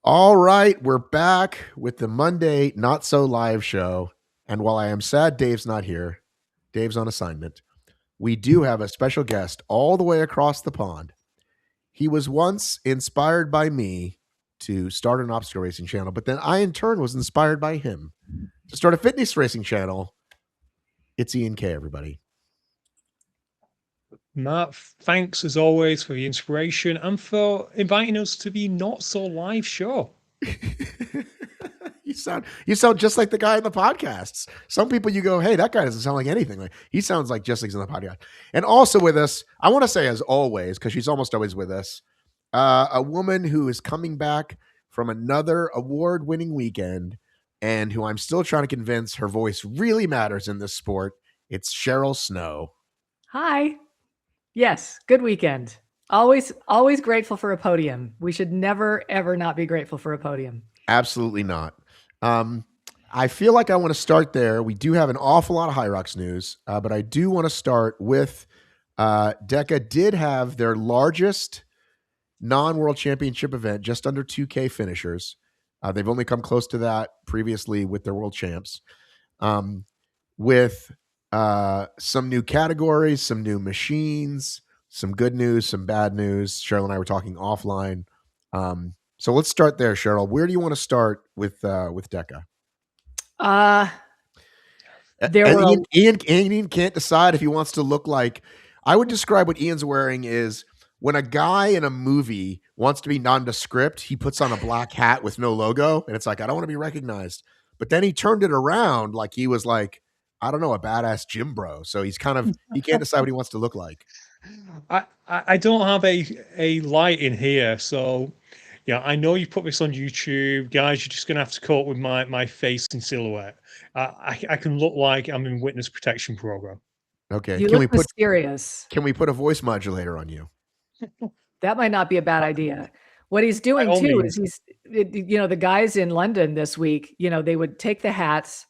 All right, we're back with the Monday Not So Live show. And while I am sad Dave's not here, Dave's on assignment, we do have a special guest all the way across the pond. He was once inspired by me to start an obstacle racing channel, but then I, in turn, was inspired by him to start a fitness racing channel. It's IanK, everybody. Matt, thanks as always for the inspiration and for inviting us to the Not So Live show. You sound just like the guy in the podcasts. Some people you go, hey, that guy doesn't sound like anything. Like he sounds like just like he's in the podcast. And also with us, I want to say as always, because she's almost always with us, a woman who is coming back from another award-winning weekend and who I'm still trying to convince her voice really matters in this sport. It's Cheryl Snow. Hi. Yes, good weekend. Always grateful for a podium. We should never, ever not be grateful for a podium. Absolutely not. I feel like I want to start there. We do have an awful lot of HYROX news, but I do want to start with DEKA did have their largest non-world championship event, just under 2K finishers. They've only come close to that previously with their world champs. With some new categories, some new machines, some good news, some bad news. Cheryl and I were talking offline. So let's start there, Cheryl. Where do you want to start with DEKA? Ian can't decide if he wants to look like. I would describe what Ian's wearing is when a guy in a movie wants to be nondescript, he puts on a black hat with no logo, and it's like, I don't want to be recognized. But then he turned it around like he was like, I don't know, a badass gym bro. So he's kind of, he can't decide what he wants to look like. I don't have a light in here, so yeah, I know you put this on YouTube, guys. You're just gonna have to cope with my face and silhouette. I can look like I'm in witness protection program. Okay, you look mysterious. Can we put a voice modulator on you? That might not be a bad idea. What he's doing too is the guys in London this week, they would take the hats,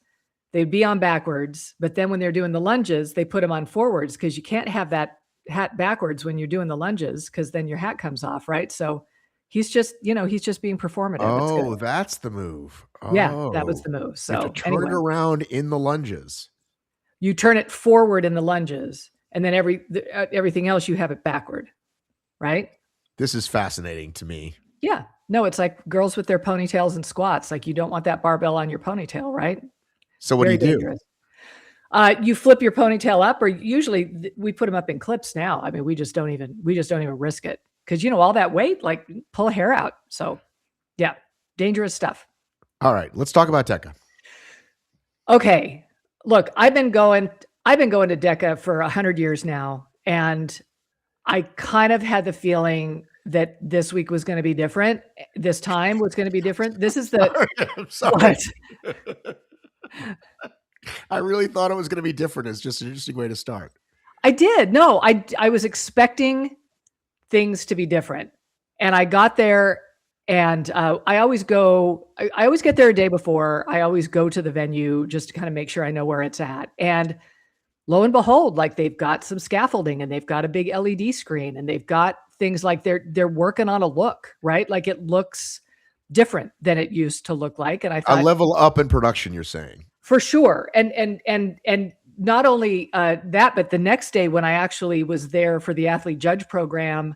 they'd be on backwards, but then when they're doing the lunges, they put them on forwards because you can't have that hat backwards when you're doing the lunges because then your hat comes off, right? So he's just being performative. Oh, that's the move. Oh, yeah, that was the move. So you have to turn it around in the lunges. You turn it forward in the lunges, and then everything else you have it backward, right? This is fascinating to me. Yeah, no, it's like girls with their ponytails and squats. Like you don't want that barbell on your ponytail, right? So what do you do? You flip your ponytail up, or usually we put them up in clips now. I mean, we just don't even risk it because all that weight, like pull hair out. So yeah, dangerous stuff. All right, let's talk about DEKA. Okay, look, I've been going to DEKA for 100 years now, and I kind of had the feeling that this week was going to be different. This time was going to be different. This is the I'm sorry. I really thought it was going to be different. It's just an interesting way to start. I did. No, I was expecting things to be different. And I got there and I always get there a day before. I always go to the venue just to kind of make sure I know where it's at. And lo and behold, like they've got some scaffolding and they've got a big LED screen and they've got things like they're working on a look, right? Like it looks different than it used to look like. And I thought a level up in production, you're saying. For sure. And not only that, but the next day when I actually was there for the athlete judge program,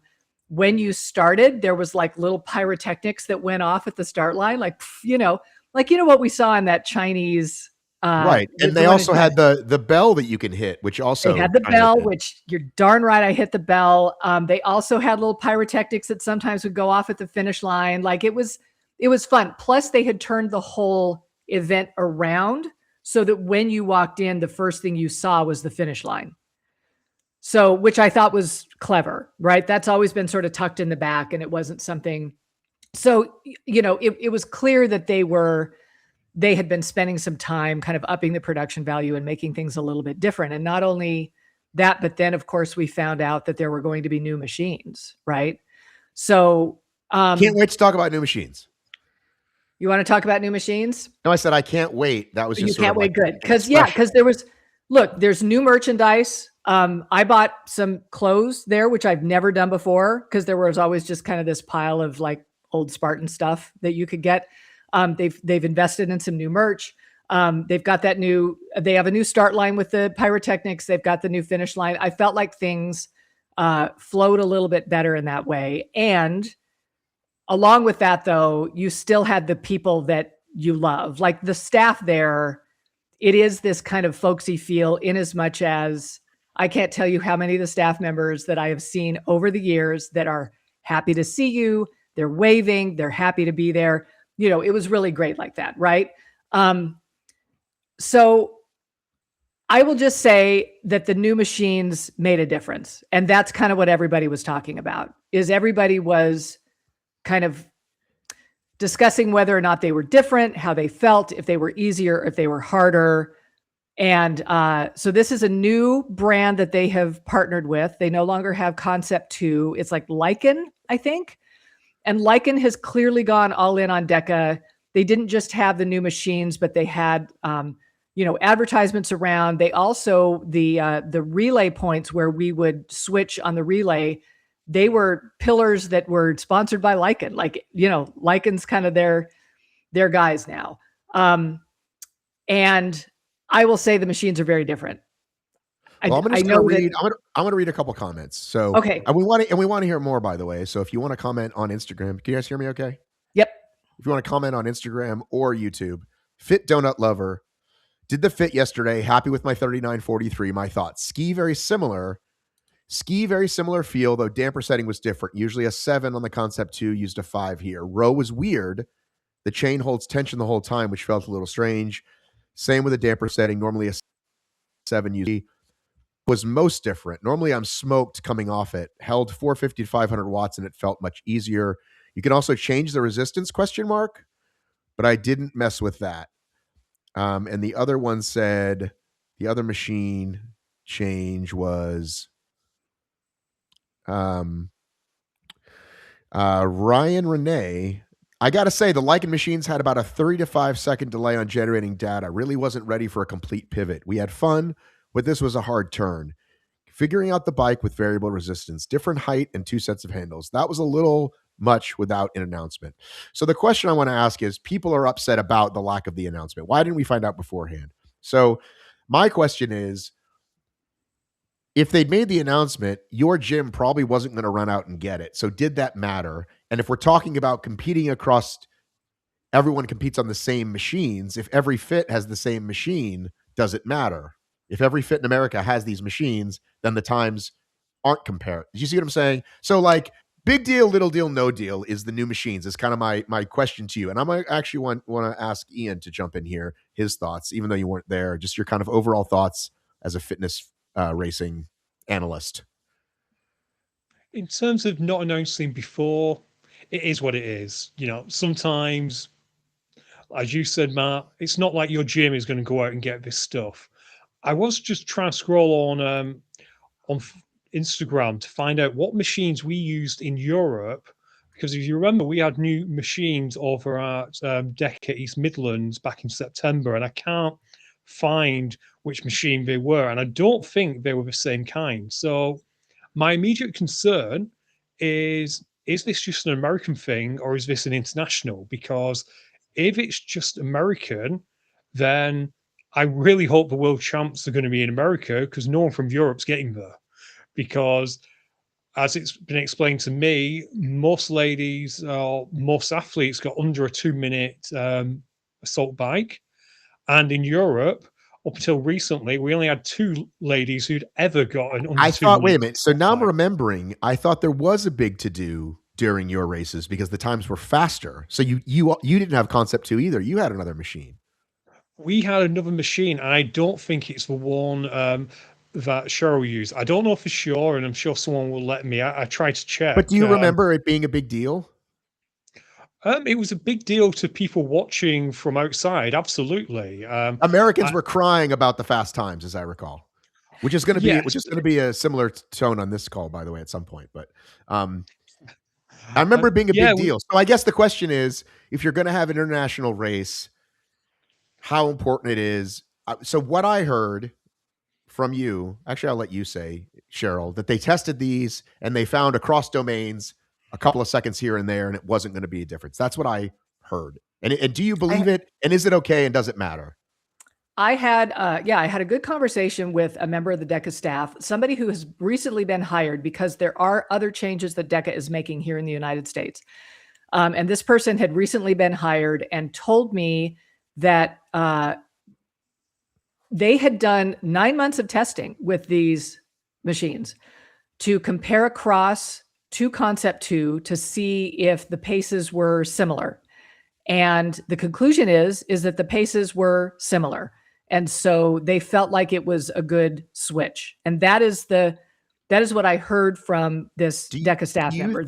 when you started, there was like little pyrotechnics that went off at the start line. Like what we saw in that Chinese. Right. And they also had the bell that you can hit, which also. They had the bell, which you're darn right. I hit the bell. They also had little pyrotechnics that sometimes would go off at the finish line. Like it was fun. Plus they had turned the whole event around so that when you walked in, the first thing you saw was the finish line. So, which I thought was clever, right? That's always been sort of tucked in the back and it wasn't something. So, it was clear that they had been spending some time kind of upping the production value and making things a little bit different. And not only that, but then of course we found out that there were going to be new machines, right? So, can't wait to talk about new machines. You want to talk about new machines? No, I said I can't wait. That was just you can't wait. Good, because there's new merchandise. I bought some clothes there, which I've never done before, because there was always just kind of this pile of like old Spartan stuff that you could get. They've invested in some new merch. They've got they have a new start line with the pyrotechnics. They've got the new finish line. I felt like things flowed a little bit better in that way. And along with that, though, you still had the people that you love, like the staff there. It is this kind of folksy feel, in as much as I can't tell you how many of the staff members that I have seen over the years that are happy to see you. They're waving. They're happy to be there. It was really great like that. Right. So I will just say that the new machines made a difference. And that's kind of what everybody was talking about, is everybody was kind of discussing whether or not they were different, how they felt, if they were easier, if they were harder. And so this is a new brand that they have partnered with. They no longer have Concept 2. It's like Lycan, I think. And Lycan has clearly gone all in on DEKA. They didn't just have the new machines, but they had advertisements around. They also, the relay points where we would switch on the relay, they were pillars that were sponsored by Lycan. Lycan's kind of their guys now. And I will say the machines are very different. Well, I'm going to read a couple comments. So, okay. And we want to hear more, by the way. So if you want to comment on Instagram, can you guys hear me okay? Yep. If you want to comment on Instagram or YouTube, Fit Donut Lover, did the fit yesterday. Happy with my 39.43. My thoughts. Ski very similar feel, though damper setting was different. Usually a 7 on the Concept 2, used a 5 here. Row was weird. The chain holds tension the whole time, which felt a little strange. Same with the damper setting. Normally a 7 usually was most different. Normally I'm smoked coming off it. Held 450 to 500 watts and it felt much easier. You can also change the resistance, ? But I didn't mess with that. And the other one said the other machine change was Ryan Renee. I got to say, the Lycan machines had about a 30 to 5 second delay on generating data. Really wasn't ready for a complete pivot. We had fun, but this was a hard turn. Figuring out the bike with variable resistance, different height, and 2 sets of handles. That was a little much without an announcement. So the question I want to ask is, people are upset about the lack of the announcement. Why didn't we find out beforehand? So my question is, if they'd made the announcement, your gym probably wasn't going to run out and get it. So did that matter? And if we're talking about competing across, everyone competes on the same machines. If every fit has the same machine, does it matter? If every fit in America has these machines, then the times aren't compared. Do you see what I'm saying? So like, big deal, little deal, no deal is the new machines. Is kind of my question to you. And I'm actually want to ask Ian to jump in here, his thoughts, even though you weren't there, just your kind of overall thoughts as a fitness racing analyst. In terms of not announcing before, it is what it is. Sometimes, as you said, Matt, it's not like your gym is going to go out and get this stuff. I was just trying to scroll on Instagram to find out what machines we used in Europe, because if you remember, we had new machines over at DECA East Midlands back in September, and I can't find which machine they were, and I don't think they were the same kind. So my immediate concern is this just an American thing, or is this an international? Because if it's just American, then I really hope the world champs are going to be in America, because no one from Europe's getting there. Because as it's been explained to me, most ladies or most athletes got under a 2-minute assault bike. And in Europe, up until recently, we only had 2 ladies who'd ever got an under 2 minute. Wait a minute. So now I'm remembering, I thought there was a big to-do during your races because the times were faster. So you didn't have Concept 2 either. You had another machine. We had another machine, and I don't think it's the one that Cheryl used. I don't know for sure, and I'm sure someone will let me. I tried to check. But do you remember it being a big deal? It was a big deal to people watching from outside. Absolutely. Americans were crying about the fast times, as I recall, which is going to be a similar tone on this call, by the way, at some point. But I remember it being a big deal. So I guess the question is, if you're going to have an international race, how important it is. So what I heard from you, actually, I'll let you say, Cheryl, that they tested these and they found across domains a couple of seconds here and there, and it wasn't going to be a difference. That's what I heard. And do you believe it? And is it okay? And does it matter? I had a good conversation with a member of the DEKA staff, somebody who has recently been hired because there are other changes that DEKA is making here in the United States. And this person had recently been hired and told me that they had done 9 months of testing with these machines to compare across to Concept 2 to see if the paces were similar. And the conclusion is that the paces were similar. And so they felt like it was a good switch. And that is what I heard from this DEKA staff member.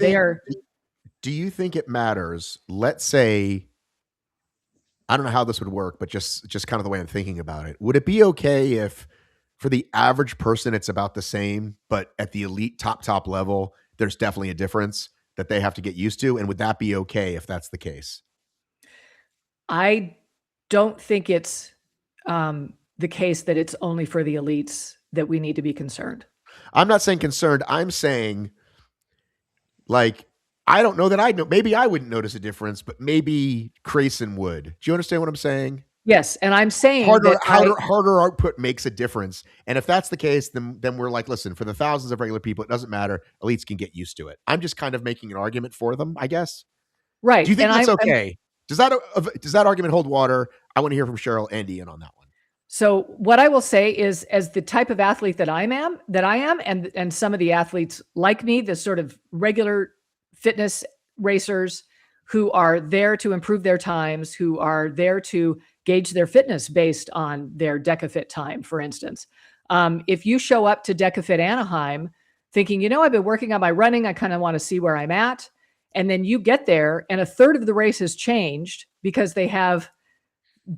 Do you think it matters? Let's say, I don't know how this would work, but just kind of the way I'm thinking about it. Would it be okay if for the average person, it's about the same, but at the elite top level, there's definitely a difference that they have to get used to? And would that be okay if that's the case? I don't think it's the case that it's only for the elites that we need to be concerned. I'm not saying concerned. I'm saying, like, I don't know that I'd know. Maybe I wouldn't notice a difference, but maybe Crayson would. Do you understand what I'm saying? Yes, and I'm saying harder output makes a difference. And if that's the case, then we're like, listen, for the thousands of regular people, it doesn't matter. Elites can get used to it. I'm just kind of making an argument for them, I guess. Right. Do you think that's okay? Does that argument hold water? I want to hear from Cheryl and Ian on that one. So what I will say is, as the type of athlete that I am, and some of the athletes like me, the sort of regular fitness racers who are there to improve their times, who are there to gauge their fitness based on their DEKA time, for instance. If you show up to DEKA Anaheim thinking, I've been working on my running, I kind of want to see where I'm at. And then you get there and a third of the race has changed because they have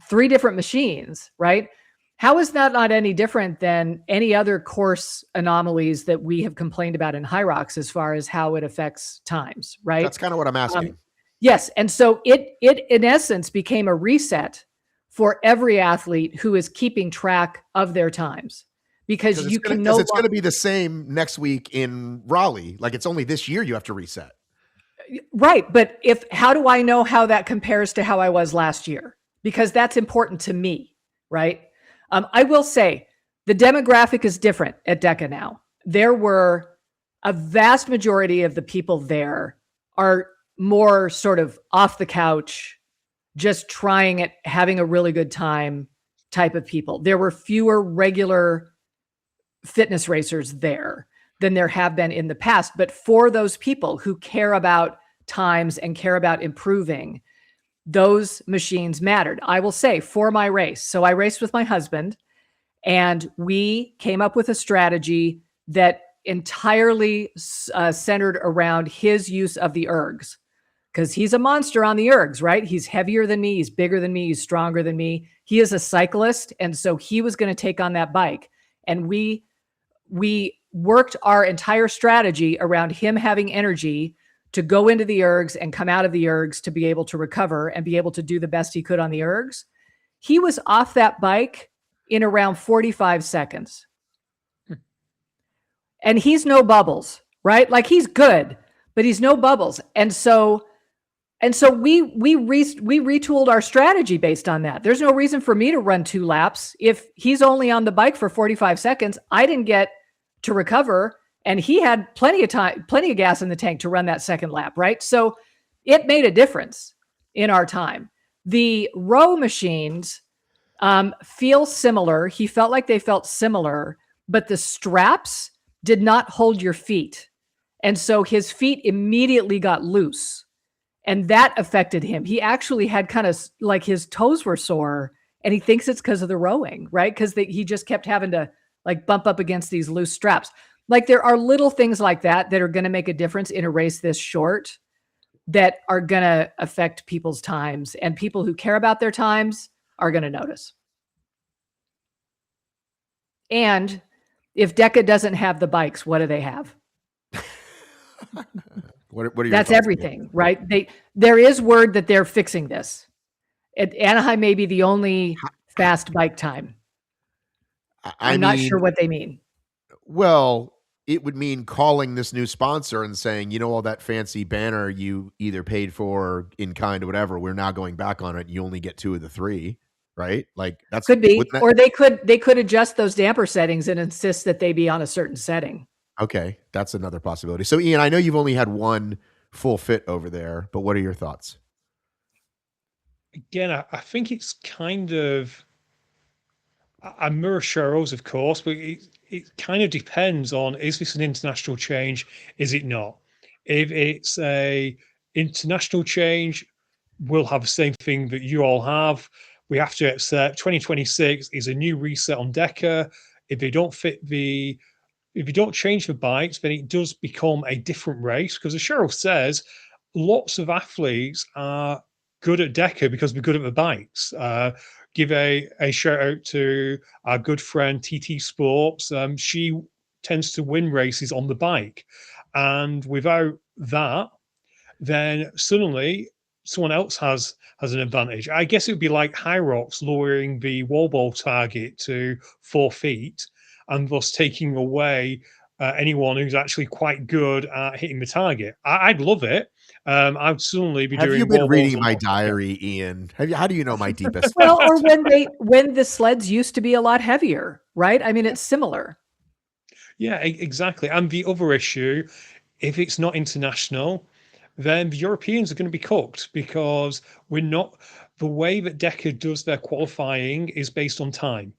3 different machines, right? How is that not any different than any other course anomalies that we have complained about in HYROX as far as how it affects times, right? That's kind of what I'm asking. Yes. And so it in essence became a reset for every athlete who is keeping track of their times, because it's going to be the same next week in Raleigh. Like, it's only this year you have to reset. Right. But how do I know how that compares to how I was last year? Because that's important to me, right? I will say the demographic is different at DEKA now. There were a vast majority of the people there are more sort of off the couch, just trying it, having a really good time type of people. There were fewer regular fitness racers there than there have been in the past. But for those people who care about times and care about improving, those machines mattered. I will say, for my race, so I raced with my husband, and we came up with a strategy that entirely centered around his use of the ergs, because he's a monster on the ergs, right? He's heavier than me, he's bigger than me, he's stronger than me. He is a cyclist, and so he was going to take on that bike. And we worked our entire strategy around him having energy to go into the ergs and come out of the ergs to be able to recover and be able to do the best he could on the ergs. He was off that bike in around 45 seconds. And he's no bubbles, right? Like, he's good, but he's no bubbles. And so we retooled our strategy based on that. There's no reason for me to run 2 laps. If he's only on the bike for 45 seconds, I didn't get to recover, and he had plenty of gas in the tank to run that second lap, right? So it made a difference in our time. The row machines feel similar. He felt like they felt similar, but the straps did not hold your feet. And so his feet immediately got loose, and that affected him. He actually had kind of like his toes were sore, and he thinks it's because of the rowing, right? Because he just kept having to like bump up against these loose straps. Like, there are little things like that are going to make a difference in a race this short that are going to affect people's times, and people who care about their times are going to notice. And if DEKA doesn't have the bikes, what do they have? What are your That's thoughts, everything, right? There is word that they're fixing this. Anaheim may be the only fast bike time. I'm not sure what they mean. Well, it would mean calling this new sponsor and saying, all that fancy banner you either paid for in kind or whatever, we're now going back on it. You only get 2 of the 3, right? Like that's Could be, wouldn't that- or they could adjust those damper settings and insist that they be on a certain setting. Okay, that's another possibility. So Ian, I know you've only had one full fit over there, but what are your thoughts? Again, I think it's kind of, I mirror Cheryl's, of course, but it kind of depends on, is this an international change? Is it not? If it's a international change, we'll have the same thing that you all have. We have to accept 2026 is a new reset on DEKA. If they don't fit if you don't change the bikes, then it does become a different race. Because as Cheryl says, lots of athletes are good at DEKA because we're good at the bikes. Give a shout out to our good friend TT Sports. She tends to win races on the bike. And without that, then suddenly someone else has an advantage. I guess it would be like HYROX lowering the wall ball target to 4 feet and thus taking away anyone who's actually quite good at hitting the target. I'd love it. I'd suddenly be doing. Have you been reading my diary, Ian? How do you know my deepest? Well, or when the sleds used to be a lot heavier, right? I mean, it's similar. Yeah, exactly. And the other issue, if it's not international, then the Europeans are going to be cooked because we're not. The way that DEKA does their qualifying is based on time.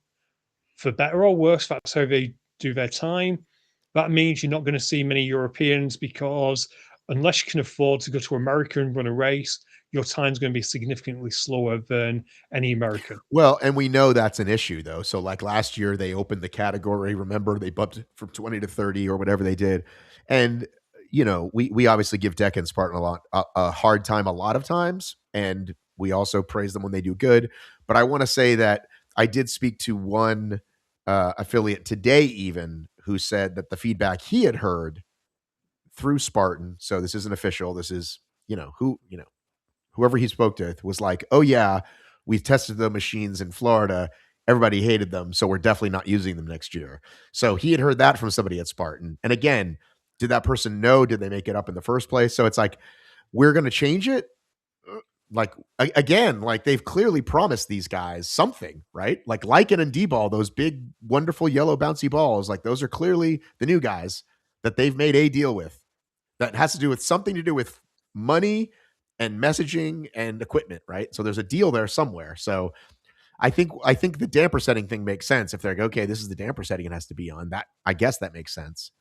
For better or worse, that's how they do their time. That means you're not going to see many Europeans because unless you can afford to go to America and run a race, your time's going to be significantly slower than any American. Well, and we know that's an issue, though. So, like last year, they opened the category. Remember, they bumped it from 20 to 30 or whatever they did. And, we obviously give DEKA and Spartan a hard time a lot of times. And we also praise them when they do good. But I want to say that I did speak to one affiliate today, even, who said that the feedback he had heard through Spartan, so this isn't official, this is, whoever he spoke to was like, oh yeah, we've tested the machines in Florida. Everybody hated them. So we're definitely not using them next year. So he had heard that from somebody at Spartan. And again, did that person know? Did they make it up in the first place? So it's like, we're going to change it. Like, again, like they've clearly promised these guys something, right? Like Lycan and D-ball, those big, wonderful yellow bouncy balls, like those are clearly the new guys that they've made a deal with that has to do with something to do with money and messaging and equipment, right? So there's a deal there somewhere. So I think the damper setting thing makes sense. If they're like, okay, this is the damper setting it has to be on, that I guess that makes sense.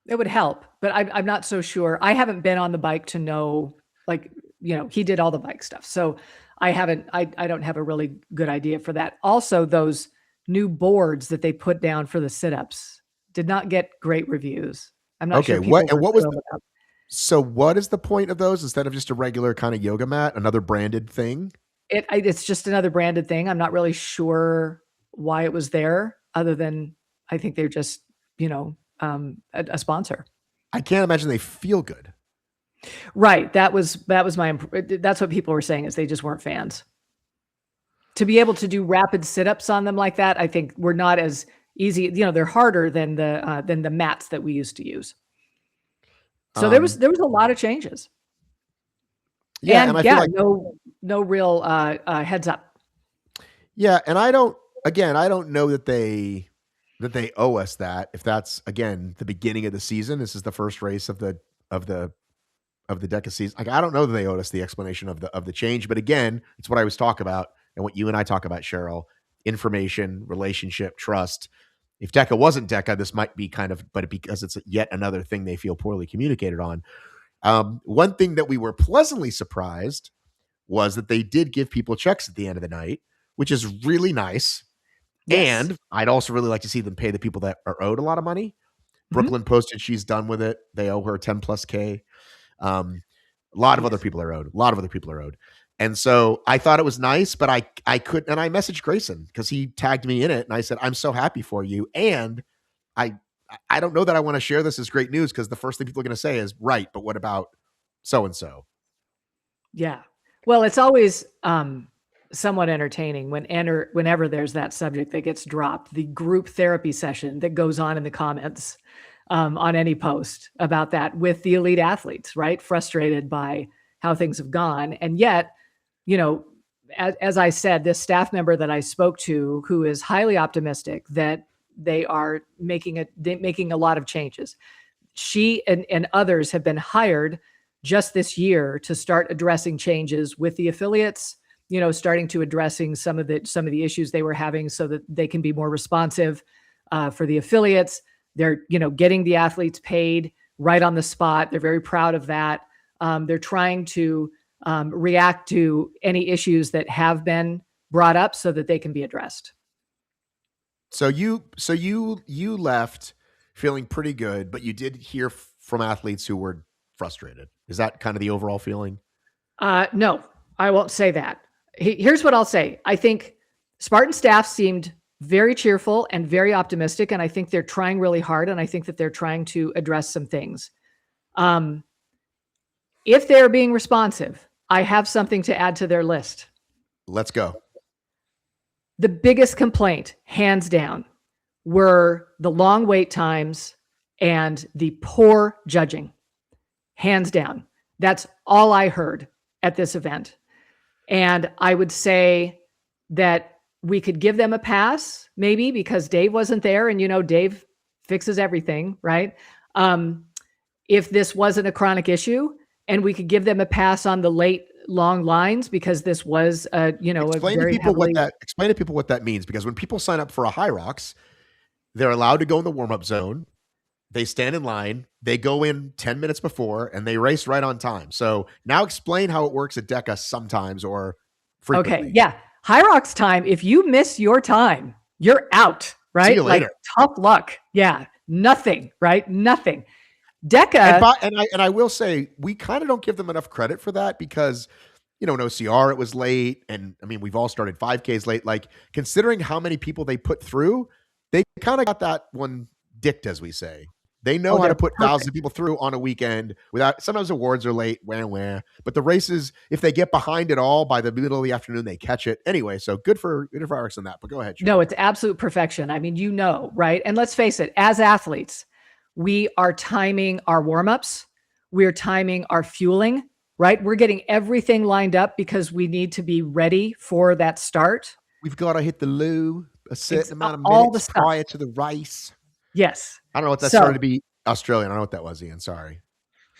It would help, but I'm not so sure. I haven't been on the bike to know, like, he did all the bike stuff. So I don't have a really good idea for that. Also, those new boards that they put down for the sit-ups did not get great reviews. I'm not sure. So what is the point of those instead of just a regular kind of yoga mat, another branded thing? It's just another branded thing. I'm not really sure why it was there other than I think they're just, a sponsor. I can't imagine they feel good. Right. That's what people were saying is they just weren't fans. To be able to do rapid sit-ups on them like that, I think we're not as easy. They're harder than the mats that we used to use. So there was a lot of changes. Yeah, and I feel like no real heads up. Yeah, and I don't know that they owe us that. If that's again the beginning of the season, this is the first race of the DEKA season. Like, I don't know that they owed us the explanation of the change, but again, it's what I was talking about and what you and I talk about, Cheryl: information, relationship, trust. If DEKA wasn't DEKA, this might be but because it's yet another thing they feel poorly communicated on. One thing that we were pleasantly surprised was that they did give people checks at the end of the night, which is really nice. Yes. And I'd also really like to see them pay the people that are owed a lot of money. Mm-hmm. Brooklyn posted she's done with it. They owe her 10 plus K. A lot of other people are owed. And so I thought it was nice, but I couldn't. And I messaged Grayson because he tagged me in it. And I said, I'm so happy for you. And I don't know that I want to share this as great news because the first thing people are going to say is, right, but what about so-and-so? Yeah. Well, it's always somewhat entertaining whenever there's that subject that gets dropped, the group therapy session that goes on in the comments. on any post about that with the elite athletes, right? Frustrated by how things have gone. And yet, you know, as I said, this staff member that I spoke to, who is highly optimistic that they are making a lot of changes. She and others have been hired just this year to start addressing changes with the affiliates, you know, starting to addressing some of the issues they were having so that they can be more responsive for the affiliates. They're, you know, getting the athletes paid right on the spot. They're very proud of that. They're trying to react to any issues that have been brought up so that they can be addressed. So you left feeling pretty good, but you did hear from athletes who were frustrated. Is that kind of the overall feeling? No, I won't say that. Here's what I'll say. I think Spartan staff seemed very cheerful and very optimistic, and I think they're trying really hard, and I think that they're trying to address some things. If they're being responsive, I have something to add to their list. Let's go. The biggest complaint, hands down, were the long wait times and the poor judging. Hands down. That's all I heard at this event. And I would say that we could give them a pass, maybe, because Dave wasn't there, and, you know, Dave fixes everything, right? If this wasn't a chronic issue, and we could give them a pass on the late long lines, because this was explain to people what that means, because when people sign up for a HYROX, they're allowed to go in the warm-up zone. They stand in line, they go in 10 minutes before, and they race right on time. So now explain how it works at DEKA sometimes or frequently. Okay, yeah. HYROX time, if you miss your time, you're out, right? See you later. Like, tough luck. Yeah, nothing, right? Nothing. DEKA. And I will say, we kind of don't give them enough credit for that, because, you know, in OCR, it was late. And I mean, we've all started 5Ks late. Like, considering how many people they put through, they kind of got that one dicked, as we say. They know how to put thousands of people through on a weekend without, sometimes awards are late, but the races, if they get behind it all by the middle of the afternoon, they catch it anyway. So good for HYROX on that, but go ahead. Cheryl. No, it's absolute perfection. I mean, you know, right? And let's face it, as athletes, we are timing our warm-ups. We're timing our fueling, right? We're getting everything lined up because we need to be ready for that start. We've got to hit the loo a certain amount of minutes prior to the race. Yes. I don't know what that started to be Australian. I don't know what that was, Ian. Sorry.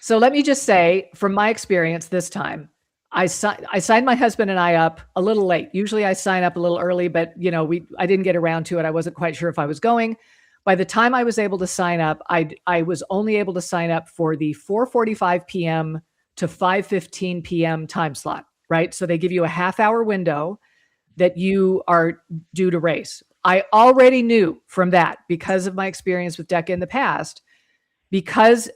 So let me just say, from my experience this time, I signed my husband and I up a little late. Usually I sign up a little early, but, you know, I didn't get around to it. I wasn't quite sure if I was going. By the time I was able to sign up, I was only able to sign up for the 4:45 p.m. to 5:15 p.m. time slot, right? So they give you a half-hour window that you are due to race. I already knew from that, because of my experience with DEKA in the past, because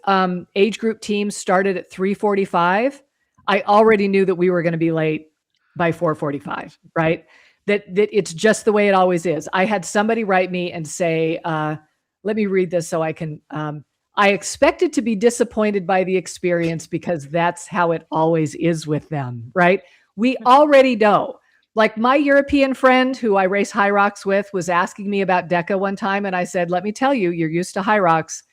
age group teams started at 3:45, I already knew that we were going to be late by 4:45, right? That it's just the way it always is. I had somebody write me and say, let me read this so I can, I expected to be disappointed by the experience because that's how it always is with them, right? We already know. Like, my European friend who I race HYROX with was asking me about DEKA one time, and I said, let me tell you, you're used to HYROX.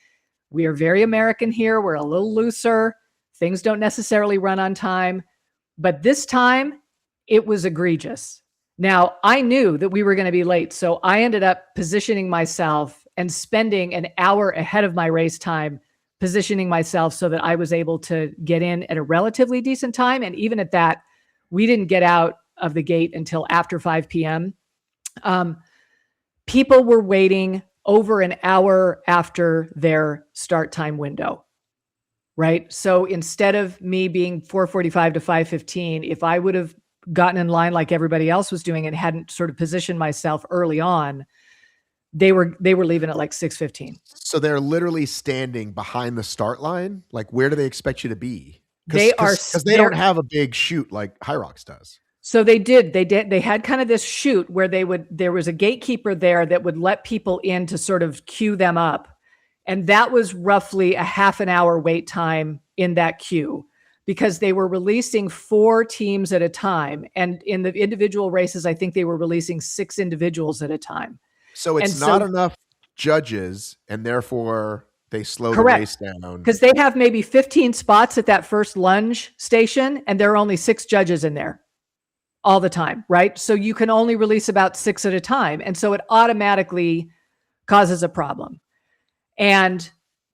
We are very American here. We're a little looser. Things don't necessarily run on time. But this time, it was egregious. Now, I knew that we were going to be late, so I ended up positioning myself and spending an hour ahead of my race time, positioning myself so that I was able to get in at a relatively decent time. And even at that, we didn't get out of the gate until after 5 p.m. People were waiting over an hour after their start time window, right? So instead of me being 4:45 to 5:15, if I would have gotten in line like everybody else was doing and hadn't sort of positioned myself early on, they were leaving at like 6:15. So they're literally standing behind the start line. Like, where do they expect you to be? Because they don't have a big chute like HYROX does. So they did. They had kind of this chute where there was a gatekeeper there that would let people in to sort of queue them up. And that was roughly a half an hour wait time in that queue, because they were releasing 4 teams at a time. And in the individual races, I think they were releasing 6 individuals at a time. So it's not enough judges, and therefore They slow Correct. the race down. Because they have maybe 15 spots at that first lunge station, and there are only 6 judges in there all the time, right? So you can only release about 6 at a time. And so it automatically causes a problem. And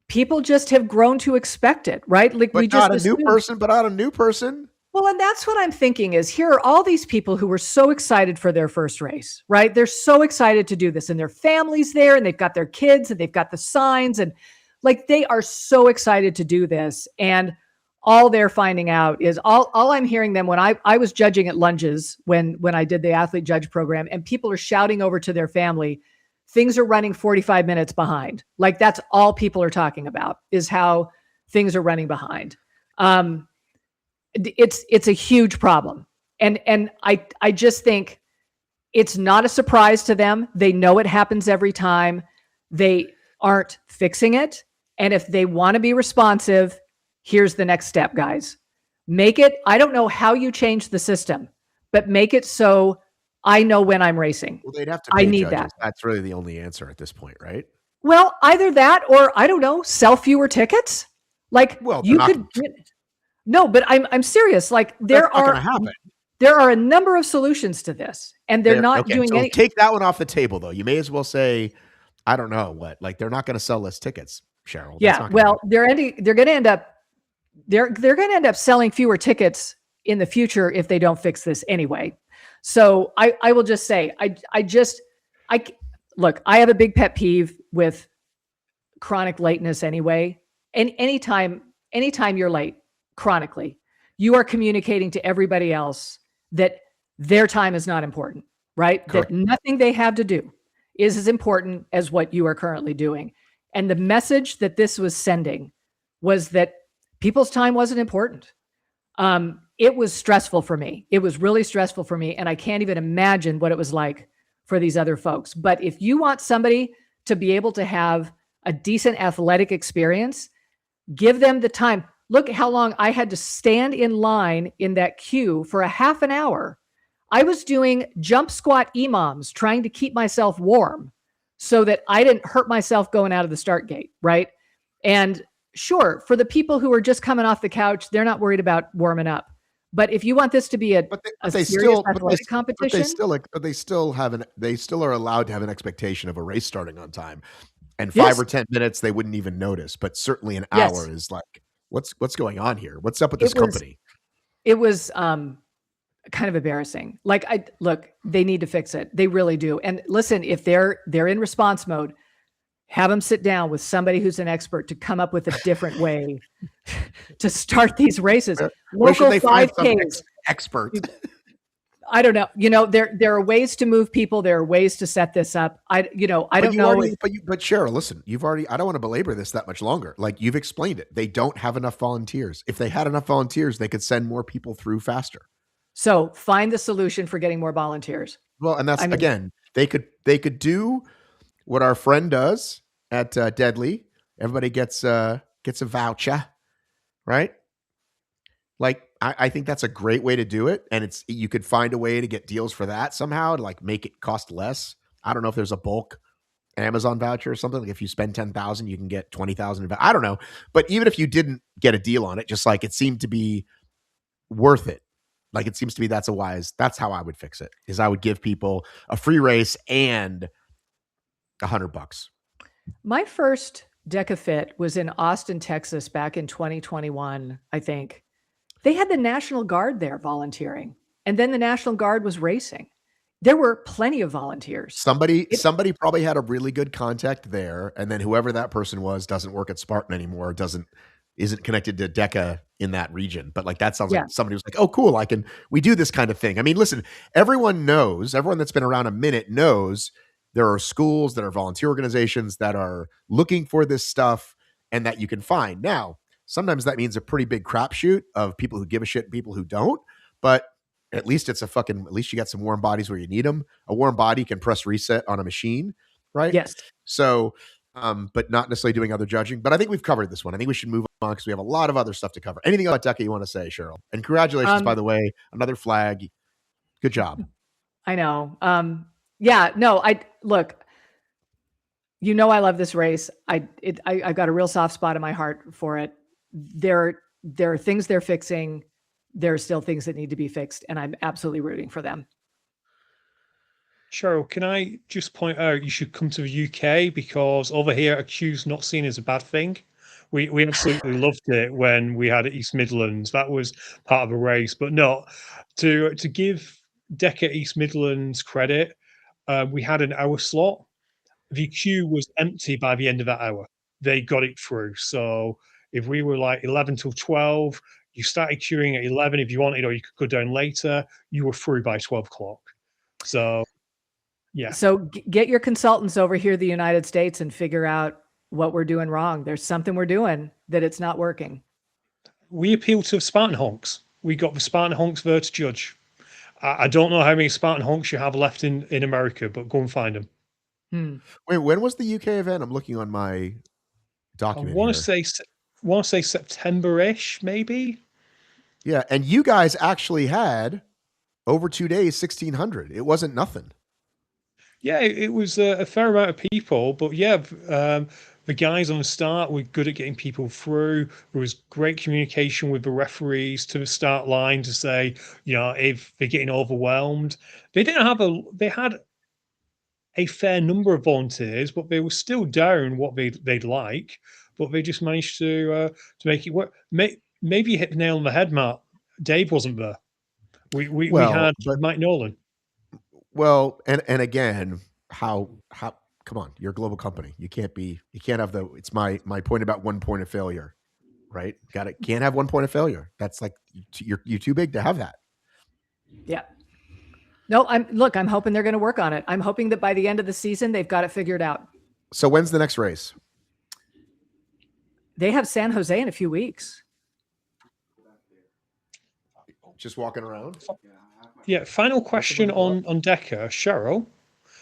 people just have grown to expect it, right? Like but we just not a new person, but not a new person. Well, and that's what I'm thinking is here are all these people who were so excited for their first race, right? They're so excited to do this, and their family's there, and they've got their kids, and they've got the signs, and like they are so excited to do this. And all they're finding out is all I'm hearing them when I was judging at lunges when I did the athlete judge program, and people are shouting over to their family, things are running 45 minutes behind. Like that's all people are talking about is how things are running behind. It's a huge problem. And I just think it's not a surprise to them. They know it happens every time. They aren't fixing it. And if they want to be responsive, here's the next step, guys. Make it, I don't know how you change the system, but make it so I know when I'm racing. Well, they'd have to pay I need judges. that. That's really the only answer at this point, right? Well, either that or I don't know, sell fewer tickets. Like you could. No, but I'm serious. Like there are a number of solutions to this, and they're not doing anything. Take that one off the table, though. You may as well say, I don't know what. Like they're not going to sell less tickets, Cheryl. Yeah, well, they're going to end up selling fewer tickets in the future if they don't fix this anyway. So I will just say, look, I have a big pet peeve with chronic lateness anyway. And anytime you're late chronically, you are communicating to everybody else that their time is not important, right? Correct. That nothing they have to do is as important as what you are currently doing. And the message that this was sending was that people's time wasn't important. It was stressful for me. It was really stressful for me. And I can't even imagine what it was like for these other folks. But if you want somebody to be able to have a decent athletic experience, give them the time. Look how long I had to stand in line in that queue for a half an hour. I was doing jump squat EMOMs, trying to keep myself warm so that I didn't hurt myself going out of the start gate, right? And sure, for the people who are just coming off the couch, they're not worried about warming up. But if you want this to be a serious athletic competition, they still are allowed to have an expectation of a race starting on time. And 5 or 10 minutes, they wouldn't even notice. But certainly an hour is like, what's going on here? What's up with this company? It was kind of embarrassing. Like they need to fix it. They really do. And listen, if they're in response mode, have them sit down with somebody who's an expert to come up with a different way to start these races. Local 5Ks. Expert. I don't know. You know, there are ways to move people. There are ways to set this up. I don't know. But Cheryl, listen, I don't want to belabor this that much longer. Like you've explained it. They don't have enough volunteers. If they had enough volunteers, they could send more people through faster. So find the solution for getting more volunteers. Well, and that's, again, they could do what our friend does at Deadly. Everybody gets a voucher, right? Like, I think that's a great way to do it. And you could find a way to get deals for that somehow to like make it cost less. I don't know if there's a bulk Amazon voucher or something. Like if you spend 10,000, you can get 20,000. I don't know. But even if you didn't get a deal on it, just like it seemed to be worth it. Like it seems to me that's how I would fix it, is I would give people a free race and $100. My first DEKA Fit was in Austin, Texas back in 2021, I think. They had the National Guard there volunteering, and then the National Guard was racing. There were plenty of volunteers. Somebody probably had a really good contact there, and then whoever that person was doesn't work at Spartan anymore, isn't connected to DEKA in that region. But like that sounds like somebody was like, oh, cool, we do this kind of thing. I mean, listen, everyone that's been around a minute knows there are schools that are volunteer organizations that are looking for this stuff and that you can find. Now, sometimes that means a pretty big crapshoot of people who give a shit and people who don't, but at least at least you got some warm bodies where you need them. A warm body can press reset on a machine, right? Yes. So, but not necessarily doing other judging. But I think we've covered this one. I think we should move on because we have a lot of other stuff to cover. Anything about DEKA you want to say, Cheryl? And congratulations, by the way, another flag. Good job. I know. Yeah, no, look, You know, I love this race. I got a real soft spot in my heart for it. There are things they're fixing. There are still things that need to be fixed, and I'm absolutely rooting for them. Cheryl, can I just point out you should come to the UK, because over here a queue's not seen as a bad thing. We absolutely loved it when we had East Midlands. That was part of a race, but no, to give Deca East Midlands credit, we had an hour slot. The queue was empty by the end of that hour. They got it through. So if we were like 11 till 12, you started queuing at 11 if you wanted, or you could go down later, you were through by 12 o'clock. So yeah. So get your consultants over here to the United States and figure out what we're doing wrong. There's something we're doing that it's not working. We appealed to Spartan Honks. We got the Spartan Honks there to judge. I don't know how many Spartan Honks you have left in America, but go and find them. Wait, when was the UK event? I'm looking on my document. I want to say September-ish, maybe. Yeah, and you guys actually had over 2 days 1,600. It wasn't nothing. Yeah, it was a fair amount of people, but yeah, the guys on the start were good at getting people through. There was great communication with the referees to the start line to say, if they're getting overwhelmed. They had a fair number of volunteers, but they were still down what they'd like, but they just managed to make it work. Maybe you hit the nail on the head, Matt. Dave wasn't there. We had Mike Nolan. Well, and again, how come on, you're a global company. You can't have it's my point about 1 point of failure, right? Can't have 1 point of failure. That's like you're too big to have that. Yeah. No, I'm hoping they're going to work on it. I'm hoping that by the end of the season, they've got it figured out. So when's the next race? They have San Jose in a few weeks. Just walking around. Yeah. Final question on Deca, Cheryl.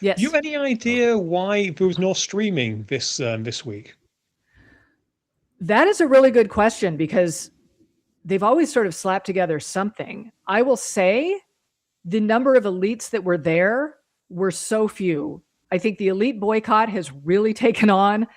Yes. You have any idea why there was no streaming this week? That is a really good question, because they've always sort of slapped together something. I will say the number of elites that were there were so few. I think the elite boycott has really taken on.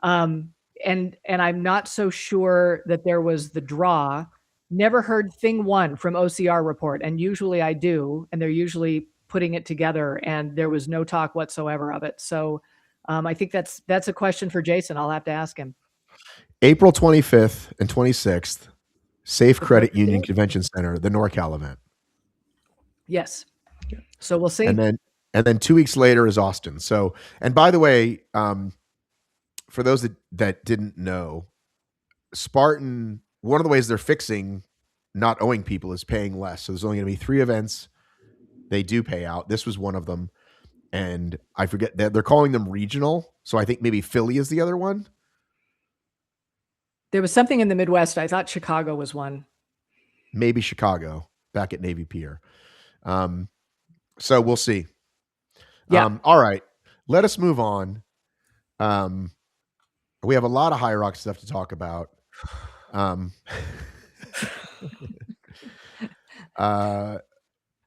And I'm not so sure that there was the draw. Never heard thing one from OCR report. And usually I do, and they're usually putting it together, and there was no talk whatsoever of it. So I think that's a question for Jason. I'll have to ask him. April 25th and 26th, Safe Credit Union Convention Center, the NorCal event. Yes. So we'll see. And then 2 weeks later is Austin. So, and by the way, for those that didn't know, Spartan, one of the ways they're fixing not owing people is paying less. So there's only going to be 3 events. They do pay out. This was one of them. And I forget that they're calling them regional. So I think maybe Philly is the other one. There was something in the Midwest. I thought Chicago was one. Maybe Chicago, back at Navy Pier. So we'll see. Yeah. All right. Let us move on. We have a lot of HYROX stuff to talk about.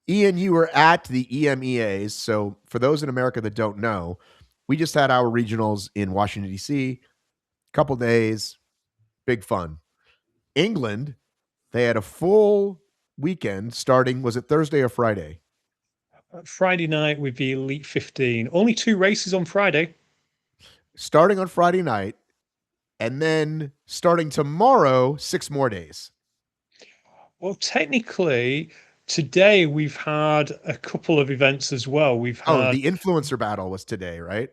Ian, you were at the EMEAs. So for those in America that don't know, we just had our regionals in Washington, D.C. Couple days, big fun. England, they had a full weekend starting, was it Thursday or Friday? Friday night with the Elite 15. Only 2 races on Friday. Starting on Friday night, and then starting tomorrow, 6 more days. Well, technically, today we've had a couple of events as well. We've had the influencer battle was today, right?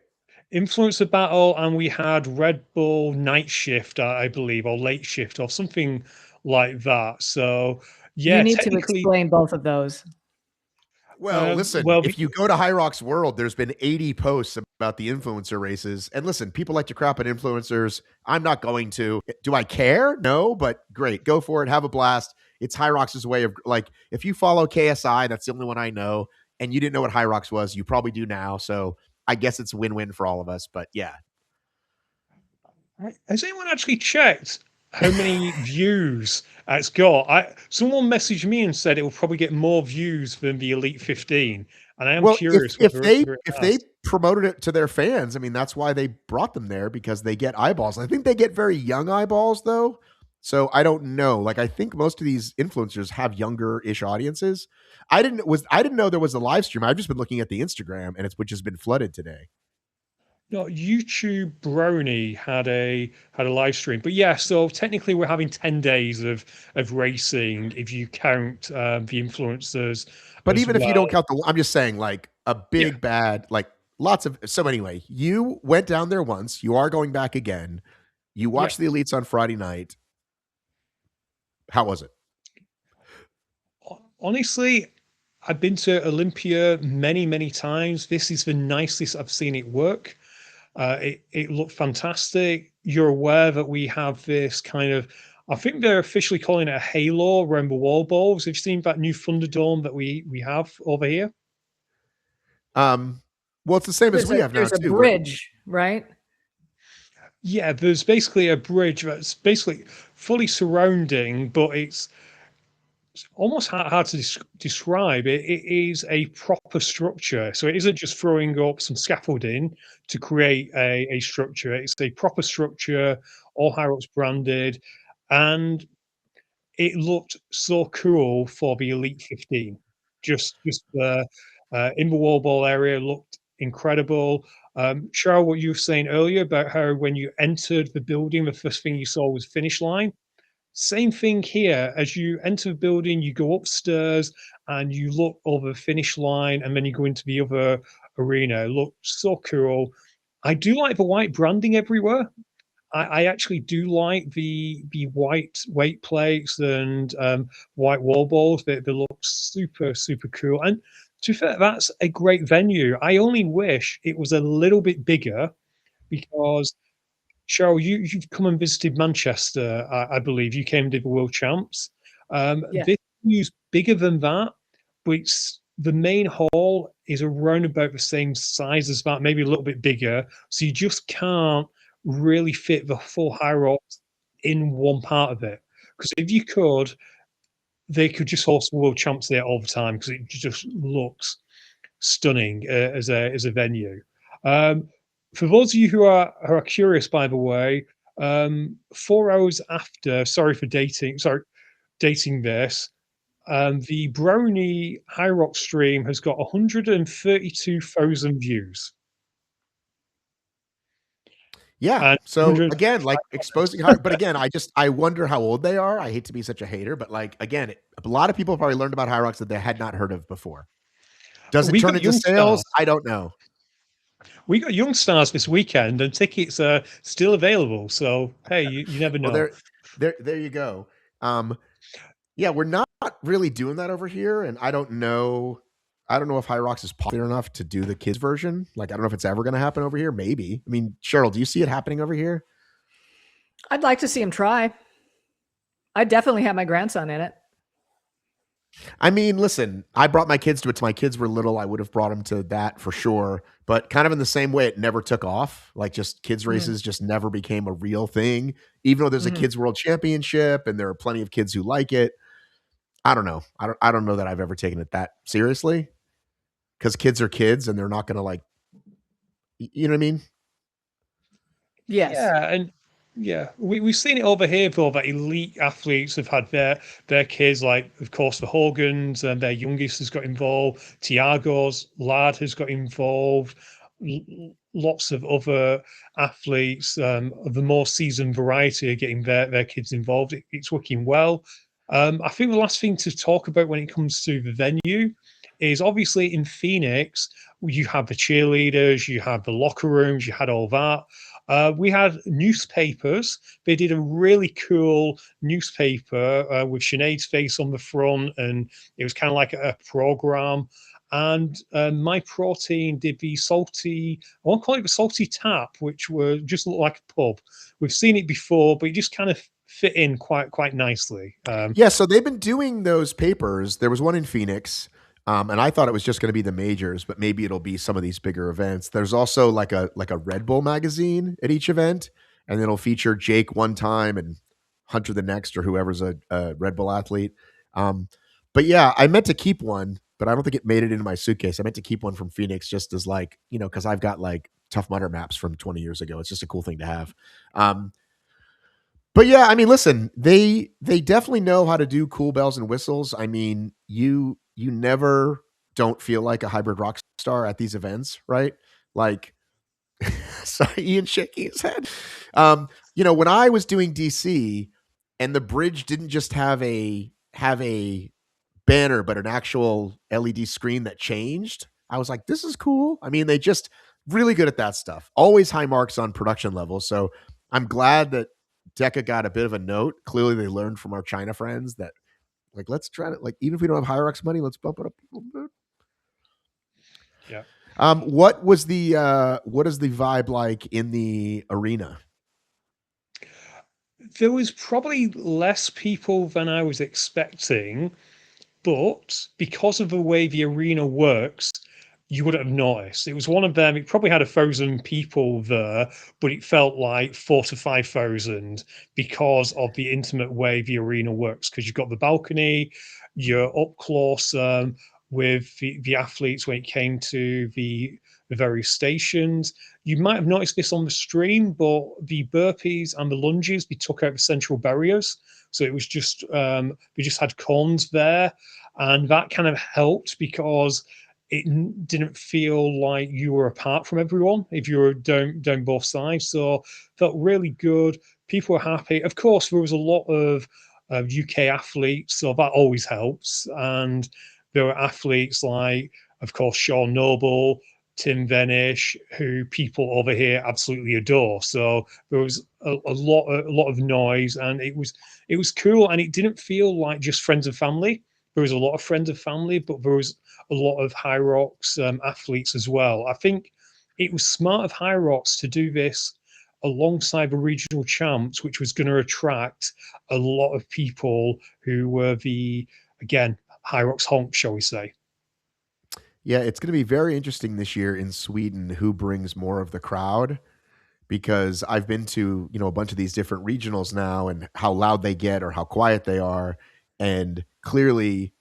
Influencer battle, and we had Red Bull night shift, I believe, or late shift, or something like that. So yeah, you need to explain both of those. Well, listen, if you go to HYROX World, there's been 80 posts about the influencer races. And listen, people like to crap at influencers. I'm not going to. Do I care? No, but great. Go for it. Have a blast. It's HYROX's way of, like, if you follow KSI, that's the only one I know, and you didn't know what HYROX was, you probably do now. So I guess it's a win-win for all of us. But yeah. Has anyone actually checked how many views it's got. Someone messaged me and said it will probably get more views than the Elite 15, and I am curious if whether they promoted it to their fans, I mean, that's why they brought them there, because they get eyeballs. I think they get very young eyeballs though. So I don't know. Like, I think most of these influencers have younger-ish audiences. I didn't know there was a live stream. I've just been looking at the Instagram, and which has been flooded today. No, YouTube Brony had a live stream, but yeah. So technically, we're having 10 days of racing if you count the influencers. But even if you don't count I'm just saying, like, a big bad, like, lots of. So anyway, you went down there once. You are going back again. You watched the elites on Friday night. How was it? Honestly, I've been to Olympia many times. This is the nicest I've seen it work. It looked fantastic. You're aware that we have this kind of, I think they're officially calling it a halo around the wall balls. Have you seen that new Thunderdome that we have over here? Well, it's the same as we have now. There's a bridge, right? Yeah, there's basically a bridge that's basically fully surrounding, but it's almost hard to describe. It is a proper structure. So it isn't just throwing up some scaffolding to create a structure. It's a proper structure, all HYROX branded, and it looked so cool for the Elite 15. Just the in the wall ball area looked incredible. Cheryl, what you were saying earlier about how when you entered the building, the first thing you saw was finish line. Same thing here. As you enter the building, you go upstairs and you look over the finish line, and then you go into the other arena. It looks so cool. I do like the white branding everywhere. I actually do like the white weight plates and white wall balls. They look super cool. And to be fair, that's a great venue. I only wish it was a little bit bigger, because Cheryl, you've come and visited Manchester, I believe. You came and did the World Champs. This venue's bigger than that, but the main hall is around about the same size as that, maybe a little bit bigger. So you just can't really fit the full HYROX in one part of it. Because if you could, they could just host World Champs there all the time, because it just looks stunning as a venue. For those of you who are curious, by the way, 4 hours after, sorry for dating this, the Brony HYROX stream has got 132,000 views. Yeah. So again, like, exposing HYROX, but again, I wonder how old they are. I hate to be such a hater, but like, again, a lot of people probably learned about HYROX that they had not heard of before. Does it turn into sales? I don't know. We got young stars this weekend, and tickets are still available. So hey, you never know. Well, there you go. Yeah, we're not really doing that over here, and I don't know if HYROX is popular enough to do the kids version. Like, I don't know if it's ever going to happen over here. Maybe. I mean, Cheryl, do you see it happening over here? I'd like to see him try. I definitely have my grandson in it. I mean, listen, I brought my kids to it. My kids were little. I would have brought them to that for sure. But kind of in the same way, it never took off. Like, just kids races just never became a real thing, even though there's a kids world championship and there are plenty of kids who like it. I don't know. I don't know that I've ever taken it that seriously, because kids are kids and they're not going to, like, you know what I mean? Yes. Yeah. And yeah, we've seen it over here, though, that elite athletes have had their kids, like, of course, the Hogans, and their youngest has got involved. Tiago's lad has got involved. Lots of other athletes of the more seasoned variety are getting their kids involved. It's working well. I think the last thing to talk about when it comes to the venue is, obviously, in Phoenix, you have the cheerleaders, you have the locker rooms, you had all that. We had newspapers. They did a really cool newspaper with Sinead's face on the front, and it was kind of like a program. And My Protein did the salty, I won't call it the salty tap, which were just looked like a pub. We've seen it before, but it just kind of fit in quite nicely. Yeah, so they've been doing those papers. There was one in Phoenix. And I thought it was just going to be the majors, but maybe it'll be some of these bigger events. There's also like a Red Bull magazine at each event, and it'll feature Jake one time and Hunter the Next or whoever's a Red Bull athlete. But yeah, I meant to keep one, but I don't think it made it into my suitcase. I meant to keep one from Phoenix just as like, because I've got like Tough Mudder maps from 20 years ago. It's just a cool thing to have. But yeah, I mean, listen, they definitely know how to do cool bells and whistles. I mean, you never don't feel like a hybrid rock star at these events, right? Like, sorry, Ian shaking his head. When I was doing DC and the bridge didn't just have a banner, but an actual LED screen that changed, I was like, this is cool. I mean, they just really good at that stuff. Always high marks on production level. So I'm glad that DEKA got a bit of a note. Clearly they learned from our China friends that like, let's try to like, even if we don't have HYROX money, let's bump it up a little bit. Yeah. What is the vibe like in the arena? There was probably less people than I was expecting, but because of the way the arena works, you wouldn't have noticed. It was one of them. It probably had 1,000 people there, but it felt like 4,000 to 5,000 because of the intimate way the arena works. Because you've got the balcony, you're up close with the athletes when it came to the various stations. You might have noticed this on the stream, but the burpees and the lunges, we took out the central barriers. So it was just, we just had cones there. And that kind of helped because it didn't feel like you were apart from everyone if you were down both sides. So felt really good. People were happy. Of course, there was a lot of UK athletes, so that always helps. And there were athletes like, of course, Sean Noble, Tim Venish, who people over here absolutely adore. So there was a lot of noise, and it was cool, and it didn't feel like just friends and family. There was a lot of friends and family, but there was a lot of HYROX athletes as well. I think it was smart of HYROX to do this alongside the regional champs, which was going to attract a lot of people who were again, HYROX honk, shall we say. Yeah, it's going to be very interesting this year in Sweden who brings more of the crowd, because I've been to, a bunch of these different regionals now and how loud they get or how quiet they are. And clearly,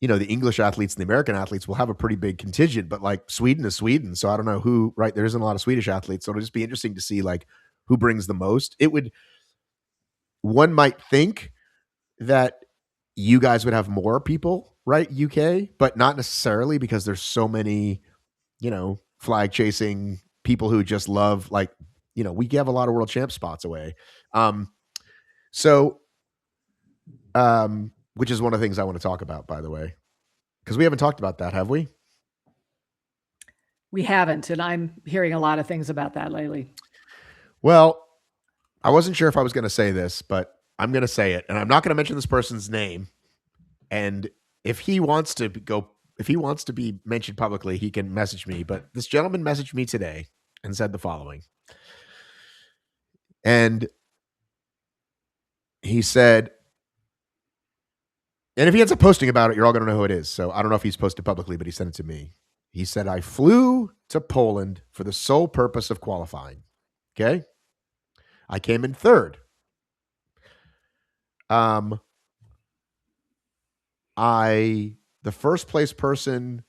the English athletes and the American athletes will have a pretty big contingent, but like Sweden is Sweden. So I don't know who, right? There isn't a lot of Swedish athletes. So it'll just be interesting to see like who brings the most. One might think that you guys would have more people, right? UK, but not necessarily, because there's so many, flag chasing people who just love, like, we have a lot of world champ spots away. Which is one of the things I want to talk about, by the way, because we haven't talked about that, have we? We haven't, and I'm hearing a lot of things about that lately. Well, I wasn't sure if I was going to say this, but I'm going to say it, and I'm not going to mention this person's name. And if he wants to be mentioned publicly, he can message me. But this gentleman messaged me today and said the following. And he said, and if he ends up posting about it, you're all going to know who it is. So I don't know if he's posted publicly, but he sent it to me. He said, I flew to Poland for the sole purpose of qualifying. Okay. I came in third. The first place person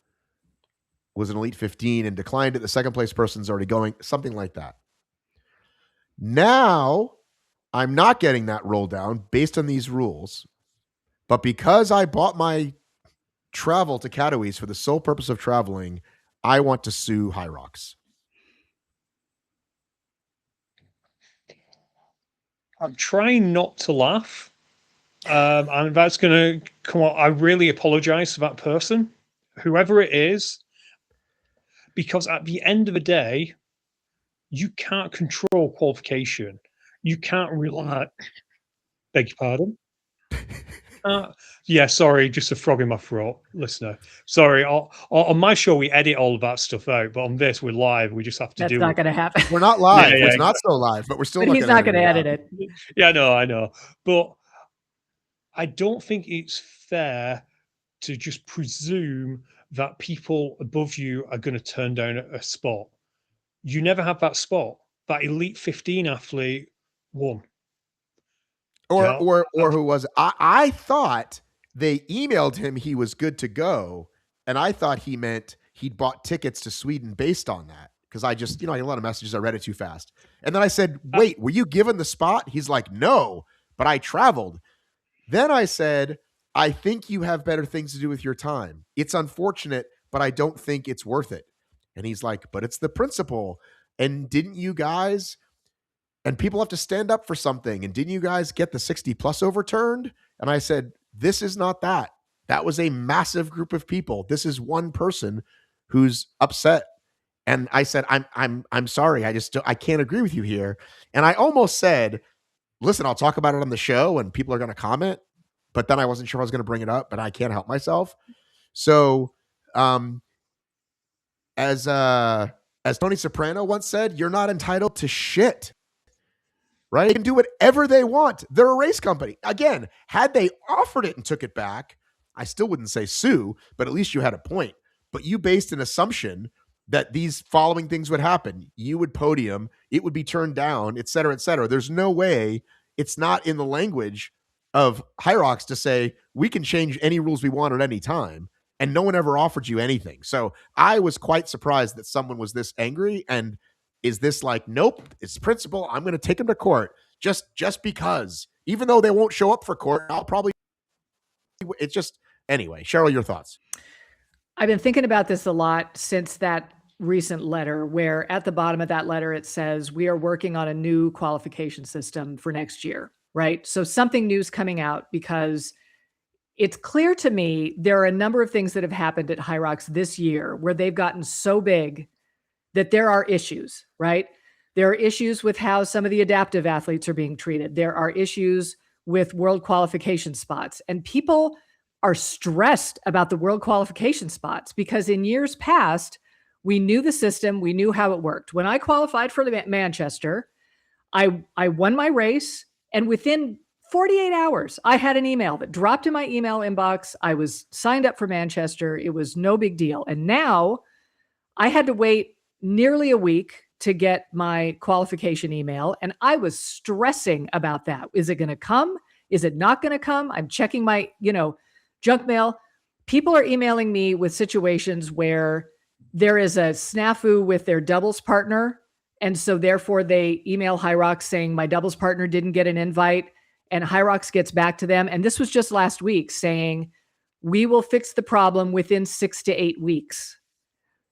was an Elite 15 and declined it. The second place person's already going, something like that. Now I'm not getting that roll down based on these rules, but because I bought my travel to Katowice for the sole purpose of traveling, I want to sue HYROX. I'm trying not to laugh. And that's going to come out. I really apologize to that person, whoever it is, because at the end of the day, you can't control qualification. You can't rely. Beg your pardon? Yeah, sorry, just a frog in my throat, listener. Sorry, on my show we edit all of that stuff out, but on this we're live. We just have to do. That's not going to happen. We're not live. Yeah, it's not so live, but we're still. But he's not going to edit it. Yeah, I know, but I don't think it's fair to just presume that people above you are going to turn down a spot. You never have that spot. That Elite 15 athlete won. Or who was it? I thought they emailed him he was good to go, and I thought he meant he'd bought tickets to Sweden based on that. Because I just, I get a lot of messages, I read it too fast. And then I said, wait, were you given the spot? He's like, no, but I traveled. Then I said, I think you have better things to do with your time. It's unfortunate, but I don't think it's worth it. And he's like, but it's the principle. And didn't you guys, and people have to stand up for something. And didn't you guys get the 60 plus overturned? And I said, this is not that. That was a massive group of people. This is one person who's upset. And I said, I'm sorry. I can't agree with you here. And I almost said, listen, I'll talk about it on the show and people are going to comment, but then I wasn't sure I was going to bring it up, but I can't help myself. So, as Tony Soprano once said, you're not entitled to shit, right? They can do whatever they want. They're a race company. Again, had they offered it and took it back, I still wouldn't say sue, but at least you had a point. But you based an assumption that these following things would happen. You would podium, it would be turned down, et cetera, et cetera. There's no way, it's not in the language of HYROX to say, we can change any rules we want at any time. And no one ever offered you anything. So I was quite surprised that someone was this angry. And is this like, nope, it's principle. I'm going to take them to court just because, even though they won't show up for court, I'll probably, it's just, anyway, Cheryl, your thoughts. I've been thinking about this a lot since that recent letter, where at the bottom of that letter, it says, we are working on a new qualification system for next year, right? So something new's coming out, because it's clear to me there are a number of things that have happened at HYROX this year where they've gotten so big that there are issues, right? There are issues with how some of the adaptive athletes are being treated. There are issues with world qualification spots, and people are stressed about the world qualification spots because in years past, we knew the system, we knew how it worked. When I qualified for Manchester, I won my race, and within 48 hours, I had an email that dropped in my email inbox. I was signed up for Manchester. It was no big deal. And now I had to wait nearly a week to get my qualification email, and I was stressing about that. Is it going to come? Is it not going to come? I'm checking my, junk mail. People are emailing me with situations where there is a snafu with their doubles partner. And so therefore they email HYROX saying my doubles partner didn't get an invite, and HYROX gets back to them. And this was just last week saying, we will fix the problem within 6 to 8 weeks.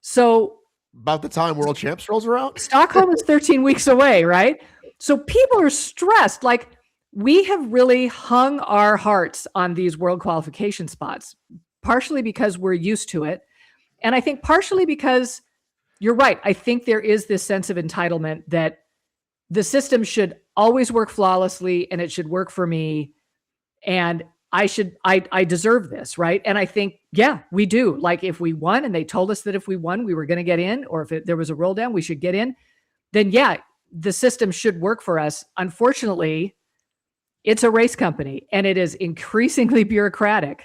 So about the time World Champs rolls around, Stockholm is 13 weeks away, right? So people are stressed. Like, we have really hung our hearts on these world qualification spots, partially because we're used to it. And I think partially because you're right. I think there is this sense of entitlement that the system should always work flawlessly and it should work for me. And I deserve this, right? And I think, yeah, we do. Like, if we won and they told us that if we won, we were going to get in, or if there was a roll down, we should get in, then yeah, the system should work for us. Unfortunately, it's a race company and it is increasingly bureaucratic.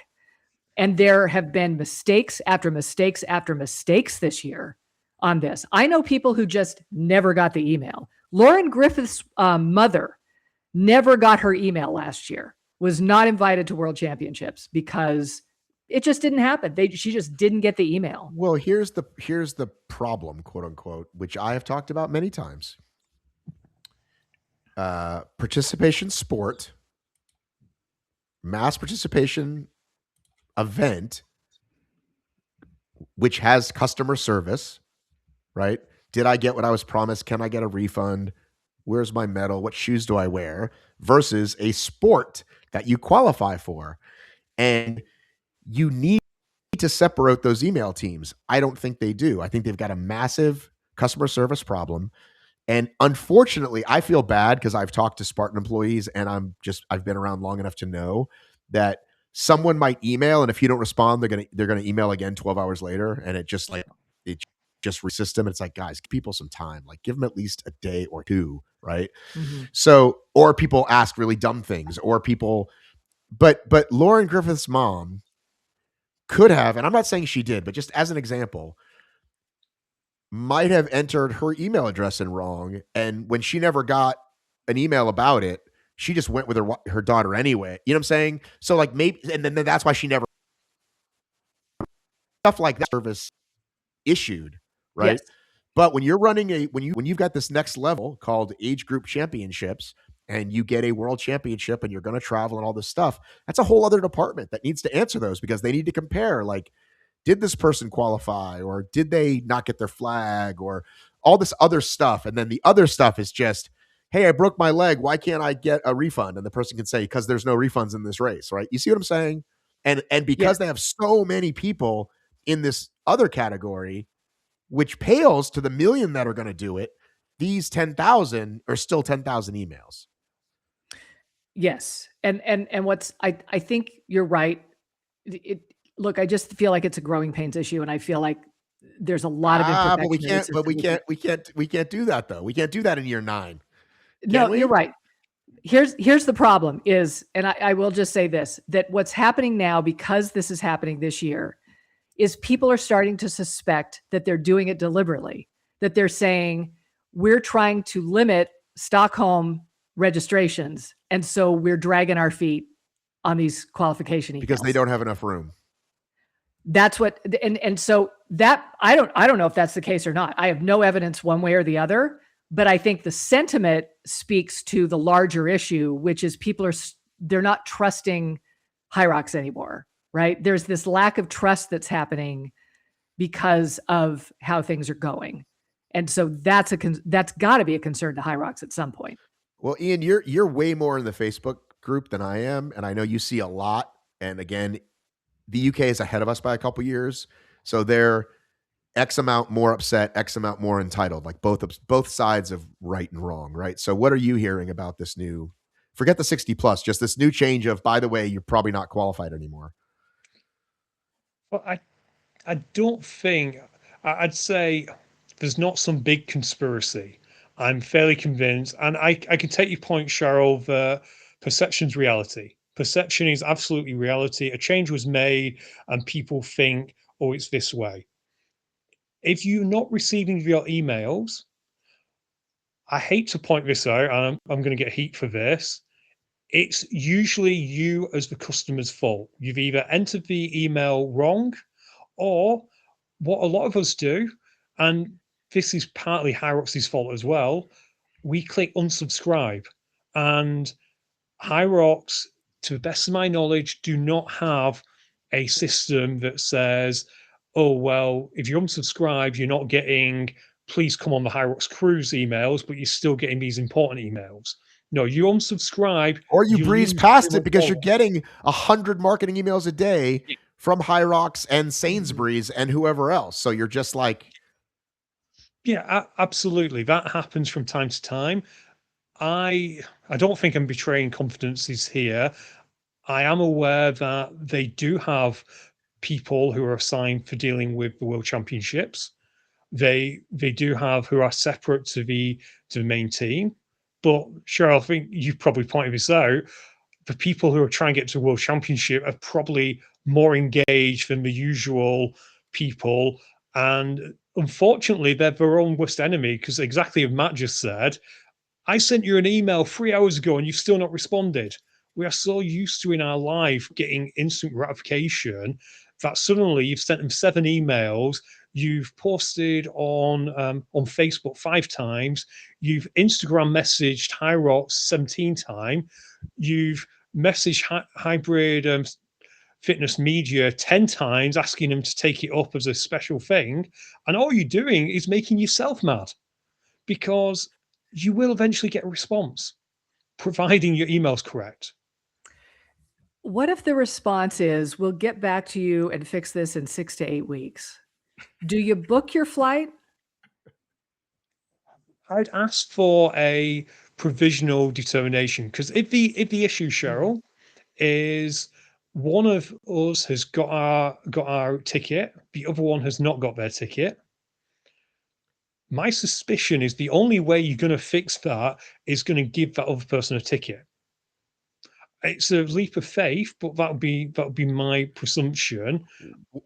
And there have been mistakes after mistakes after mistakes this year on this. I know people who just never got the email. Lauren Griffith's mother never got her email last year, was not invited to World Championships because it just didn't happen. She just didn't get the email. Well, here's the problem, quote unquote, which I have talked about many times. Participation sport, mass participation event, which has customer service, right? Did I get what I was promised? Can I get a refund? Where's my medal? What shoes do I wear? Versus a sport that you qualify for. And you need to separate those email teams. I don't think they do. I think they've got a massive customer service problem. And unfortunately, I feel bad because I've talked to Spartan employees and I've been around long enough to know that someone might email, and if you don't respond, they're gonna email again 12 hours later, and it just resist them. It's like, guys, give people some time. Like, give them at least a day or two, right? Mm-hmm. So, or people ask really dumb things, or people, but Lauren Griffith's mom could have, and I'm not saying she did, but just as an example, might have entered her email address in wrong. And when she never got an email about it, she just went with her daughter anyway. You know what I'm saying? So like maybe, and then that's why she never stuff like that service issued, right? Yes. But when you're running when you've got this next level called age group championships, and you get a world championship and you're going to travel and all this stuff, that's a whole other department that needs to answer those, because they need to compare, like, did this person qualify, or did they not get their flag, or all this other stuff. And then the other stuff is just, hey, I broke my leg, why can't I get a refund? And the person can say, because there's no refunds in this race, right? You see what I'm saying? And because they have so many people in this other category, which pales to the million that are going to do it, these 10,000 are still 10,000 emails. Yes. And what's, I think you're right. Look, I just feel like it's a growing pains issue. And I feel like there's a lot of imperfections. But we can't do that though. We can't do that in year 9. No, you're right. Here's the problem is, and I will just say this, that what's happening now, because this is happening this year, is people are starting to suspect that they're doing it deliberately, that they're saying, we're trying to limit Stockholm registrations. And so we're dragging our feet on these qualification emails. Because they don't have enough room. That's what, and so that, I don't know if that's the case or not. I have no evidence one way or the other, but I think the sentiment speaks to the larger issue, which is they're not trusting HYROX anymore, right? There's this lack of trust that's happening because of how things are going. And so that's got to be a concern to HYROX at some point. Well, Ian, you're way more in the Facebook group than I am, and I know you see a lot. And again, the UK is ahead of us by a couple years, so they're X amount more upset, X amount more entitled, like both sides of right and wrong, right? So what are you hearing about this new, forget the 60 plus, just this new change of, by the way, you're probably not qualified anymore? Well, I don't think, I'd say there's not some big conspiracy. I'm fairly convinced, and I can take your point, Cheryl, that perception's reality. Perception is absolutely reality. A change was made and people think, oh, it's this way. If you're not receiving your emails, I hate to point this out, and I'm going to get heat for this. It's usually you as the customer's fault. You've either entered the email wrong, or what a lot of us do, and this is partly HYROX's fault as well, we click unsubscribe. And HYROX, to the best of my knowledge, do not have a system that says, oh, well, if you unsubscribe, you're not getting, please come on the HYROX cruise emails, but you're still getting these important emails. No, you unsubscribe. Or you breeze past it because you're getting 100 marketing emails a day from HYROX and Sainsbury's and whoever else. So you're just like... Yeah, absolutely. That happens from time to time. I don't think I'm betraying confidences here. I am aware that they do have people who are assigned for dealing with the World Championships. They do have who are separate to the main team. But Cheryl, I think you've probably pointed this out. The people who are trying to get to the World Championship are probably more engaged than the usual people. And unfortunately, they're their own worst enemy, because exactly as Matt just said, I sent you an email 3 hours ago and you've still not responded. We are so used to in our life getting instant gratification that suddenly you've sent them 7 emails, you've posted on Facebook 5 times, you've Instagram messaged HYROX 17 times, you've messaged Hybrid Fitness Media 10 times asking them to take it up as a special thing, and all you're doing is making yourself mad, because you will eventually get a response, providing your email's correct. What if the response is, we'll get back to you and fix this in 6 to 8 weeks? Do you book your flight? I'd ask for a provisional determination, because if the issue, Cheryl, is one of us has got our ticket, the other one has not got their ticket, my suspicion is the only way you're going to fix that is going to give that other person a ticket. It's a leap of faith, but that would be my presumption.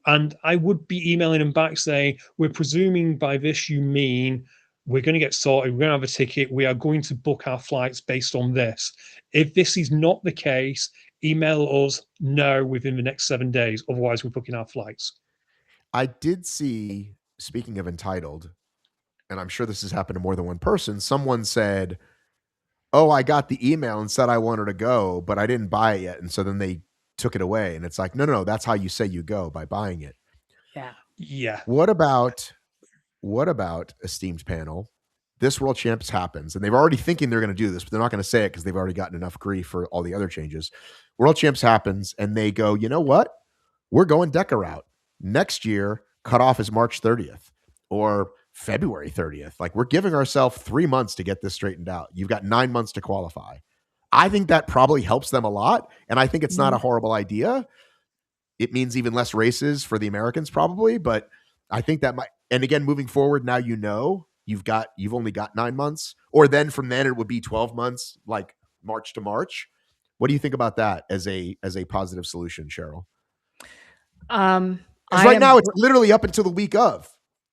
And I would be emailing them back saying, we're presuming by this you mean we're going to get sorted. We're going to have a ticket. We are going to book our flights based on this. If this is not the case, email us no within the next 7 days. Otherwise, we're booking our flights. I did see, speaking of entitled, and I'm sure this has happened to more than one person, someone said, oh, I got the email and said I wanted to go, but I didn't buy it yet. And so then they took it away. And it's like, no, that's how you say you go, by buying it. Yeah. Yeah. What about esteemed panel? This World Champs happens, and they're already thinking they're going to do this, but they're not going to say it because they've already gotten enough grief for all the other changes. World Champs happens, and they go, you know what? We're going DEKA route. Next year, cutoff is March 30th or February 30th. Like, we're giving ourselves 3 months to get this straightened out. You've got 9 months to qualify. I think that probably helps them a lot, and I think it's not a horrible idea. It means even less races for the Americans probably, but I think that might, and again, moving forward, now you've only got 9 months, or then from then it would be 12 months, like March to March. What do you think about that as a positive solution, Cheryl? Right now it's literally up until the week of.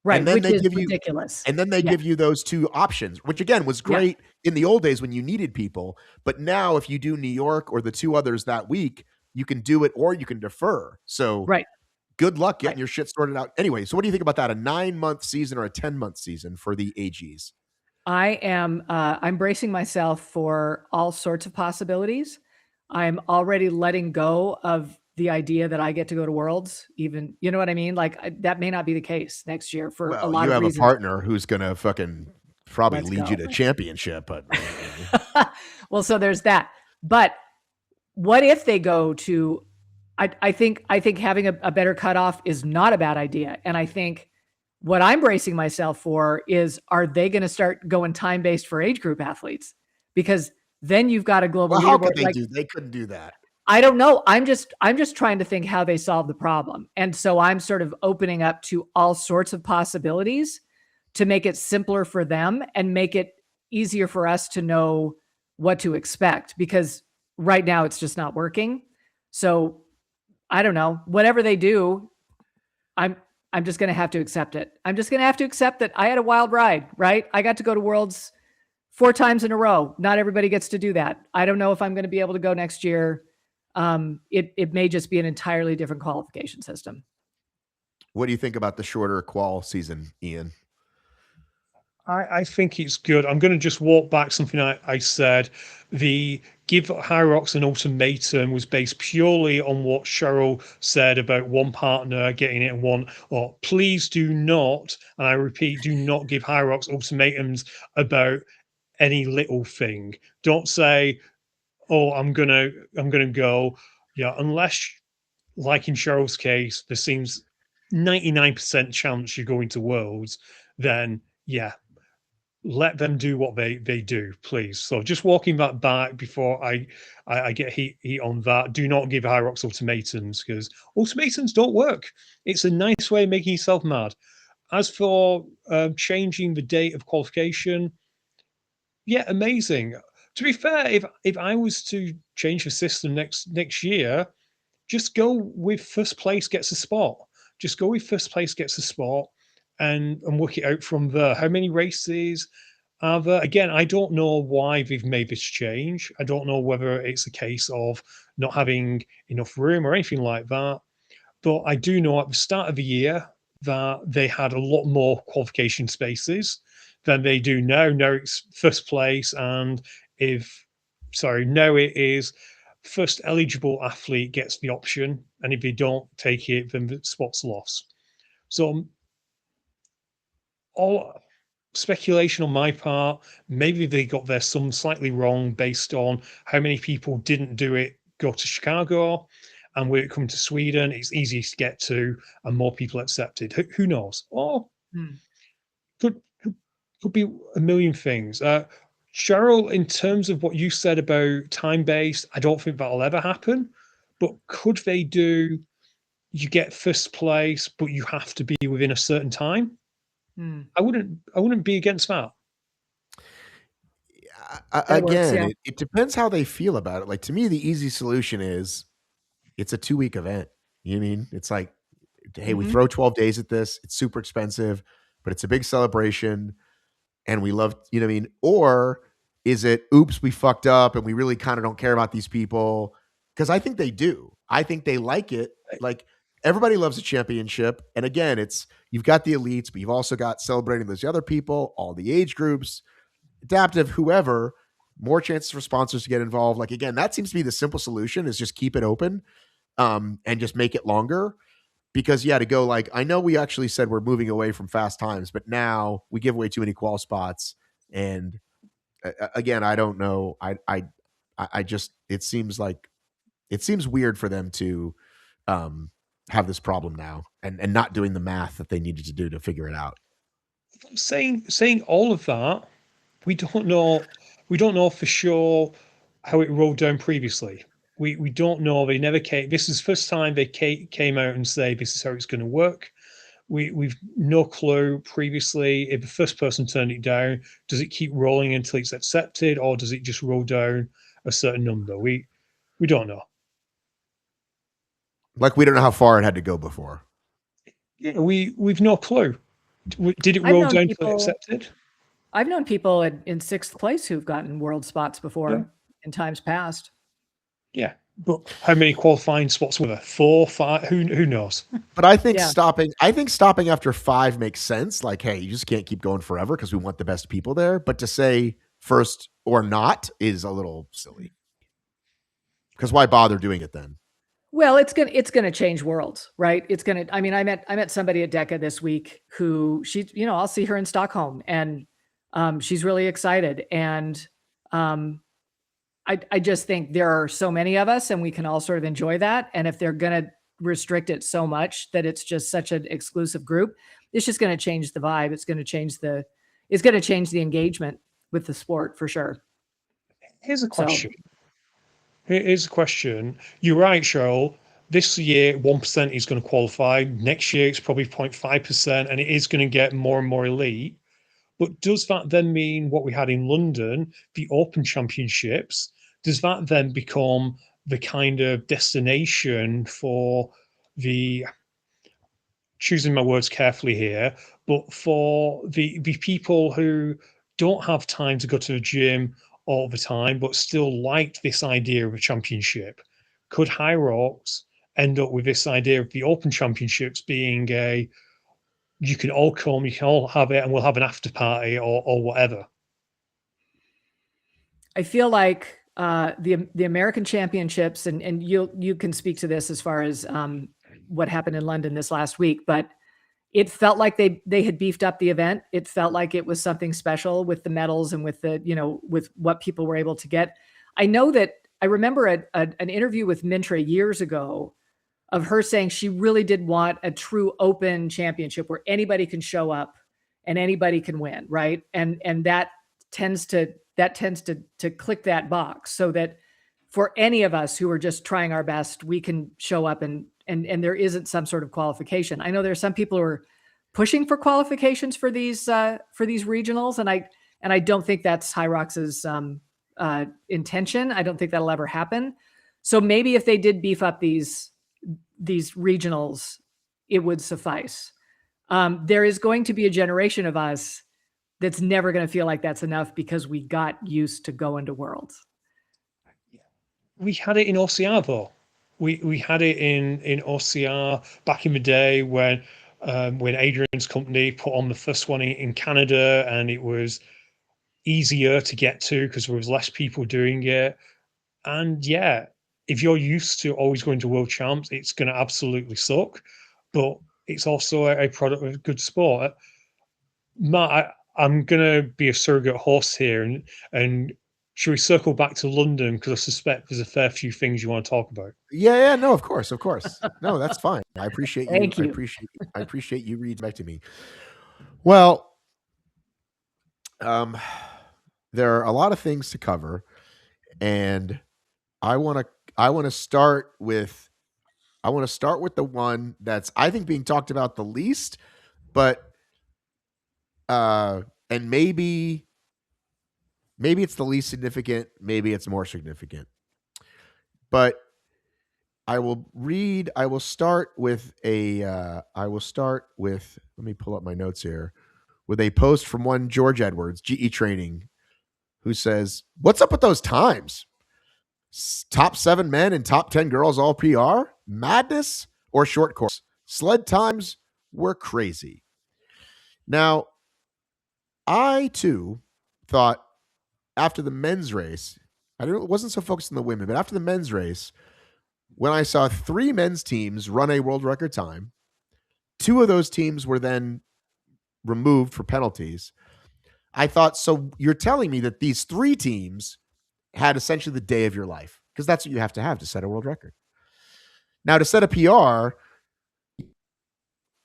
Right, and then which they is give ridiculous. And then they give you those two options, which again was great in the old days when you needed people. But now if you do New York or the two others that week, you can do it or you can defer. So good luck getting your shit sorted out. Anyway, so what do you think about that? A 9-month season or a 10-month season for the AGs? I'm bracing myself for all sorts of possibilities. I'm already letting go of the idea that I get to go to Worlds, even, you know what I mean? Like that may not be the case next year for a lot of reasons. You have a partner who's going to fucking probably lead you to championship. But well, so there's that. But what if they go to, I think having a better cutoff is not a bad idea. And I think what I'm bracing myself for is, are they going to start going time-based for age group athletes? Because then you've got a global leaderboard. How could they do? They couldn't do that. I don't know. I'm just trying to think how they solve the problem. And so I'm sort of opening up to all sorts of possibilities to make it simpler for them and make it easier for us to know what to expect, because right now it's just not working. So I don't know, whatever they do, I'm just going to have to accept it. I'm just going to have to accept that I had a wild ride, right? I got to go to Worlds 4 times in a row. Not everybody gets to do that. I don't know if I'm going to be able to go next year. It may just be an entirely different qualification system. What do you think about the shorter qual season, Ian? I think it's good. I'm going to just walk back something I said. The give HYROX an ultimatum was based purely on what Cheryl said about one partner getting it and one, or please do not, and I repeat, do not give HYROX ultimatums about any little thing. Don't say, oh, I'm gonna go. Yeah, unless, like in Cheryl's case, there seems 99% chance you're going to Worlds, then yeah, let them do what they do, please. So just walking that back before I get heat on that. Do not give HYROX ultimatums, because ultimatums don't work. It's a nice way of making yourself mad. As for changing the date of qualification, yeah, amazing. To be fair, if I was to change the system next year, just go with first place gets a spot. Just go with first place gets a spot and work it out from there. How many races are there? Again, I don't know why they've made this change. I don't know whether it's a case of not having enough room or anything like that. But I do know at the start of the year that they had a lot more qualification spaces than they do now. Now it's first place, and now it is first eligible athlete gets the option, and if they don't take it, then the spot's lost. So all speculation on my part. Maybe they got their sum slightly wrong based on how many people didn't go to Chicago, and when it comes to Sweden, it's easiest to get to and more people accepted. Who knows? Or could be a million things. Cheryl, in terms of what you said about time-based, I don't think that'll ever happen. But could they do, you get first place, but you have to be within a certain time? I wouldn't be against that. Again, it depends how they feel about it. Like, to me, the easy solution is it's a 2-week event. You know what I mean? It's like, hey, we throw 12 days at this. It's super expensive, but it's a big celebration. and we love, you know what I mean? Or is it, oops, we fucked up and we really kind of don't care about these people? Because I think they do. I think they like it. Like everybody loves a championship. And again, it's, you've got the elites, but you've also got celebrating those other people, all the age groups, adaptive, whoever, more chances for sponsors to get involved. Like, again, that seems to be the simple solution, is just keep it open and just make it longer. Because to go like, I know we actually said we're moving away from fast times, but now we give away too many qual spots. And again, I don't know. I just, it seems weird for them to have this problem now and not doing the math that they needed to do to figure it out. Saying all of that, we don't know for sure how it rolled down previously. We don't know. They never came. This is the first time they came out and say this is how it's going to work. We've no clue previously if the first person turned it down. Does it keep rolling until it's accepted, or does it just roll down a certain number? We don't know. Like, we don't know how far it had to go before. Yeah, we've no clue. Did it roll down until it accepted? I've known people in sixth place who've gotten world spots before in times past. Yeah, but how many qualifying spots were there? 4, 5? Who knows? But I think stopping after 5 makes sense. Like, hey, you just can't keep going forever because we want the best people there. But to say first or not is a little silly. Because why bother doing it then? Well, it's gonna change worlds, right? It's gonna. I mean, I met somebody at DEKA this week who I'll see her in Stockholm, and she's really excited, and I just think there are so many of us, and we can all sort of enjoy that. And if they're going to restrict it so much that it's just such an exclusive group, it's just going to change the vibe. It's going to change the engagement with the sport for sure. Here's a question. You're right, Cheryl. This year, 1% is going to qualify. Next year, it's probably 0.5%, and it is going to get more and more elite. But does that then mean what we had in London, the Open Championships, does that then become the kind of destination for the, choosing my words carefully here, but for the people who don't have time to go to the gym all the time, but still liked this idea of a championship? Could HYROX end up with this idea of the Open Championships being you can all come, you can all have it, and we'll have an after party or whatever? I feel like the American Championships, and you can speak to this as far as what happened in London this last week, but it felt like they had beefed up the event. It felt like it was something special with the medals and with the with what people were able to get. I know that I remember an interview with Mintra years ago of her saying she really did want a true open championship where anybody can show up and anybody can win, right? And that tends to click that box, so that for any of us who are just trying our best, we can show up and there isn't some sort of qualification. I know there are some people who are pushing for qualifications for these regionals, and I don't think that's HYROX's intention. I don't think that'll ever happen. So maybe if they did beef up these regionals, it would suffice. There is going to be a generation of us that's never going to feel like that's enough because we got used to going to Worlds. We had it in OCR though. We had it in OCR back in the day when Adrian's company put on the first one in Canada, and it was easier to get to because there was less people doing it. And yeah, if you're used to always going to world champs, it's going to absolutely suck. But it's also a product of good sport. Matt, I'm going to be a surrogate host here, and should we circle back to London, because I suspect there's a fair few things you want to talk about? Yeah, no, of course. No, that's fine. I appreciate you. Thank you. I appreciate you redirecting me. Well, there are a lot of things to cover, and I want to start with the one that's, I think, being talked about the least, but and maybe it's the least significant, maybe it's more significant. But I will start with let me pull up my notes here, with a post from one George Edwards, GE Training, who says, "What's up with those times? Top 7 men and top 10 girls all PR? Madness or short course? Sled times were crazy." Now, I too thought after the men's race, wasn't so focused on the women, but after the men's race, when I saw 3 men's teams run a world record time, 2 of those teams were then removed for penalties. I thought, so you're telling me that these 3 teams had essentially the day of your life, because that's what you have to set a world record. Now, to set a PR,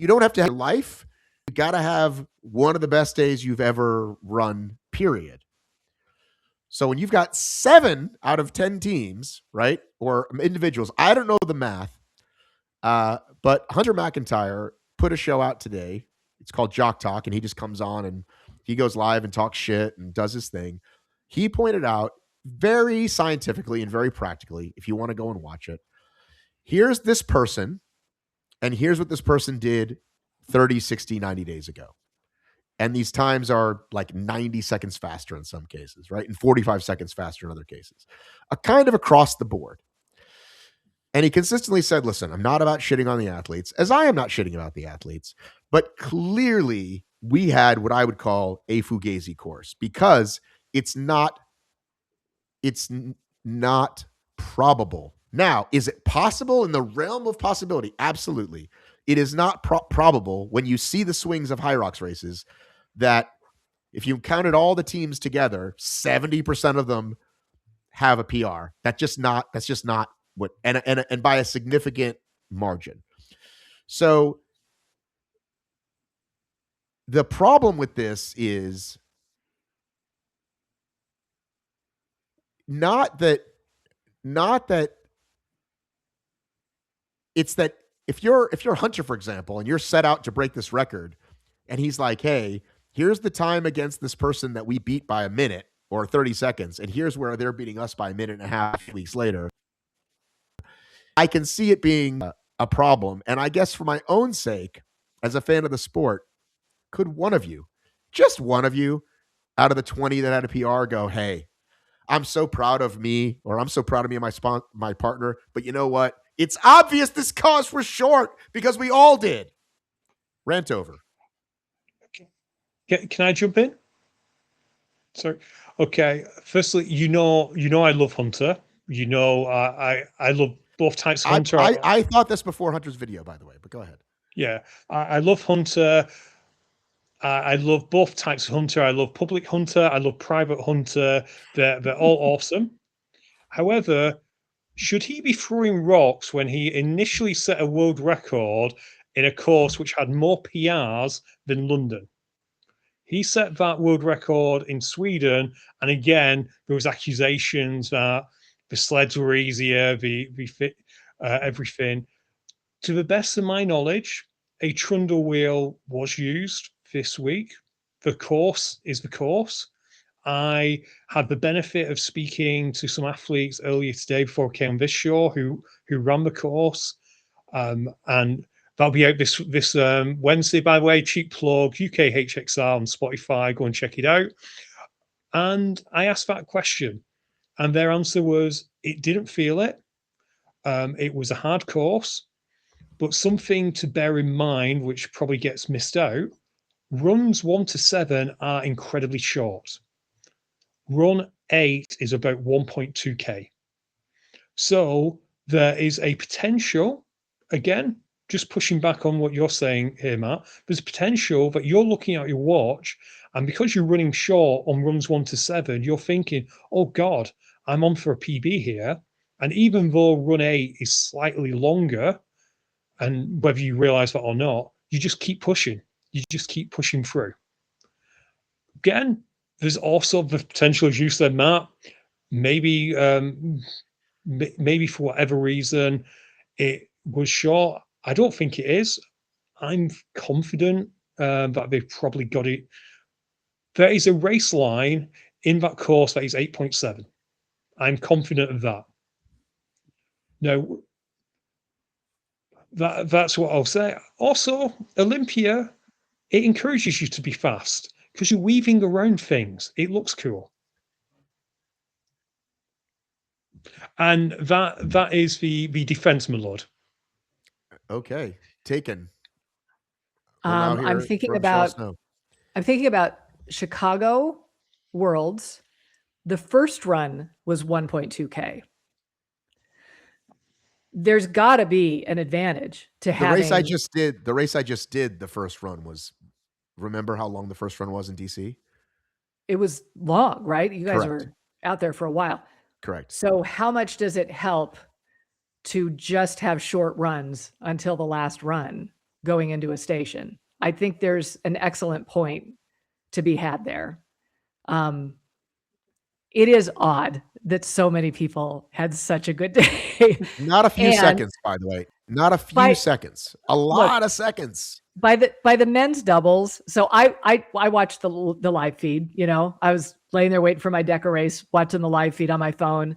you don't have to have life. You got to have one of the best days you've ever run, period. So when you've got 7 out of 10 teams, right, or individuals, I don't know the math, but Hunter McIntyre put a show out today. It's called Jock Talk, and he just comes on and he goes live and talks shit and does his thing. He pointed out very scientifically and very practically, if you want to go and watch it, here's this person, and here's what this person did 30, 60, 90 days ago. And these times are like 90 seconds faster in some cases, right? And 45 seconds faster in other cases. A kind of across the board. And he consistently said, listen, I'm not about shitting on the athletes, as I am not shitting about the athletes, but clearly we had what I would call a fugazi course, because it's not probable. Now, is it possible in the realm of possibility? Absolutely. It is not probable when you see the swings of HYROX races that if you counted all the teams together, 70% of them have a PR. That's just not what, and by a significant margin. So the problem with this is not that it's that if you're Hunter, for example, and you're set out to break this record, and he's like, hey, here's the time against this person that we beat by a minute or 30 seconds, and here's where they're beating us by a minute and a half weeks later, I can see it being a problem. And I guess for my own sake, as a fan of the sport, could one of you, just one of you, out of the 20 that had a PR go, hey, I'm so proud of me, or I'm so proud of me and my partner, but you know what? It's obvious this course was short because we all did. Rant over. Can I jump in? Sorry. Okay. Firstly, I love Hunter. I love both types of Hunter. I thought this before Hunter's video, by the way, but go ahead. Yeah, I love Hunter. I love both types of Hunter. I love public Hunter. I love private Hunter. They're all awesome. However, should he be throwing rocks when he initially set a world record in a course which had more PRs than London? He set that world record in Sweden, and again, there was accusations that the sleds were easier, everything. To the best of my knowledge, a trundle wheel was used this week. The course is the course. I had the benefit of speaking to some athletes earlier today before I came on this show who ran the course, and that'll be out this Wednesday, by the way. Cheap plug, UKHXR on Spotify. Go and check it out. And I asked that question, and their answer was it didn't feel it. It was a hard course, but something to bear in mind, which probably gets missed out, runs 1 to 7 are incredibly short. Run 8 is about 1.2K. So there is a potential, again, just pushing back on what you're saying here, Matt, there's a potential that you're looking at your watch, and because you're running short on runs 1 to 7, you're thinking, oh God, I'm on for a PB here. And even though run 8 is slightly longer, and whether you realize that or not, you just keep pushing. You just keep pushing through. Again, there's also the potential, as you said, Matt, maybe for whatever reason it was short. I don't think it is. I'm confident that they've probably got it. There is a race line in that course that is 8.7. I'm confident of that. Now, that's what I'll say. Also, Olympia it encourages you to be fast because you're weaving around things. It looks cool. And that is the defense, my lord. Okay, taken. We'll now hear I'm it thinking from Cheryl about Snow. Chicago Worlds. The first run was 1.2K. There's got to be an advantage to The having. race I just did. The first run was. Remember how long the first run was in DC? It was long, right? You guys Correct. were out there for a while. Correct. So how much does it help to just have short runs until the last run going into a station? I think there's an excellent point to be had there. It is odd that so many people had such a good day. Not a few seconds, by the way. Not a few seconds. A lot of seconds. By the men's doubles. So I watched the live feed. You know, I was laying there waiting for my DEKA race, watching the live feed on my phone,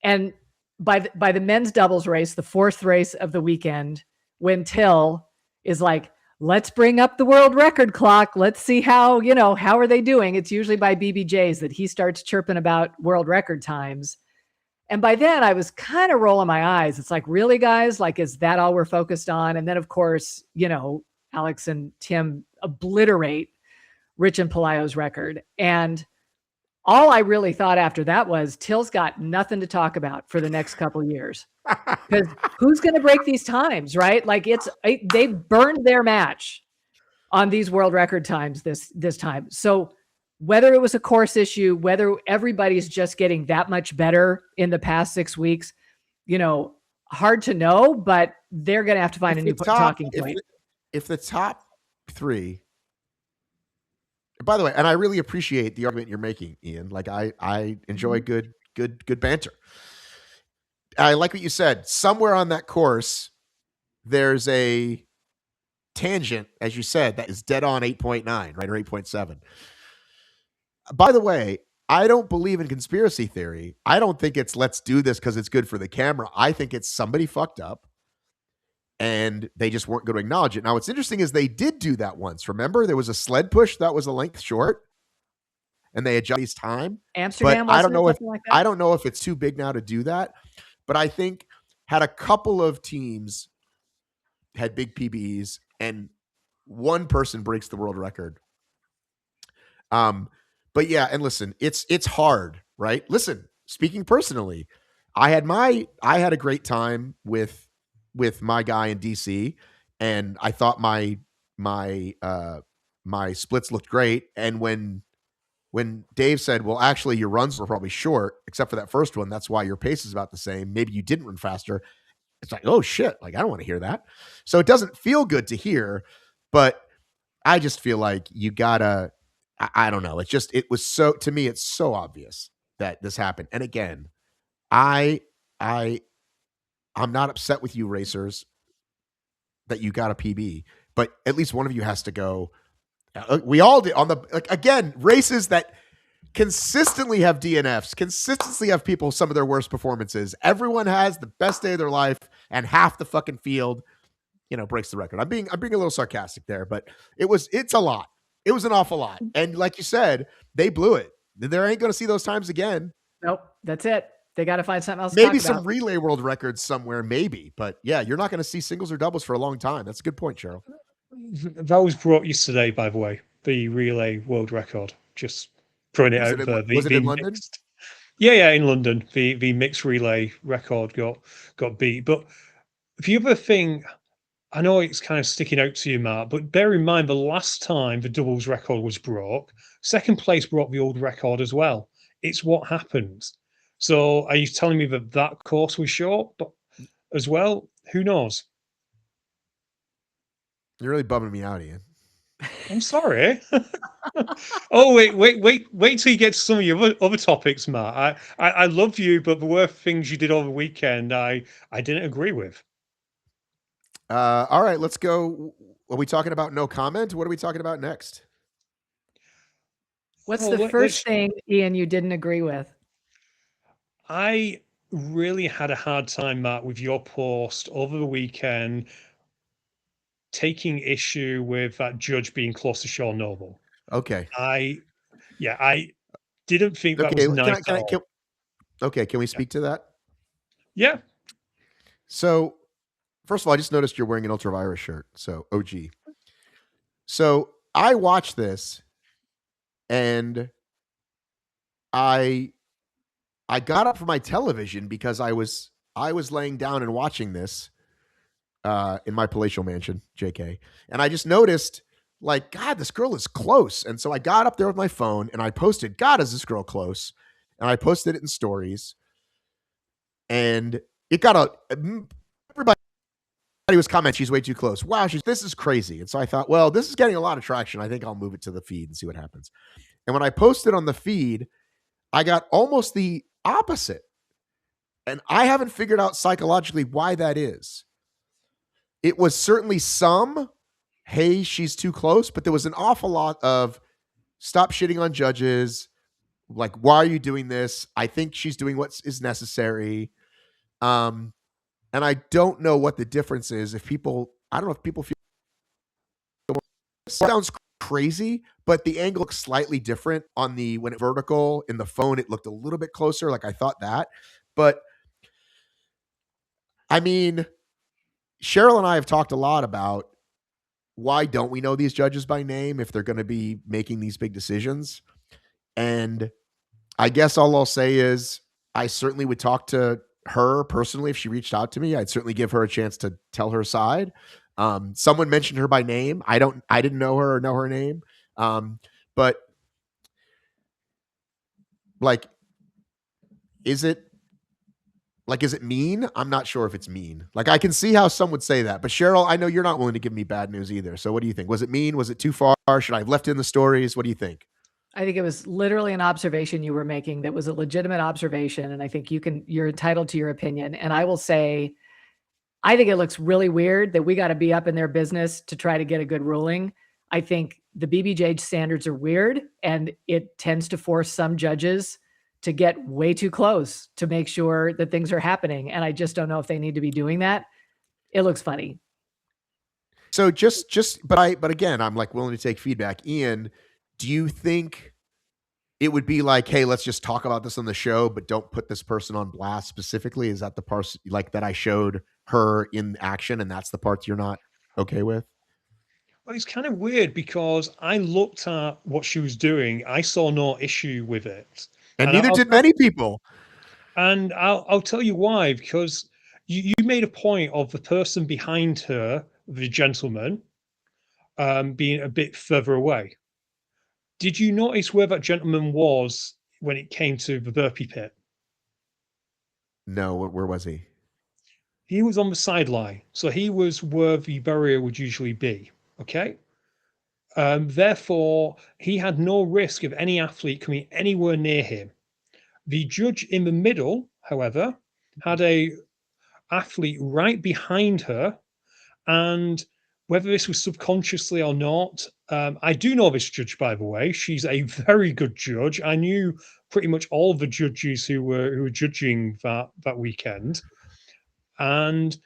and by the men's doubles race, the fourth race of the weekend, when Till is like, let's bring up the world record clock. Let's see how are they doing? It's usually by BBJs that he starts chirping about world record times. And by then I was kind of rolling my eyes. It's like, really, guys? Like, is that all we're focused on? And then, of course, Alex and Tim obliterate Rich and Pelayo's record. And all I really thought after that was Till's got nothing to talk about for the next couple of years. Because who's going to break these times, right? Like they've burned their match on these world record times this time. So whether it was a course issue, whether everybody's just getting that much better in the past 6 weeks, hard to know, but they're going to have to find a new talking point. If the top three, by the way, and I really appreciate the argument you're making, Ian. Like I enjoy good banter. I like what you said. Somewhere on that course, there's a tangent, as you said, that is dead on 8.9, right, or 8.7. By the way, I don't believe in conspiracy theory. I don't think it's let's do this because it's good for the camera. I think it's somebody fucked up and they just weren't going to acknowledge it. Now, what's interesting is they did do that once. Remember, there was a sled push that was a length short and they adjusted his time. Amsterdam, but I don't know I don't know if it's too big now to do that. But I think had a couple of teams had big PBs and one person breaks the world record. But yeah, and listen, it's hard, right? Listen, speaking personally, I had a great time with my guy in DC, and I thought my splits looked great. And when Dave said, well, actually your runs were probably short, except for that first one, that's why your pace is about the same. Maybe you didn't run faster. It's like, oh shit, like I don't want to hear that. So it doesn't feel good to hear, but I just feel like you gotta, I don't know. To me, it's so obvious that this happened. And again, I'm not upset with you racers that you got a PB, but at least one of you has to go. We all did on again, races that consistently have DNFs, consistently have people, some of their worst performances. Everyone has the best day of their life and half the fucking field, breaks the record. I'm being a little sarcastic there, but it's a lot. It was an awful lot. And like you said, they blew it. There ain't going to see those times again. Nope. That's it. They got to find something else. Maybe some relay world records somewhere, maybe. But yeah, you're not going to see singles or doubles for a long time. That's a good point, Cheryl. That was brought yesterday, by the way, the relay world record. Just throwing it out there. Was it in London? Yeah, in London. The mixed relay record got beat. But the other thing, I know it's kind of sticking out to you, Mark, but bear in mind the last time the doubles record was broke, second place broke the old record as well. It's what happens. So are you telling me that course was short but as well? Who knows? You're really bumming me out, Ian. I'm sorry. Oh, wait till you get to some of your other topics, Matt. I love you, but there were things you did over the weekend I didn't agree with. All right, let's go. Are we talking about no comment? What are we talking about next? What's the first thing, Ian, you didn't agree with? I really had a hard time, Matt, with your post over the weekend taking issue with that judge being close to Sean Noble. Okay. I didn't think that Okay. was nice at all. Okay. Can we speak to that? Yeah. So, first of all, I just noticed you're wearing an Ultravirus shirt. So, OG. So, I watched this and I got up from my television because I was laying down and watching this in my palatial mansion, JK. And I just noticed, like, God, this girl is close. And so I got up there with my phone and I posted, God, is this girl close? And I posted it in stories. And it got everybody was commenting, she's way too close. Wow, this is crazy. And so I thought, well, this is getting a lot of traction. I think I'll move it to the feed and see what happens. And when I posted on the feed, I got almost the opposite. And I haven't figured out psychologically why that is. It was certainly some, hey, she's too close, but there was an awful lot of stop shitting on judges. Like, why are you doing this? I think she's doing what is necessary. And I don't know what the difference is. I don't know if people feel it sounds crazy, but the angle looks slightly different on when it vertical in the phone. It looked a little bit closer. Like I thought that, but I mean, Cheryl and I have talked a lot about why don't we know these judges by name if they're going to be making these big decisions. And I guess all I'll say is I certainly would talk to her personally if she reached out to me. I'd certainly give her a chance to tell her side. Someone mentioned her by name. I didn't know her or know her name. But like, is it mean? I'm not sure if it's mean. Like, I can see how some would say that, but Cheryl, I know you're not willing to give me bad news either. So what do you think? Was it mean? Was it too far? Should I have left in the stories? What do you think? I think it was literally an observation you were making that was a legitimate observation. And I think you're entitled to your opinion. And I will say, I think it looks really weird that we got to be up in their business to try to get a good ruling. I think the BBJ standards are weird, and it tends to force some judges to get way too close to make sure that things are happening. And I just don't know if they need to be doing that. It looks funny. So but again, I'm like willing to take feedback. Ian, do you think it would be like, hey, let's just talk about this on the show, but don't put this person on blast specifically? Is that the part like that I showed her in action, and that's the part you're not okay with? Well, it's kind of weird because I looked at what she was doing. I saw no issue with it. And neither did many people. And I'll tell you why, because you made a point of the person behind her, the gentleman, being a bit further away. Did you notice where that gentleman was when it came to the burpee pit? No, where was he? He was on the sideline. So he was where the barrier would usually be. Okay. Therefore, he had no risk of any athlete coming anywhere near him. The judge in the middle, however, had a athlete right behind her, and whether this was subconsciously or not, I do know this judge, by the way. She's a very good judge. I knew pretty much all of the judges who were judging that weekend, and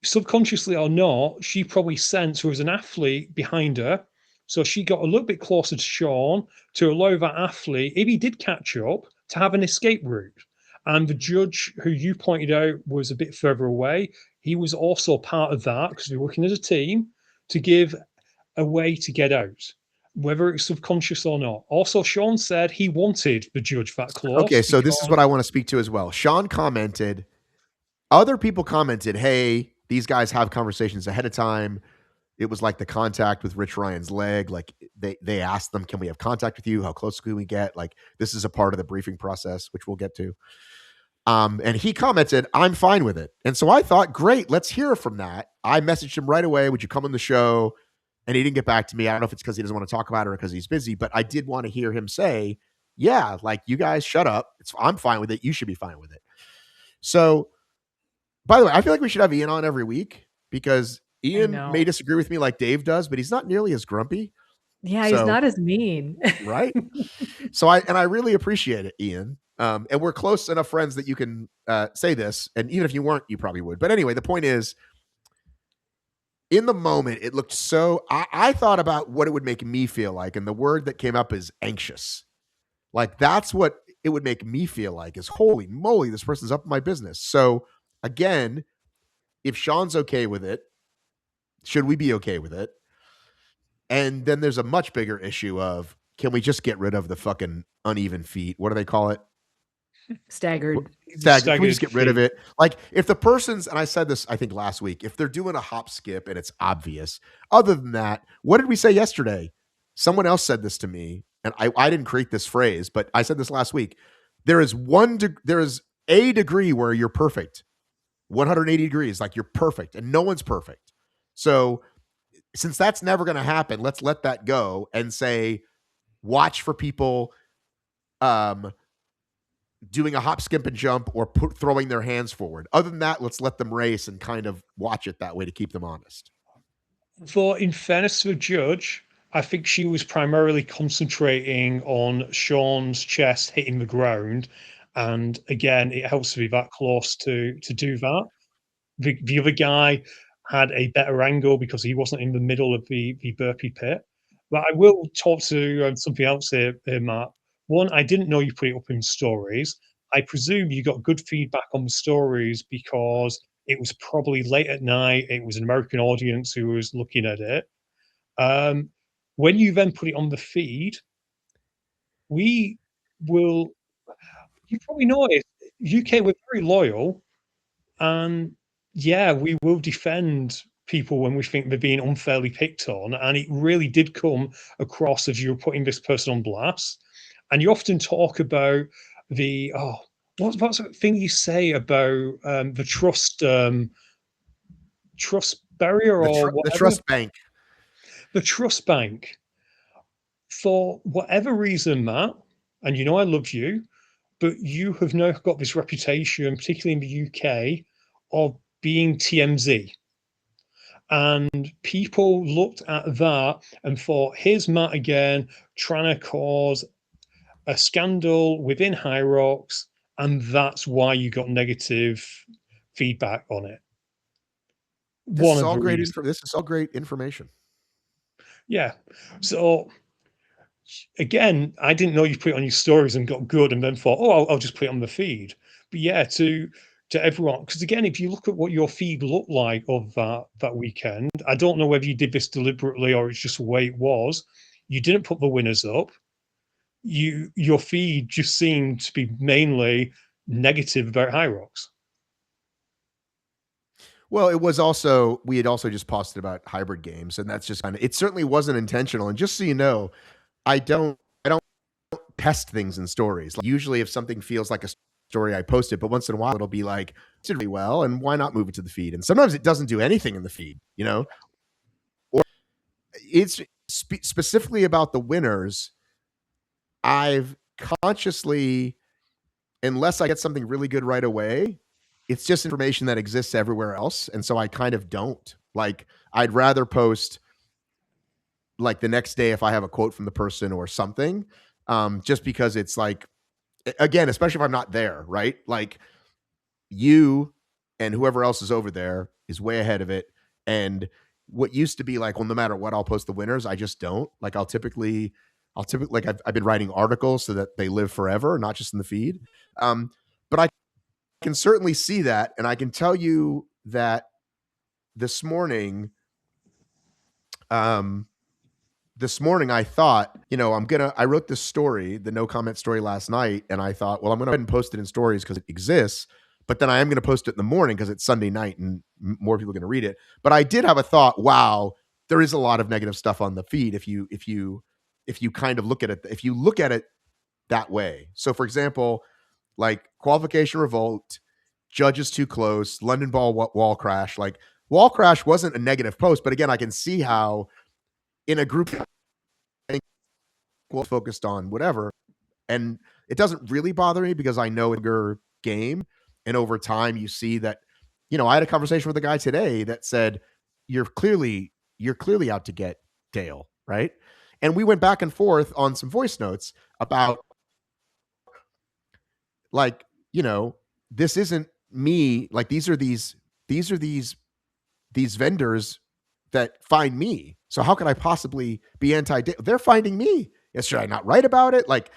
subconsciously or not, she probably sensed there was an athlete behind her. So she got a little bit closer to Sean to allow that athlete, if he did catch up, to have an escape route. And the judge, who you pointed out was a bit further away, he was also part of that because they're working as a team to give a way to get out, whether it's subconscious or not. Also, Sean said he wanted the judge that close. Okay, so this is what I want to speak to as well. Sean commented, other people commented, hey, these guys have conversations ahead of time. It was like the contact with Rich Ryan's leg. Like they asked them, can we have contact with you? How close can we get? Like, this is a part of the briefing process, which we'll get to. And he commented, I'm fine with it. And so I thought, great, let's hear from that. I messaged him right away. Would you come on the show? And he didn't get back to me. I don't know if it's because he doesn't want to talk about it or because he's busy, but I did want to hear him say, yeah, like, you guys shut up. I'm fine with it. You should be fine with it. So, by the way, I feel like we should have Ian on every week because Ian may disagree with me like Dave does, but he's not nearly as grumpy. Yeah, he's not as mean. Right? So I really appreciate it, Ian. And we're close enough friends that you can say this. And even if you weren't, you probably would. But anyway, the point is, in the moment, it looked so. I thought about what it would make me feel like, and the word that came up is anxious. Like that's what it would make me feel like is holy moly, this person's up in my business. So again, if Sean's okay with it, should we be okay with it? And then there's a much bigger issue of can we just get rid of the fucking uneven feet? What do they call it? Staggered. Can we just get rid of it? Like if the person's, and I said this, I think last week, if they're doing a hop skip and it's obvious, other than that, what did we say yesterday? Someone else said this to me, and I didn't create this phrase, but I said this last week. There is a degree where you're perfect, 180 degrees, like you're perfect, and no one's perfect. So since that's never going to happen, let's let that go and say, watch for people doing a hop, skip, and jump or throwing their hands forward. Other than that, let's let them race and kind of watch it that way to keep them honest. For in fairness to the judge, I think she was primarily concentrating on Sean's chest hitting the ground. And again, it helps to be that close to do that. The other guy had a better angle because he wasn't in the middle of the burpee pit. But I will talk to something else here, Matt. One, I didn't know you put it up in stories. I presume you got good feedback on the stories because it was probably late at night. It was an American audience who was looking at it. When you then put it on the feed, you probably noticed, UK were very loyal, and yeah, we will defend people when we think they're being unfairly picked on. And it really did come across as you were putting this person on blast. And you often talk about what's the thing you say about the trust barrier or the trust bank. The trust bank. For whatever reason, Matt, and you know I love you, but you have now got this reputation, particularly in the UK, of being TMZ. And people looked at that and thought, here's Matt again, trying to cause a scandal within HYROX, and that's why you got negative feedback on it. This is all great information. Yeah. So again, I didn't know you put it on your stories and got good and then thought, oh, I'll just put it on the feed. But yeah, to everyone, because again, if you look at what your feed looked like of that weekend, I don't know whether you did this deliberately or it's just the way it was. You didn't put the winners up. Your feed just seemed to be mainly negative about HYROX. Well, it was also, we had also just posted about hybrid games, and that's just kind of, it certainly wasn't intentional. And just so you know, I don't test things in stories. Like usually if something feels like a story, I post it, but once in a while it'll be like, it did really well, and why not move it to the feed? And sometimes it doesn't do anything in the feed, you know? Or it's specifically about the winners. I've consciously, unless I get something really good right away, it's just information that exists everywhere else. And so I kind of don't. Like, I'd rather post like the next day if I have a quote from the person or something, just because it's like, again, especially if I'm not there, right? Like you and whoever else is over there is way ahead of it. And what used to be like, well, no matter what, I'll post the winners. I just don't. Like I'll typically like I've been writing articles so that they live forever, not just in the feed. But I can certainly see that. And I can tell you that this morning, I thought, you know, I wrote this story, the no comment story last night. And I thought, well, I'm going to go ahead and post it in stories because it exists. But then I am going to post it in the morning because it's Sunday night and more people are going to read it. But I did have a thought, wow, there is a lot of negative stuff on the feed if you kind of look at it, if you look at it that way. So for example, like Qualification revoked, judges too close, London ball wall crash. Like wall crash wasn't a negative post, but again, I can see how in a group focused on whatever, and it doesn't really bother me because I know it's a game, and over time you see that, you know, I had a conversation with a guy today that said, you're clearly out to get Dale, right? And we went back and forth on some voice notes about, like, you know, this isn't me. Like these are these vendors that find me. So how can I possibly be they're finding me. Should I not write about it? Like,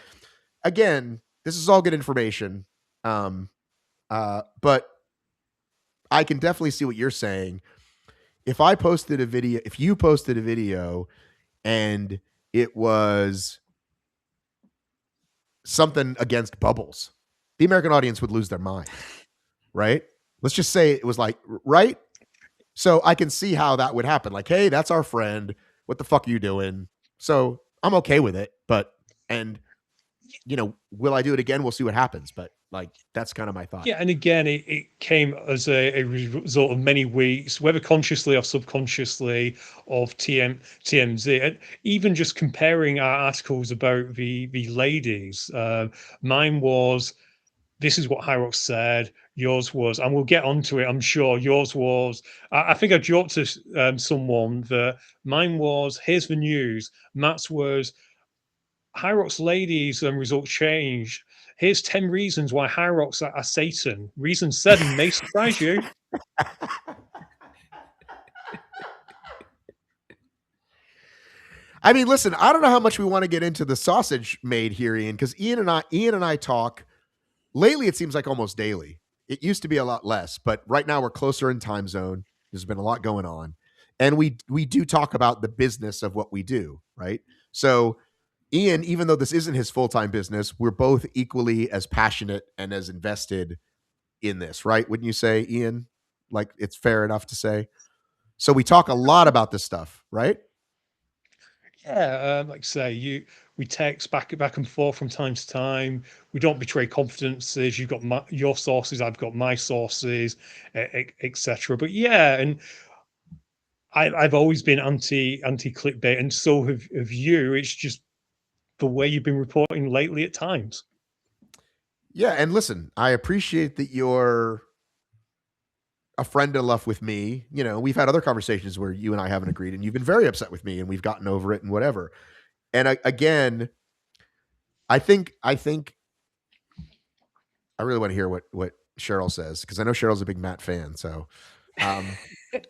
again, this is all good information. But I can definitely see what you're saying. If you posted a video and it was something against bubbles, the American audience would lose their mind, right? Let's just say it was like, right? So I can see how that would happen. Like, hey, that's our friend. What the fuck are you doing? So I'm okay with it. But, and, will I do it again? We'll see what happens. But like, that's kind of my thought. Yeah, and again, it came as a result of many weeks, whether consciously or subconsciously, of TMZ. And even just comparing our articles about the ladies, mine was, this is what HYROX said. Yours was, and we'll get onto it, I'm sure. Yours was, I think I joked to someone that mine was, here's the news. Matt's was, HYROX ladies results changed. Here's 10 reasons why HYROX are Satan. Reason 7 may surprise you. I mean, listen, I don't know how much we want to get into the sausage made here, Ian, because Ian and I talk lately. It seems like almost daily. It used to be a lot less, but right now we're closer in time zone. There's been a lot going on, and we do talk about the business of what we do, right? So Ian, even though this isn't his full-time business, we're both equally as passionate and as invested in this, right? Wouldn't you say, Ian? Like, it's fair enough to say. So we talk a lot about this stuff, right? Yeah, like I say, we text back and forth from time to time. We don't betray confidences. You've got your sources, I've got my sources, etc. But yeah, and I've always been anti clickbait, and so have you. It's just the way you've been reporting lately at times. Yeah, and listen, I appreciate that you're a friend enough with me. We've had other conversations where you and I haven't agreed, and you've been very upset with me, and we've gotten over it and whatever. And again, I think I really want to hear what Cheryl says, because I know Cheryl's a big Matt fan. So I'm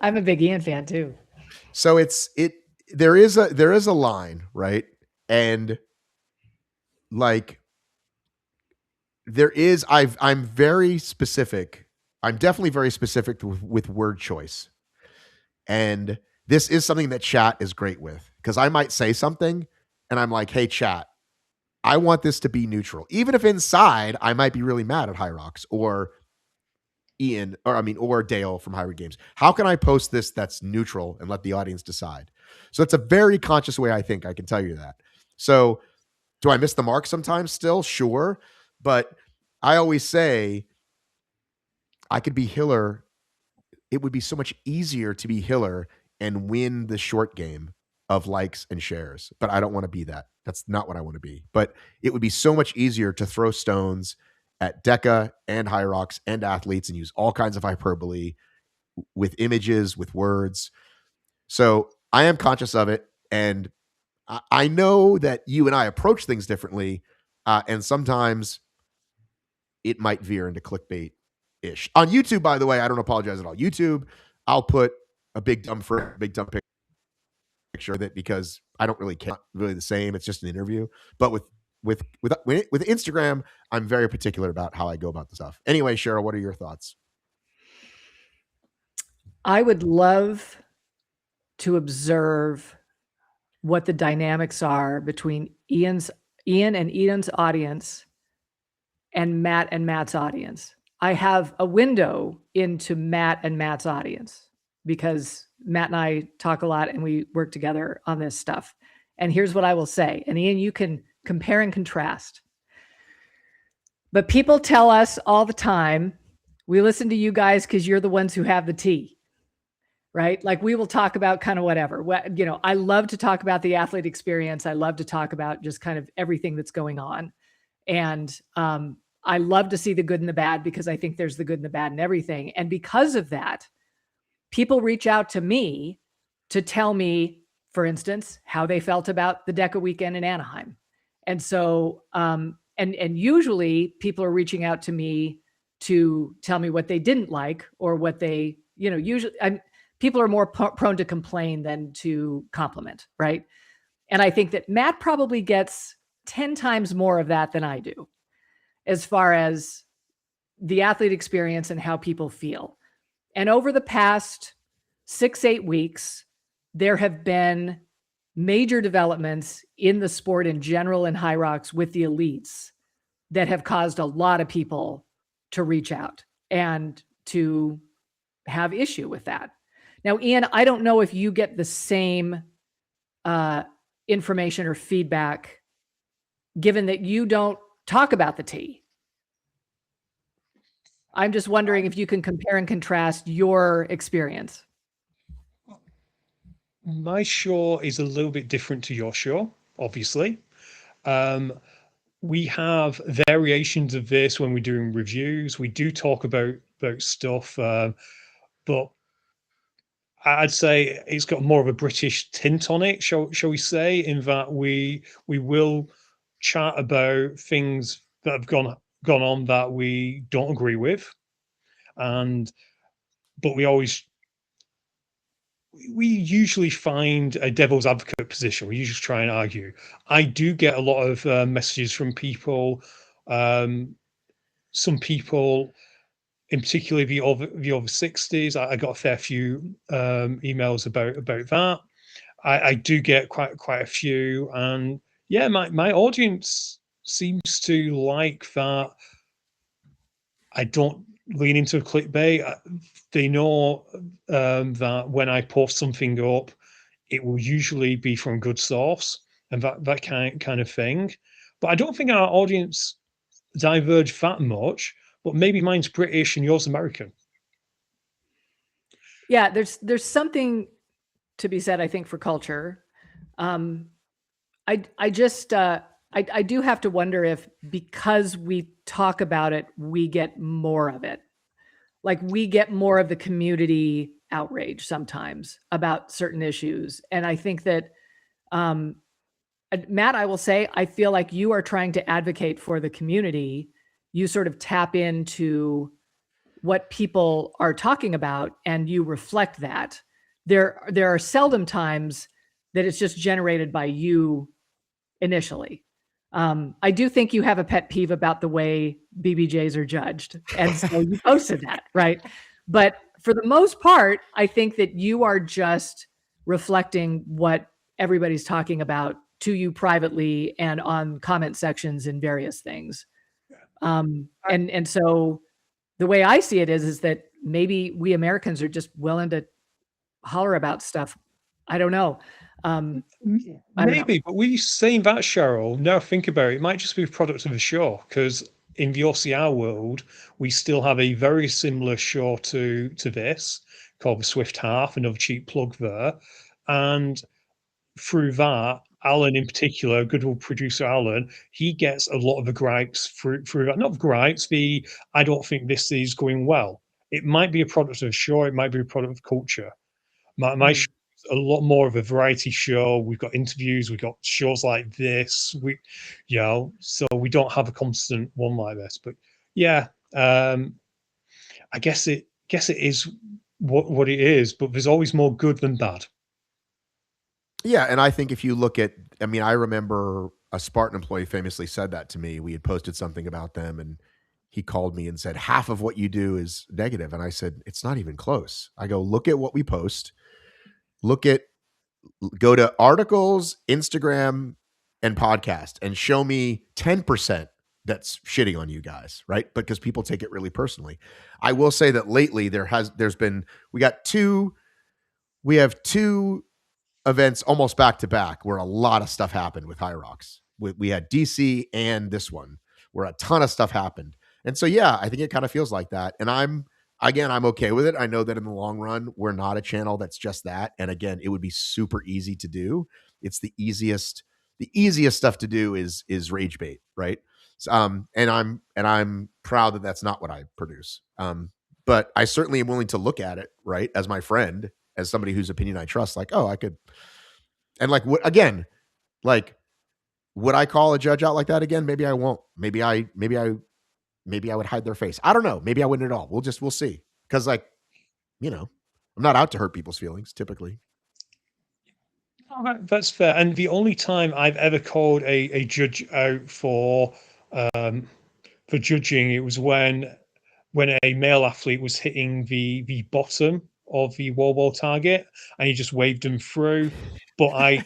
a big Ian fan too. So there is a line, right? And like I'm very specific. I'm definitely very specific with word choice. And this is something that chat is great with, because I might say something and I'm like, hey, chat, I want this to be neutral. Even if inside I might be really mad at HYROX or Ian, or Dale from Hybrid Games. How can I post this that's neutral and let the audience decide? So it's a very conscious way, I think. I can tell you that. So do I miss the mark sometimes still? Sure. But I always say I could be Hiller. It would be so much easier to be Hiller and win the short game of likes and shares. But I don't want to be that. That's not what I want to be. But it would be so much easier to throw stones at Deca and HYROX and athletes and use all kinds of hyperbole with images, with words. So I am conscious of it. And I know that you and I approach things differently. And sometimes it might veer into clickbait-ish. On YouTube, by the way, I don't apologize at all. YouTube, I'll put a big dumb picture of it, because I don't really care. Not really the same. It's just an interview. But with Instagram, I'm very particular about how I go about the stuff. Anyway, Cheryl, what are your thoughts? I would love to observe what the dynamics are between Ian and Ian's audience and Matt's audience. I have a window into Matt and Matt's audience, because Matt and I talk a lot and we work together on this stuff. And here's what I will say. And Ian, you can compare and contrast. But people tell us all the time, we listen to you guys because you're the ones who have the tea, right? Like, we will talk about kind of whatever. I love to talk about the athlete experience. I love to talk about just kind of everything that's going on. And I love to see the good and the bad, because I think there's the good and the bad in everything. And because of that, people reach out to me to tell me, for instance, how they felt about the DEKA weekend in Anaheim. And so, and usually people are reaching out to me to tell me what they didn't like, or what they, usually people are more prone to complain than to compliment, right? And I think that Matt probably gets 10 times more of that than I do, as far as the athlete experience and how people feel. And over the past 6-8 weeks, there have been major developments in the sport in general and HYROX with the elites that have caused a lot of people to reach out and to have issue with that. Now, Ian, I don't know if you get the same information or feedback, given that you don't talk about the T. I'm just wondering if you can compare and contrast your experience. My show is a little bit different to your show, obviously. We have variations of this when we're doing reviews. We do talk about stuff, but I'd say it's got more of a British tint on it, shall we say, in that we will chat about things that have gone on that we don't agree with, but we usually find a devil's advocate position. We usually try and argue. I do get a lot of messages from people, some people, in particular the over 60s. I got a fair few emails about that. I do get quite a few, and yeah, my audience seems to like that. I don't lean into clickbait. They know that when I post something up, it will usually be from a good source and that kind of thing. But I don't think our audience diverge that much. But maybe mine's British and yours American. Yeah, there's something to be said, I think, for culture. I just I do have to wonder if, because we talk about it, we get more of it. Like, we get more of the community outrage sometimes about certain issues. And I think that, Matt, I will say, I feel like you are trying to advocate for the community. You sort of tap into what people are talking about and you reflect that. There are seldom times that it's just generated by you initially. I do think you have a pet peeve about the way BBJs are judged. And so you posted that, right? But for the most part, I think that you are just reflecting what everybody's talking about to you privately and on comment sections and various things. And so the way I see it is that maybe we Americans are just willing to holler about stuff. I don't know. Maybe, but we saying that, Cheryl, now think about it, it might just be a product of the show, because in the OCR world, we still have a very similar show to this called the Swift Half, another cheap plug there. And through that, Alan in particular, good old producer Alan, he gets a lot of the gripes through that. Not gripes, I don't think this is going well. It might be a product of the show, it might be a product of culture. My show is a lot more of a variety show. We've got interviews, we've got shows like this. So we don't have a constant one like this. But yeah, I guess it is what it is, but there's always more good than bad. Yeah, and I think if you look at, I mean, I remember a Spartan employee famously said that to me. We had posted something about them, and he called me and said, half of what you do is negative. And I said, it's not even close. I go, look at what we post. Go to articles, Instagram, and podcast, and show me 10% that's shitting on you guys, right? Because people take it really personally. I will say that lately we have two events almost back to back where a lot of stuff happened with HYROX. We had DC and this one where a ton of stuff happened. And so, yeah, I think it kind of feels like that. And I'm okay with it. I know that in the long run, we're not a channel that's just that. And again, it would be super easy to do. It's the easiest stuff to do is rage bait, right? And I'm proud that that's not what I produce. But I certainly am willing to look at it, right, as my friend, as somebody whose opinion I trust. Like, oh, I could, and like, again, like, would I call a judge out like that again? Maybe I won't. Maybe I would hide their face. I don't know. Maybe I wouldn't at all. We'll see. Because, like, I'm not out to hurt people's feelings typically. Oh, that's fair. And the only time I've ever called a judge out for judging, it was when a male athlete was hitting the bottom of the wall target and he just waved them through. But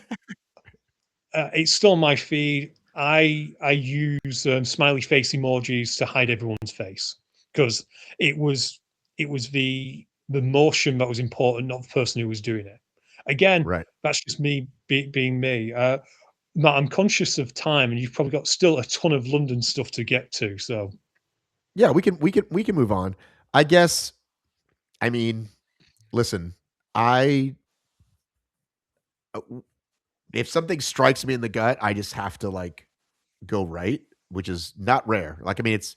it's still on my feed. I use smiley face emojis to hide everyone's face because it was the motion that was important, not the person who was doing it. Again, Right. that's just me being me. Matt, I'm conscious of time, and you've probably got still a ton of London stuff to get to. So yeah, we can move on. I guess. I mean, listen, if something strikes me in the gut, I just have to like go right, which is not rare. Like, I mean, it's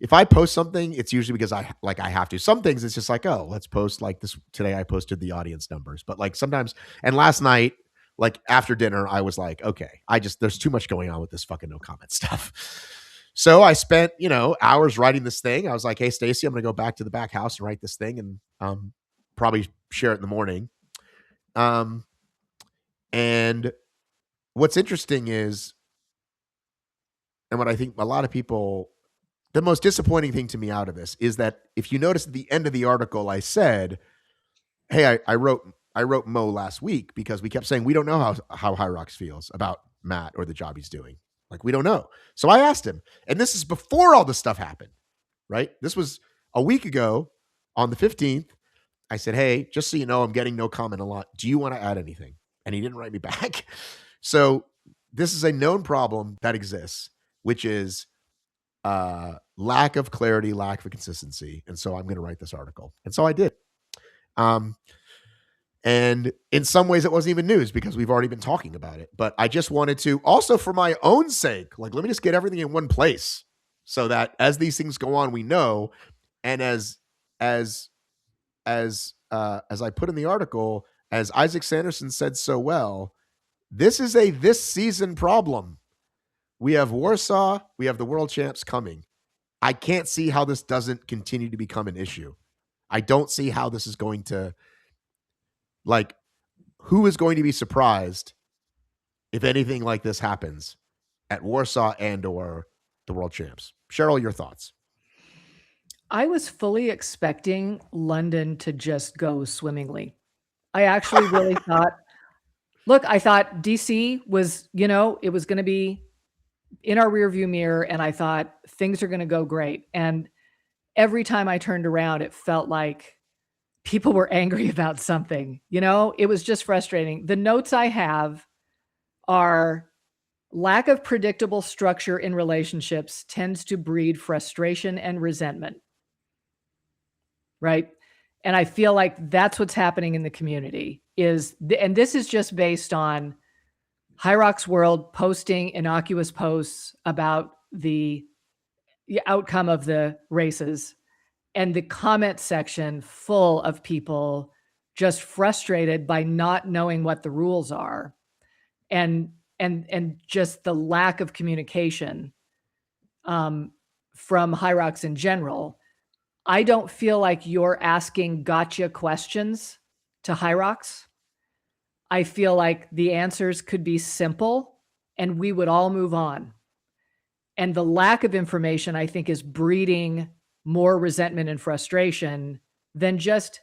if I post something, it's usually because I have to. Some things it's just like, oh, let's post like this. Today I posted the audience numbers, but like sometimes, and last night, like after dinner, I was like, okay, there's too much going on with this fucking no comment stuff. So I spent, hours writing this thing. I was like, hey, Stacy, I'm going to go back to the back house and write this thing and probably share it in the morning. And what's interesting is, and what I think a lot of people, the most disappointing thing to me out of this is that if you notice at the end of the article, I said, hey, I wrote Mo last week because we kept saying we don't know how HYROX feels about Matt or the job he's doing. Like, we don't know. So I asked him, and this is before all this stuff happened, right? This was a week ago on the 15th. I said, hey, just so you know, I'm getting no comment a lot. Do you want to add anything? And he didn't write me back. So this is a known problem that exists, which is lack of clarity, lack of consistency. And so I'm going to write this article. And so I did. And in some ways it wasn't even news because we've already been talking about it. But I just wanted to, also for my own sake, like, let me just get everything in one place so that as these things go on, we know. And as I put in the article, as Isaac Sanderson said so well, this is this season problem. We have Warsaw, we have the world champs coming. I can't see how this doesn't continue to become an issue. I don't see how this is going to, like, who is going to be surprised if anything like this happens at Warsaw and or the world champs? Cheryl, your thoughts? I was fully expecting London to just go swimmingly. I actually really thought, I thought DC was, it was going to be in our rearview mirror, and I thought things are going to go great. And every time I turned around, it felt like people were angry about something. It was just frustrating. The notes I have are lack of predictable structure in relationships tends to breed frustration and resentment. Right. And I feel like that's what's happening in the community and this is just based on HYROX World posting innocuous posts about the outcome of the races and the comment section full of people just frustrated by not knowing what the rules are and just the lack of communication from HYROX in general. I don't feel like you're asking gotcha questions to HYROX. I feel like the answers could be simple and we would all move on. And the lack of information, I think, is breeding more resentment and frustration than just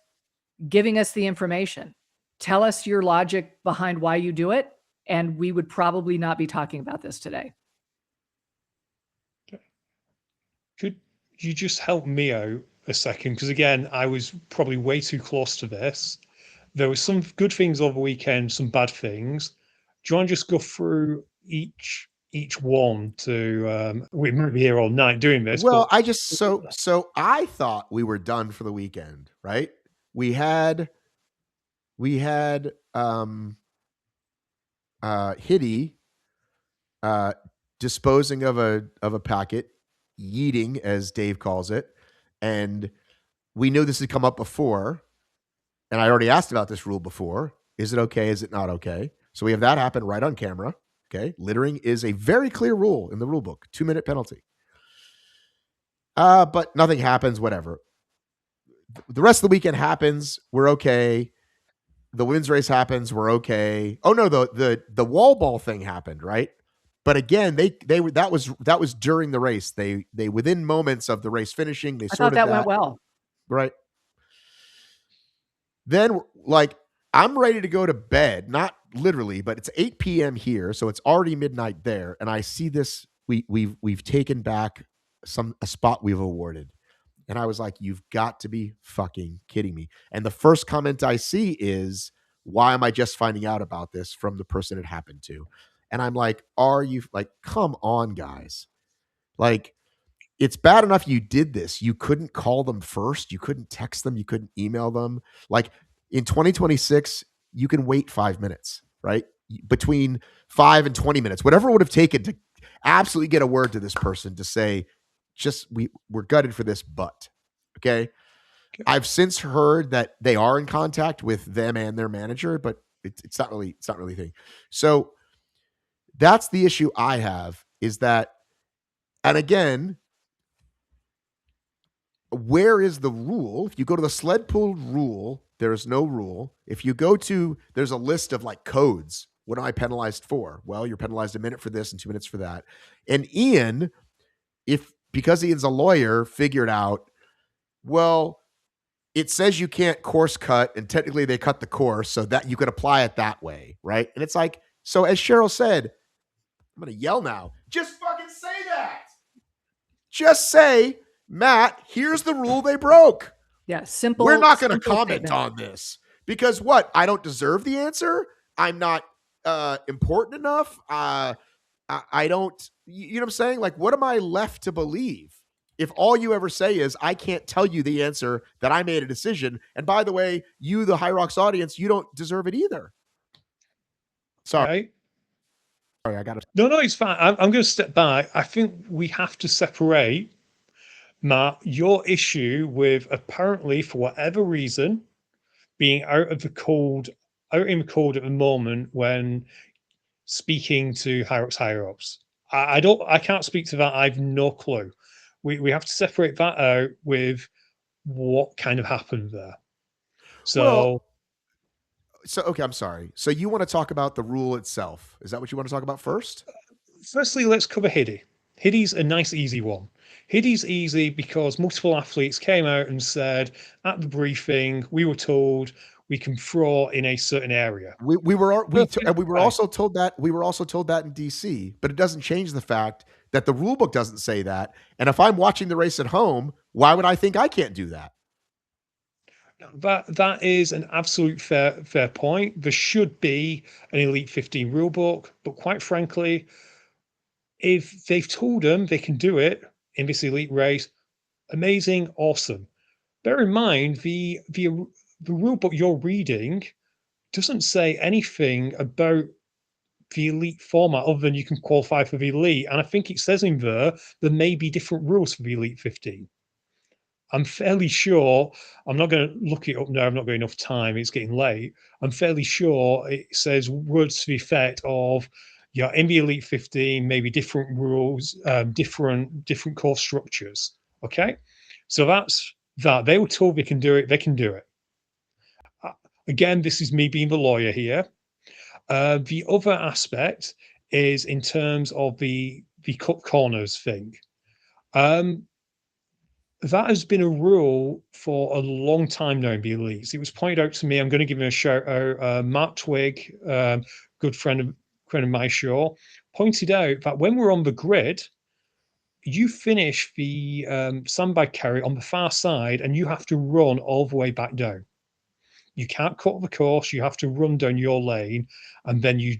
giving us the information. Tell us your logic behind why you do it, and we would probably not be talking about this today. Could you just help me out a second? Because again, I was probably way too close to this. There were some good things over the weekend, some bad things. Do you want to just go through each one to we might be here all night doing this? Well, I just so I thought we were done for the weekend, right? We had Hitty disposing of a packet, yeeting as Dave calls it, and we knew this had come up before, and I already asked about this rule before. Is it okay? Is it not okay? So we have that happen right on camera. Okay, littering is a very clear rule in the rule book, 2-minute penalty. But nothing happens. Whatever. the rest of the weekend happens. We're okay. The women's race happens. We're okay. Oh no, the wall ball thing happened, right? But again, that was during the race. They within moments of the race finishing, they I thought sorted that went well. right. Then like I'm ready to go to bed, not literally, but it's 8 p.m. here, so it's already midnight there, and I see this. We've taken back a spot we've awarded. And I was like, you've got to be fucking kidding me. And the first comment I see is, why am I just finding out about this from the person it happened to? And I'm like, are you like, come on, guys. Like, it's bad enough you did this. You couldn't call them first. You couldn't text them. You couldn't email them. Like in 2026, you can wait 5 minutes, right? Between 5 and 20 minutes, whatever it would have taken to absolutely get a word to this person to say, just we're gutted for this, but okay. I've since heard that they are in contact with them and their manager, but it's not really a thing. So that's the issue I have, is that, and again, where is the rule? If you go to the sled pull rule, there's no rule. If you go to, there's a list of like codes. What am I penalized for? Well, you're penalized a minute for this and 2 minutes for that. And Ian, because Ian's a lawyer, figured out, well, it says you can't course cut, and technically they cut the course so that you could apply it that way, right? And it's like, so as Cheryl said, I'm going to yell now. Just fucking say that. Just say, Matt, here's the rule they broke. Yeah, simple. We're not going to comment statement on this because what? I don't deserve the answer. I'm not important enough. I don't, you know what I'm saying? Like, what am I left to believe if all you ever say is, I can't tell you the answer, that I made a decision? And by the way, you, the HYROX audience, you don't deserve it either. Sorry. Right? Sorry, I got to. No, it's fine. I'm going to step back. I think we have to separate, Matt, your issue with apparently, for whatever reason, being out in the cold at the moment when speaking to HYROX. I can't speak to that. I've no clue. We have to separate that out with what kind of happened there. So, okay, I'm sorry. So you want to talk about the rule itself? Is that what you want to talk about first? Firstly, let's cover Hiddy. Hiddy's a nice, easy one. Hiddy's easy because multiple athletes came out and said at the briefing, we were told we can throw in a certain area. We were also told that in DC, but it doesn't change the fact that the rule book doesn't say that. And if I'm watching the race at home, why would I think I can't do that? That is an absolute fair point. There should be an Elite 15 rule book, but quite frankly, if they've told them they can do it in this elite race, amazing, awesome. Bear in mind, the rule book you're reading doesn't say anything about the elite format other than you can qualify for the elite. And I think it says in there may be different rules for the Elite 15. I'm fairly sure, I'm not going to look it up now, I've not got enough time, it's getting late. I'm fairly sure it says words to the effect of, yeah, in the Elite 15, maybe different rules, different course structures. Okay, so that's that. They were told they can do it. They can do it. Again, this is me being the lawyer here. The other aspect is in terms of the cut corners thing. That has been a rule for a long time now in the elites. It was pointed out to me. I'm going to give him a shout out. Mark Twigg, good friend of my show, pointed out that when we're on the grid, you finish the sandbag carry on the far side, and you have to run all the way back down. You can't cut the course. You have to run down your lane, and then you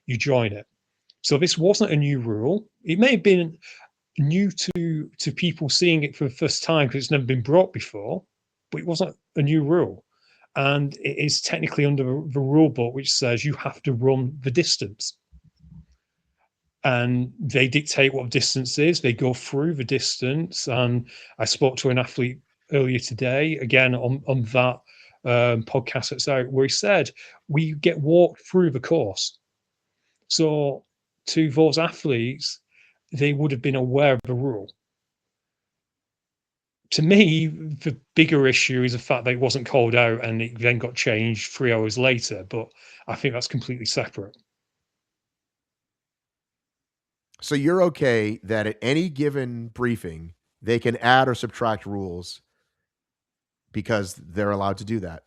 join it. So this wasn't a new rule. It may have been new to people seeing it for the first time because it's never been brought before, but it wasn't a new rule. And it is technically under the rule book, which says you have to run the distance. And they dictate what distance is. They go through the distance. And I spoke to an athlete earlier today, again, on that podcast that's out, where he said, we get walked through the course. So to those athletes, they would have been aware of the rule. To me, the bigger issue is the fact that it wasn't called out and it then got changed 3 hours later. But I think that's completely separate. So you're okay that at any given briefing, they can add or subtract rules because they're allowed to do that?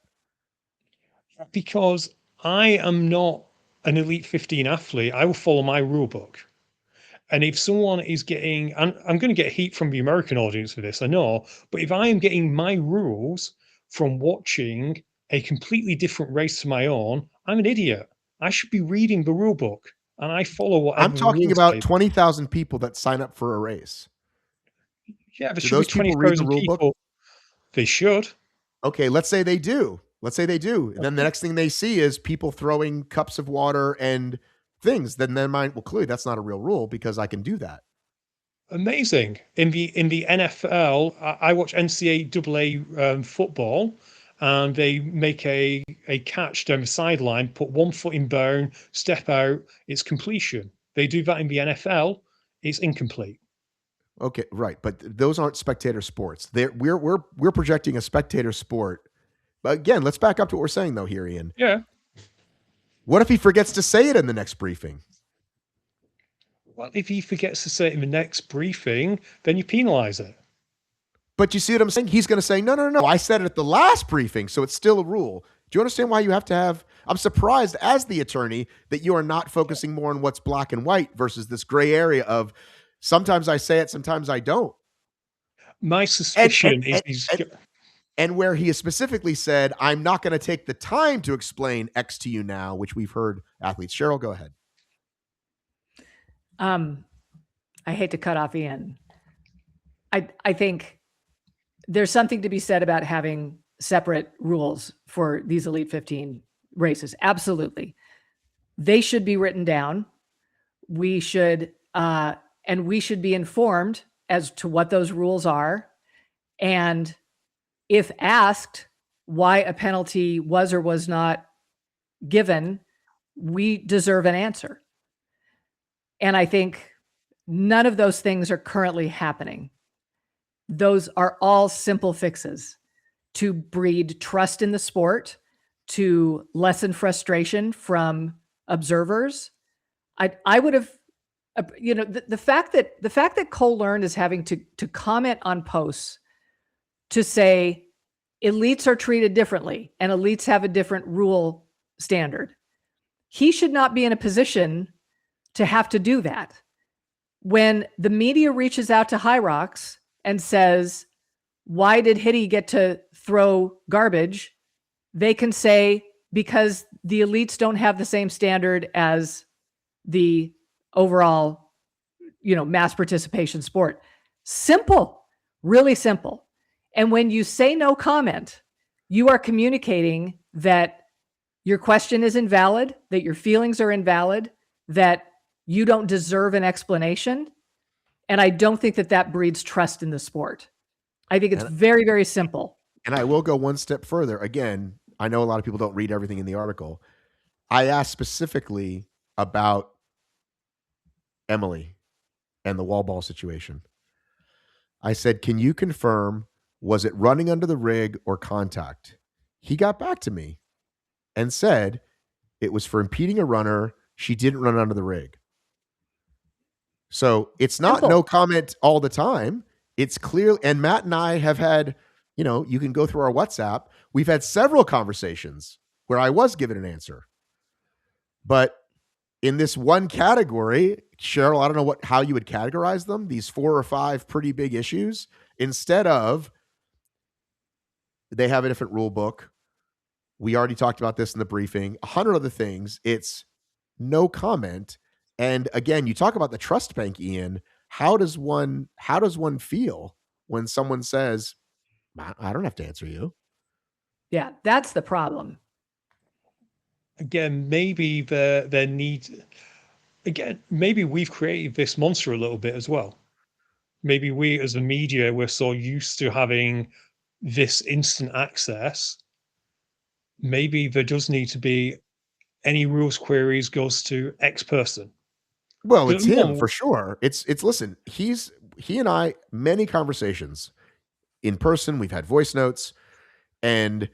Because I am not an Elite 15 athlete, I will follow my rule book. And if someone is getting, I'm going to get heat from the American audience for this, I know, but if I am getting my rules from watching a completely different race to my own, I'm an idiot. I should be reading the rule book and I follow whatever I'm talking rules about say. 20,000 people that sign up for a race. Yeah, there Do should be those people read the 20,000 rule book? people. They should. Okay, let's say they do. Let's say they do. And then the next thing they see is people throwing cups of water and things. Then their mind, well, clearly that's not a real rule because I can do that. Amazing. In the NFL, I watch NCAA football, and they make a catch down the sideline, put 1 foot in bound, step out, it's completion. They do that in the NFL, it's incomplete. Okay, right, but those aren't spectator sports. We're projecting a spectator sport. But again, let's back up to what we're saying though here, Ian. Yeah. What if he forgets to say it in the next briefing? Well, if he forgets to say it in the next briefing, then you penalize it. But you see what I'm saying? He's going to say, no. I said it at the last briefing, so it's still a rule. Do you understand why you have to have? I'm surprised as the attorney that you are not focusing more on what's black and white versus this gray area of sometimes I say it, sometimes I don't. My suspicion is and where he has specifically said, I'm not going to take the time to explain X to you now, which we've heard athletes. Cheryl, go ahead. I hate to cut off Ian. I think there's something to be said about having separate rules for these Elite 15 races. Absolutely. They should be written down. We should, and we should be informed as to what those rules are. And if asked why a penalty was or was not given, we deserve an answer. And I think none of those things are currently happening. Those are all simple fixes to breed trust in the sport, to lessen frustration from observers. I would have, the fact that Cole Learn is having to comment on posts to say elites are treated differently and elites have a different rule standard. He should not be in a position to have to do that. When the media reaches out to HYROX and says, why did Hitty get to throw garbage? They can say, because the elites don't have the same standard as the overall, mass participation sport. Simple, really simple. And when you say no comment, you are communicating that your question is invalid, that your feelings are invalid, that you don't deserve an explanation. And I don't think that breeds trust in the sport. I think it's very, very simple. And I will go one step further. Again, I know a lot of people don't read everything in the article. I asked specifically about Emily and the wall ball situation. I said, can you confirm, was it running under the rig or contact? He got back to me and said it was for impeding a runner. She didn't run under the rig. So it's not Simple. No comment all the time. It's clear. And Matt and I have had, you can go through our WhatsApp. We've had several conversations where I was given an answer. But in this one category, Cheryl, I don't know how you would categorize them, these 4 or 5 pretty big issues, instead of they have a different rule book. We already talked about this in the briefing, 100 other things. It's no comment. And again, you talk about the trust bank, Ian. How does one feel when someone says, I don't have to answer you? Yeah, that's the problem. Again, maybe maybe we've created this monster a little bit as well. Maybe we as the media, we're so used to having this instant access. Maybe there does need to be any rules queries goes to X person. Well, it's him for sure. It's listen, he and I, many conversations. in person, we've had voice notes, and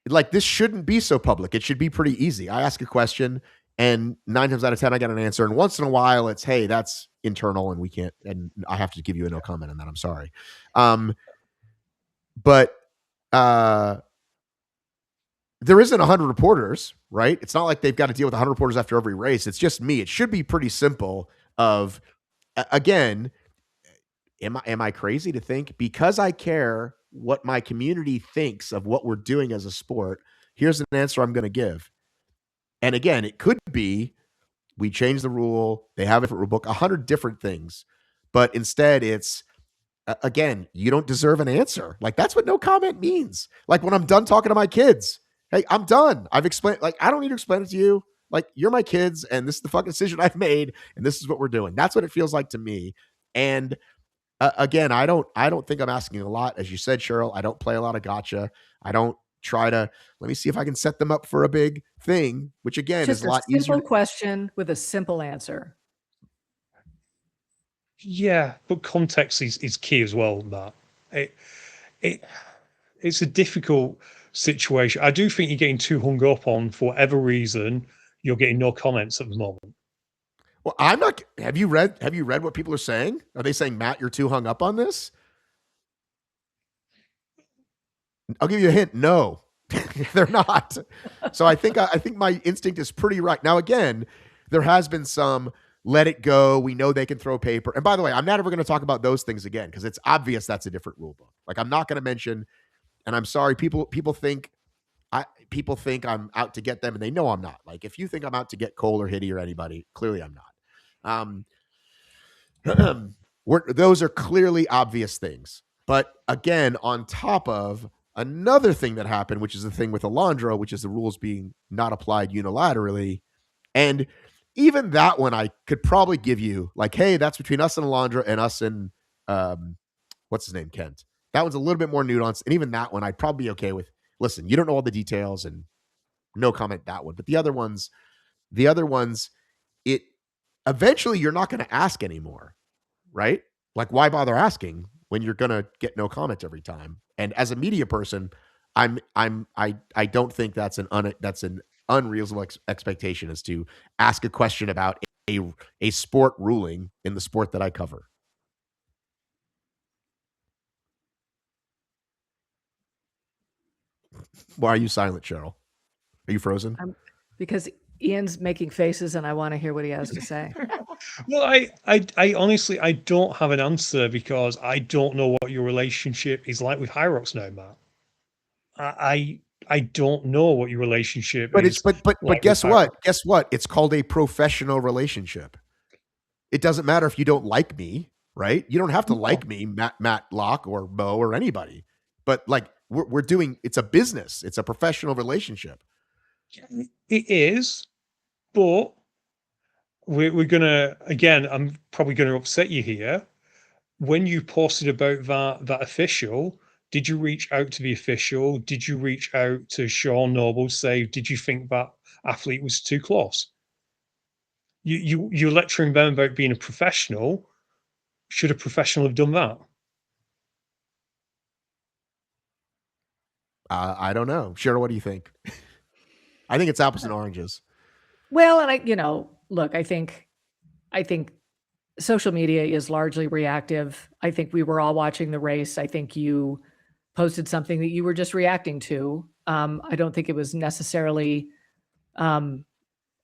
like this shouldn't be so public. It should be pretty easy. I ask a question, and 9 times out of 10, I get an answer. And once in a while, it's, hey, that's internal, and we can't, and I have to give you a no comment on that. I'm sorry. But there isn't 100 reporters, right? It's not like they've got to deal with 100 reporters after every race. It's just me. It should be pretty simple. Again, am I crazy to think because I care what my community thinks of what we're doing as a sport? Here's an answer I'm going to give. And again, it could be we change the rule. They have a different rule book, 100 different things, but instead it's, again, you don't deserve an answer. Like that's what no comment means. Like when I'm done talking to my kids, hey, I'm done. I've explained, like, I don't need to explain it to you. Like you're my kids and this is the fucking decision I've made. And this is what we're doing. That's what it feels like to me. And again, I don't think I'm asking a lot. As you said, Cheryl, I don't play a lot of gotcha. I don't try to, let me see if I can set them up for a big thing, which again just is a lot easier. Simple question with a simple answer. Yeah, but context is key as well, Matt. It's a difficult situation. I do think you're getting too hung up on, for whatever reason, you're getting no comments at the moment. Well, I'm not. Have you read what people are saying? Are they saying, Matt, you're too hung up on this? I'll give you a hint. No, they're not. So I think my instinct is pretty right. Now, again, there has been some let it go. We know they can throw paper. And by the way, I'm not ever going to talk about those things again because it's obvious that's a different rule book. Like I'm not going to mention, and I'm sorry, people think I'm out to get them, and they know I'm not. Like if you think I'm out to get Cole or Hitty or anybody, clearly I'm not. Those are clearly obvious things. But again, on top of another thing that happened, which is the thing with Alondra, which is the rules being not applied unilaterally. And even that one, I could probably give you like, hey, that's between us and Alondra and us and what's his name, Kent. That one's a little bit more nuanced. And even that one, I'd probably be okay with. Listen, you don't know all the details and no comment that one. But the other ones, it eventually you're not going to ask anymore, right? Like, why bother asking when you're going to get no comment every time? And as a media person, I don't think that's an unreasonable expectation is to ask a question about a sport ruling in the sport that I cover. Why are you silent, Cheryl? Are you frozen? Because Ian's making faces and I want to hear what he has to say. Well, I honestly, I don't have an answer because I don't know what your relationship is like with HYROX now, Matt. I don't know what your relationship is. But guess what? Guess what? It's called a professional relationship. It doesn't matter if you don't like me, right? You don't have to like me, Matt Locke or Mo or anybody. But like we're doing, it's a business. It's a professional relationship. It is, but we're gonna, again, I'm probably gonna upset you here. When you posted about that official, did you reach out to the official? Did you reach out to Sean Noble to say, did you think that athlete was too close? You're lecturing them about being a professional. Should a professional have done that? I don't know. Cheryl, what do you think? I think it's apples and oranges. Well, and look, I think social media is largely reactive. I think we were all watching the race. I think you posted something that you were just reacting to. I don't think it was necessarily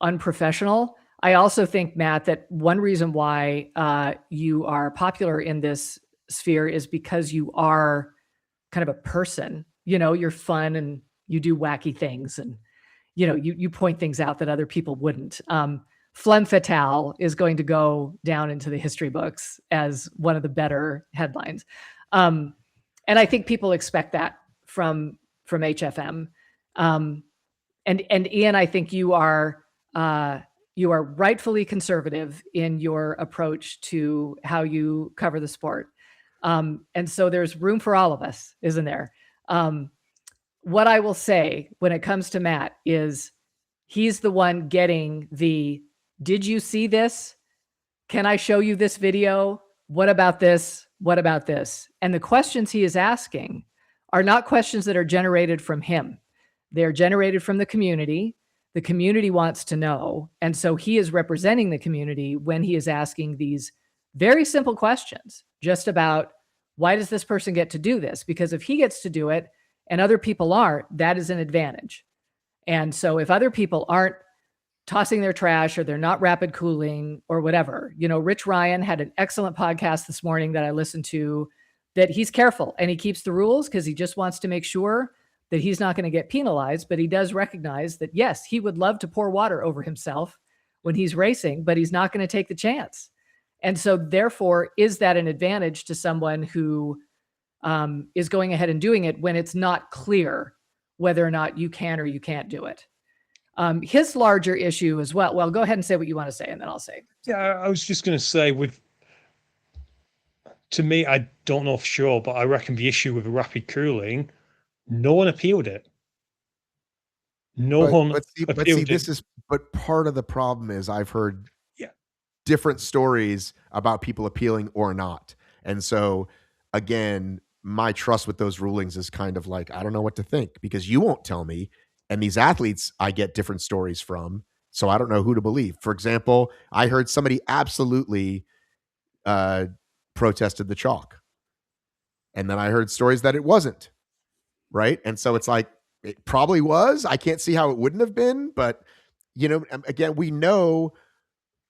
unprofessional. I also think, Matt, that one reason why you are popular in this sphere is because you are kind of a person. You're fun and you do wacky things and, you point things out that other people wouldn't. Femme Fatale is going to go down into the history books as one of the better headlines. And I think people expect that from HFM. And Ian, I think you are rightfully conservative in your approach to how you cover the sport. And so there's room for all of us, isn't there? What I will say when it comes to Matt is he's the one getting did you see this? Can I show you this video? What about this? What about this? And the questions he is asking are not questions that are generated from him. They're generated from the community. The community wants to know. And so he is representing the community when he is asking these very simple questions just about, why does this person get to do this? Because if he gets to do it and other people aren't, that is an advantage. And so if other people aren't tossing their trash or they're not rapid cooling or whatever, Rich Ryan had an excellent podcast this morning that I listened to, that he's careful and he keeps the rules because he just wants to make sure that he's not going to get penalized. But he does recognize that, yes, he would love to pour water over himself when he's racing, but he's not going to take the chance. And so therefore, is that an advantage to someone who is going ahead and doing it when it's not clear whether or not you can or you can't do it? His larger issue as well. Go ahead and say what you want to say, and then I'll say. Yeah, I was just going to say, to me, I don't know for sure, but I reckon the issue with the rapid cooling, no one appealed it. But part of the problem is I've heard different stories about people appealing or not. And so again, my trust with those rulings is kind of like, I don't know what to think because you won't tell me. And these athletes, I get different stories from, so I don't know who to believe. For example, I heard somebody absolutely protested the chalk. And then I heard stories that it wasn't, right? And so it's like, it probably was. I can't see how it wouldn't have been, but again, we know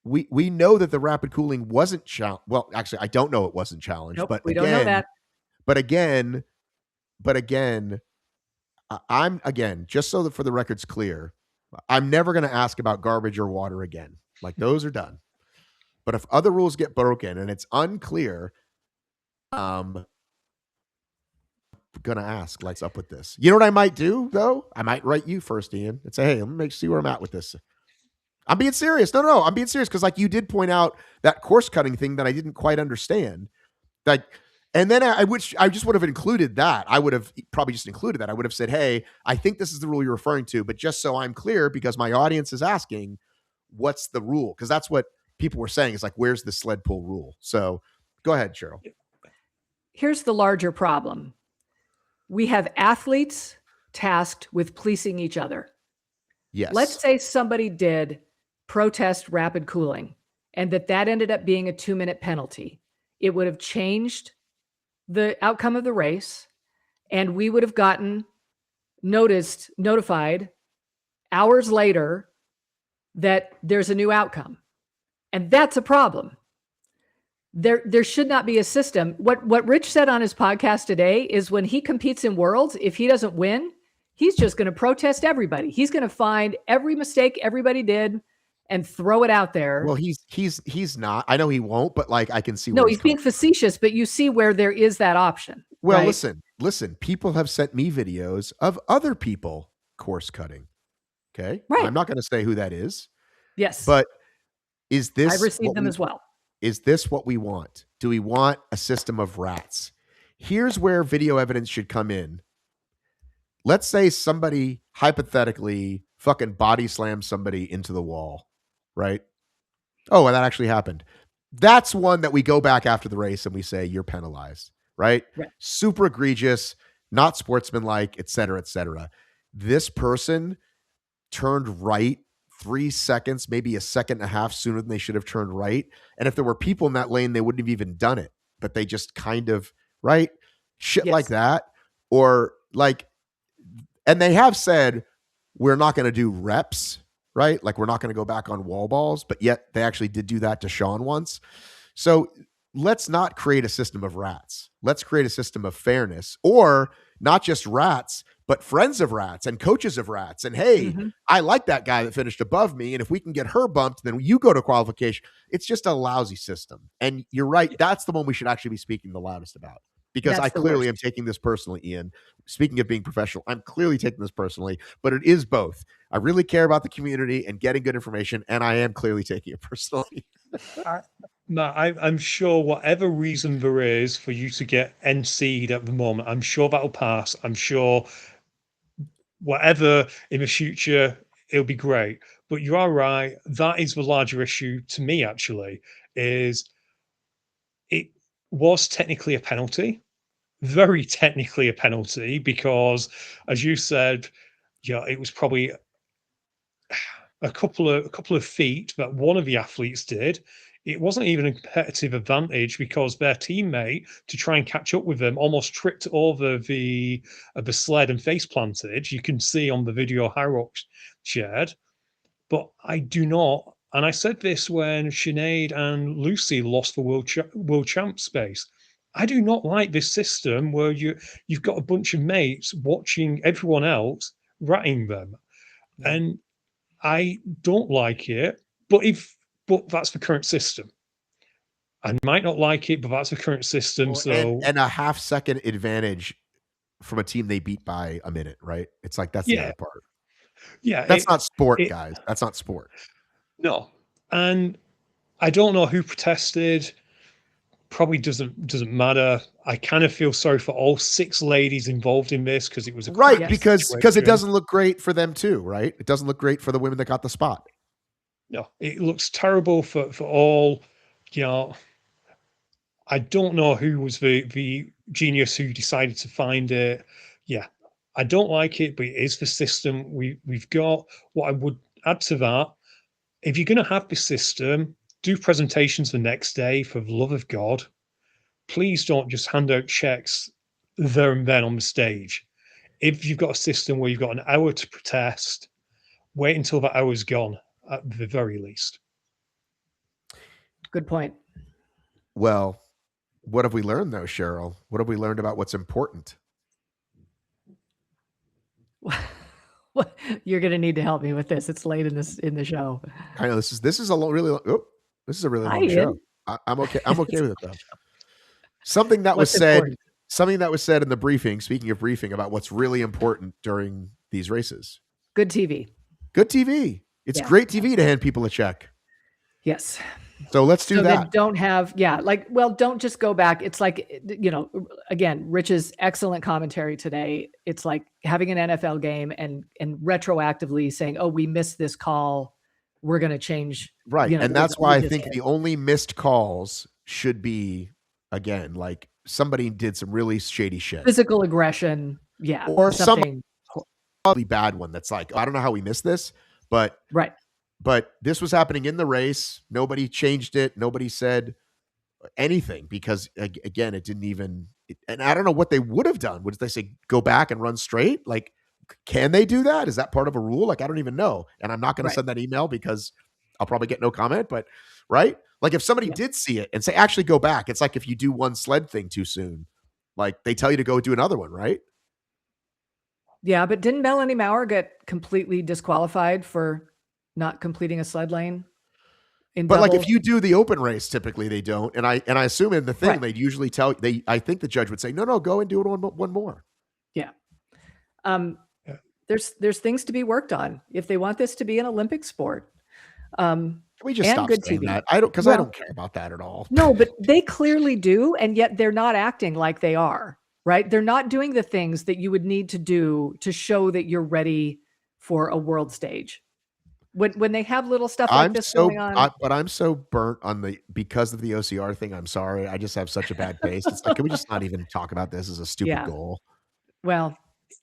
that the rapid cooling wasn't challenged. Well, actually, I don't know it wasn't challenged, nope, but we don't know that. But again, I'm just so that for the record's clear, I'm never going to ask about garbage or water again. Like those are done. But if other rules get broken and it's unclear, I'm going to ask, what's up with this? You know what I might do though? I might write you first, Ian, and say, hey, let me see where I'm at with this. I'm being serious. No, I'm being serious because like you did point out that course cutting thing that I didn't quite understand. And then I just would have included that. I would have probably just included that. I would have said, hey, I think this is the rule you're referring to, but just so I'm clear, because my audience is asking, what's the rule? Because that's what people were saying. It's like, where's the sled pull rule? So go ahead, Cheryl. Here's the larger problem. We have athletes tasked with policing each other. Yes. Let's say somebody did protest rapid cooling and that ended up being a 2-minute penalty. It would have changed the outcome of the race, and we would have gotten notified hours later that there's a new outcome. And that's a problem. There should not be a system. What Rich said on his podcast today is when he competes in Worlds, if he doesn't win, he's just going to protest everybody. He's going to find every mistake everybody did and throw it out there. Well, he's not. I know he won't, but like I can see. No, he's being facetious, but you see where there is that option. Well, right? listen. People have sent me videos of other people course cutting. Okay, right. I'm not going to say who that is. Yes, but is this? I've received them as well. Is this what we want? Do we want a system of rats? Here's where video evidence should come in. Let's say somebody hypothetically fucking body slams somebody into the wall, right? Oh, and that actually happened. That's one that we go back after the race and we say, you're penalized, right? Super egregious, not sportsmanlike, et cetera, et cetera. This person turned right 3 seconds, maybe a second and a half sooner than they should have turned right. And if there were people in that lane, they wouldn't have even done it, but they just kind of, right? Shit like that. Or like, and they have said, we're not going to do reps, right? Like we're not going to go back on wall balls, but yet they actually did do that to Sean once. So let's not create a system of rats. Let's create a system of fairness, or not just rats, but friends of rats and coaches of rats. And hey, I like that guy that finished above me. And if we can get her bumped, then you go to qualification. It's just a lousy system. And you're right. That's the one we should actually be speaking the loudest about. Because I clearly am taking this personally, Ian. Speaking of being professional, I'm clearly taking this personally, but it is both. I really care about the community and getting good information, and I am clearly taking it personally. I'm sure whatever reason there is for you to get NC'd at the moment, I'm sure that'll pass. I'm sure whatever in the future, it'll be great. But you are right. That is the larger issue to me, actually, is it was technically a penalty, very technically a penalty, because as you said, yeah, it was probably a couple of feet that one of the athletes did. It wasn't even a competitive advantage because their teammate, to try and catch up with them, almost tripped over the sled and face planted. You can see on the video HYROX shared. But I do not, and I said this when Sinead and Lucy lost the world champ space. I do not like this system where you've got a bunch of mates watching everyone else ratting them, and I don't like it. But that's the current system. I might not like it, but that's the current system. Well, So and a half-second advantage from a team they beat by a minute, right? It's like that's the other part. Yeah, that's not sport, guys. That's not sport. No, and I don't know who protested. Probably doesn't matter. I kind of feel sorry for all 6 ladies involved in this because it was a right because it doesn't look great for them too, right? It doesn't look great for the women that got the spot. No, it looks terrible for all. You know, I don't know who was the genius who decided to find it. Yeah, I don't like it, but it is the system we've got. What I would add to that, if you're going to have this system, do presentations the next day, for the love of God. Please don't just hand out checks there and then on the stage. If you've got a system where you've got an hour to protest, wait until that hour's gone at the very least. Good point. Well, what have we learned though, Cheryl? What have we learned about what's important? You're going to need to help me with this. It's late in the show. I know this is a really long show. I'm okay. I'm okay with it though. Something that was said in the briefing, speaking of briefing, about what's really important during these races. Good TV. Good TV. It's great TV to hand people a check. Yes. So let's do that. Don't have, don't just go back. It's like, again, Rich's excellent commentary today. It's like having an NFL game and retroactively saying, oh, we missed this call. We're going to change. Right. And that's why I think the only missed calls should be, again, like somebody did some really shady shit. Physical aggression. Yeah. Or something probably bad one that's like, I don't know how we missed this, but right. But this was happening in the race. Nobody changed it. Nobody said anything because, again, it didn't even. And I don't know what they would have done. Would they say go back and run straight? Like, can they do that? Is that part of a rule? Like, I don't even know. And I'm not going to send that email because I'll probably get no comment. But right, like if somebody did see it and say actually go back, it's like if you do one sled thing too soon, like they tell you to go do another one, right? Yeah, but didn't Melanie Maurer get completely disqualified for not completing a sled lane? But like if you do the open race, typically they don't. And I assume in the thing they'd usually tell I think the judge would say, no, go and do it one more. Yeah. There's things to be worked on if they want this to be an Olympic sport. Can we just stop saying that? I don't care about that at all. No, but they clearly do, and yet they're not acting like they are, right? They're not doing the things that you would need to do to show that you're ready for a world stage. When they have little stuff like this going on. But I'm so burnt on because of the OCR thing. I'm sorry. I just have such a bad taste. It's like, can we just not even talk about this as a stupid goal? Well,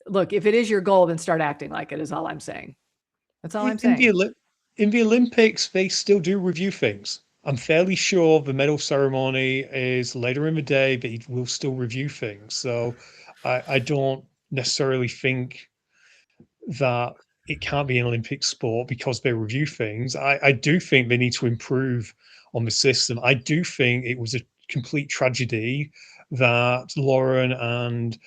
look, if it is your goal, then start acting like it is all I'm saying. That's all I'm saying. In the Olympics, they still do review things. I'm fairly sure the medal ceremony is later in the day, but it will still review things. So I don't necessarily think that it can't be an Olympic sport because they review things. I do think they need to improve on the system. I do think it was a complete tragedy that Lauren and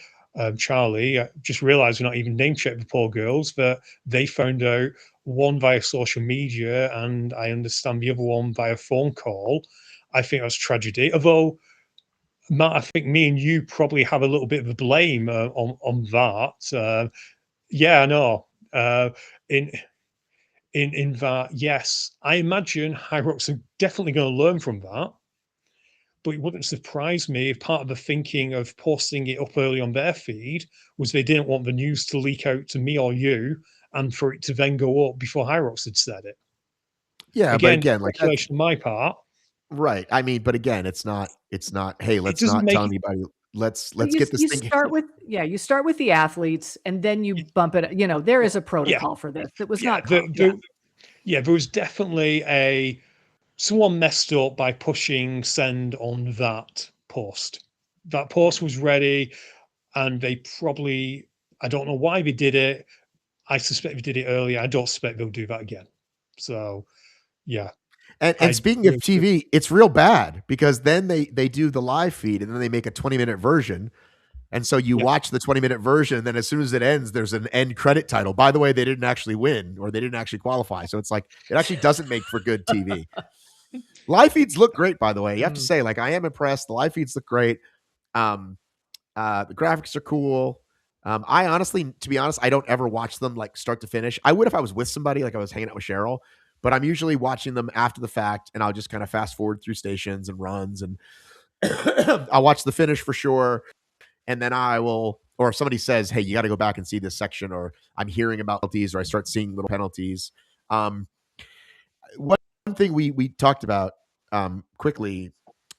Charlie, I just realized we're not even name checked the poor girls, but they found out one via social media and I understand the other one via phone call. I think that's tragedy. Although, Matt, I think me and you probably have a little bit of a blame on that. Yeah, I know. In that, yes, I imagine HYROX are definitely going to learn from that. But it wouldn't surprise me if part of the thinking of posting it up early on their feed was they didn't want the news to leak out to me or you, and for it to then go up before HYROX had said it. Yeah, again, but again, like speculation on my part. Right. I mean, but again, it's not, hey, let's doesn't not make tell it. anybody. Let's But get this you thing. start with you start with the athletes, and then you bump it. You know, there is a Yeah, protocol for this. It was yeah. not called. Yeah. There was definitely someone messed up by pushing send on that post. That post was ready, and they probably, I don't know why they did it. I suspect they did it earlier. I don't suspect they'll do that again. So, yeah. And speaking of TV, it's real bad because then they do the live feed and then they make a 20-minute version. And so you watch the 20-minute version, and then as soon as it ends, there's an end credit title. By the way, they didn't actually win or they didn't actually qualify. So it's like, it actually doesn't make for good TV. Live feeds look great, by the way. You have to say, like, I am impressed. The live feeds look great. The graphics are cool. I honestly, to be honest, I don't ever watch them like start to finish. I would if I was with somebody, like I was hanging out with Cheryl, but I'm usually watching them after the fact, and I'll just kind of fast forward through stations and runs, and I'll watch the finish for sure. And then I will, or if somebody says, hey, you got to go back and see this section, or I'm hearing about penalties, or I start seeing little penalties. One thing we talked about quickly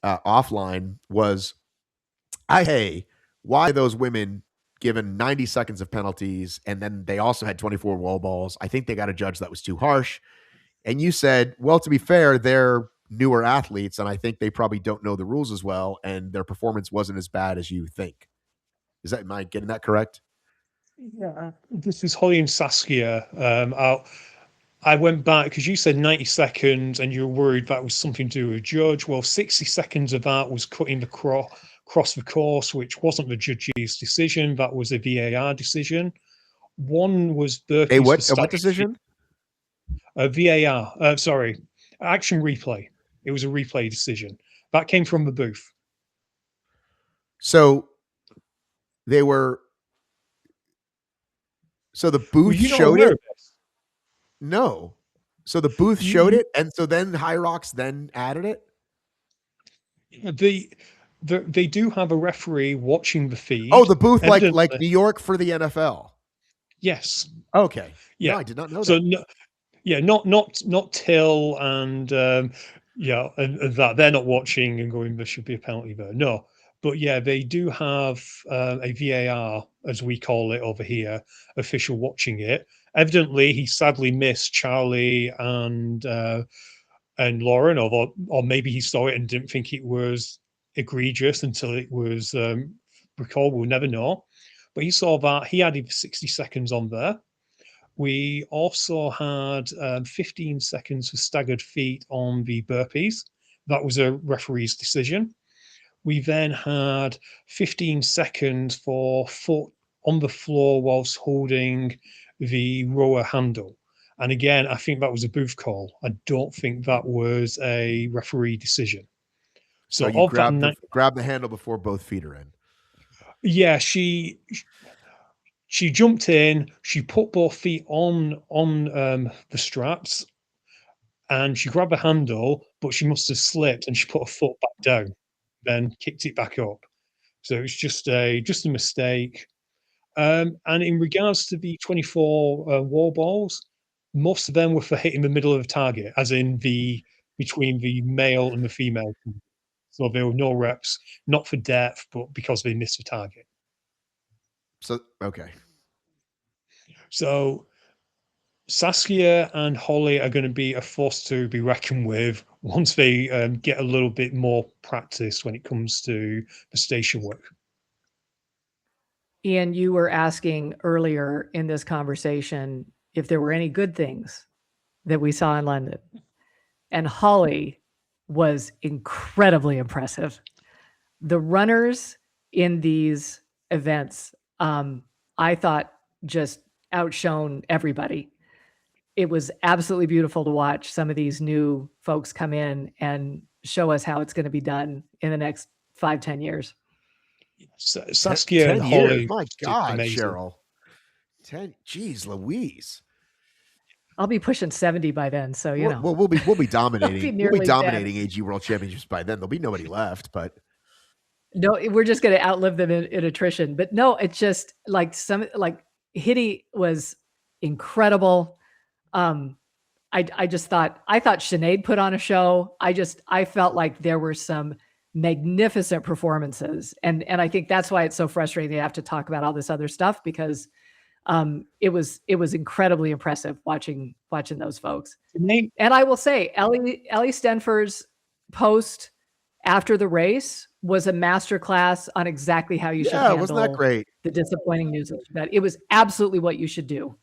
offline was, hey, why those women given 90 seconds of penalties, and then they also had 24 wall balls? I think they got a judge that was too harsh. And you said, well, to be fair, they're newer athletes, and I think they probably don't know the rules as well, and their performance wasn't as bad as you think. Am I getting that correct? Yeah, this is Holly and Saskia. I went back because you said 90 seconds and you were worried that was something to do with a judge. Well, 60 seconds of that was cutting the cross the course, which wasn't the judge's decision. That was a VAR decision. One was burpees. What decision? A VAR. Sorry, action replay. It was a replay decision. That came from the booth. So they were. So the booth showed it. No. So the booth showed it, and so then HYROX then added it. They do have a referee watching the feed. Oh, the booth, like New York for the NFL. Yes. Okay. Yeah, no, I did not know so that. No, yeah, not Till and yeah, and that they're not watching and going, there should be a penalty there. No, but yeah, they do have a VAR, as we call it over here, official watching it. Evidently, he sadly missed Charlie and Lauren, or maybe he saw it and didn't think it was egregious until it was recalled. We'll never know. But he saw that. He added 60 seconds on there. We also had 15 seconds for staggered feet on the burpees. That was a referee's decision. We then had 15 seconds for foot on the floor whilst holding the rower handle. And again, I think that was a booth call. I don't think that was a referee decision. So you grab the handle before both feet are in. Yeah, she jumped in. She put both feet on the straps, and she grabbed the handle, but she must have slipped, and she put her foot back down, then kicked it back up. So it's just a mistake. And in regards to the 24 wall balls, most of them were for hitting the middle of the target, as in between the male and the female. So there were no reps, not for depth, but because they missed the target. So, okay. So Saskia and Holly are going to be a force to be reckoned with once they get a little bit more practice when it comes to the station work. Ian, you were asking earlier in this conversation if there were any good things that we saw in London. And Holly was incredibly impressive. The runners in these events, I thought, just outshone everybody. It was absolutely beautiful to watch some of these new folks come in and show us how it's going to be done in the next 5-10 years. Saskia 10 and Holly, years. My God, amazing. Cheryl. 10. Geez, Louise. I'll be pushing 70 by then, so you know. Well, we'll be dominating. We'll be dominating 10. AG World Championships by then. There'll be nobody left, but no, we're just going to outlive them in attrition. But no, it's just like Hitty was incredible. I thought Sinead put on a show. I felt like there were some magnificent performances, and I think that's why it's so frustrating to have to talk about all this other stuff, because it was incredibly impressive watching those folks. And I will say, Ellie Stenfer's post after the race was a masterclass on exactly how you should handle wasn't that great? The disappointing news that she got. It was absolutely what you should do,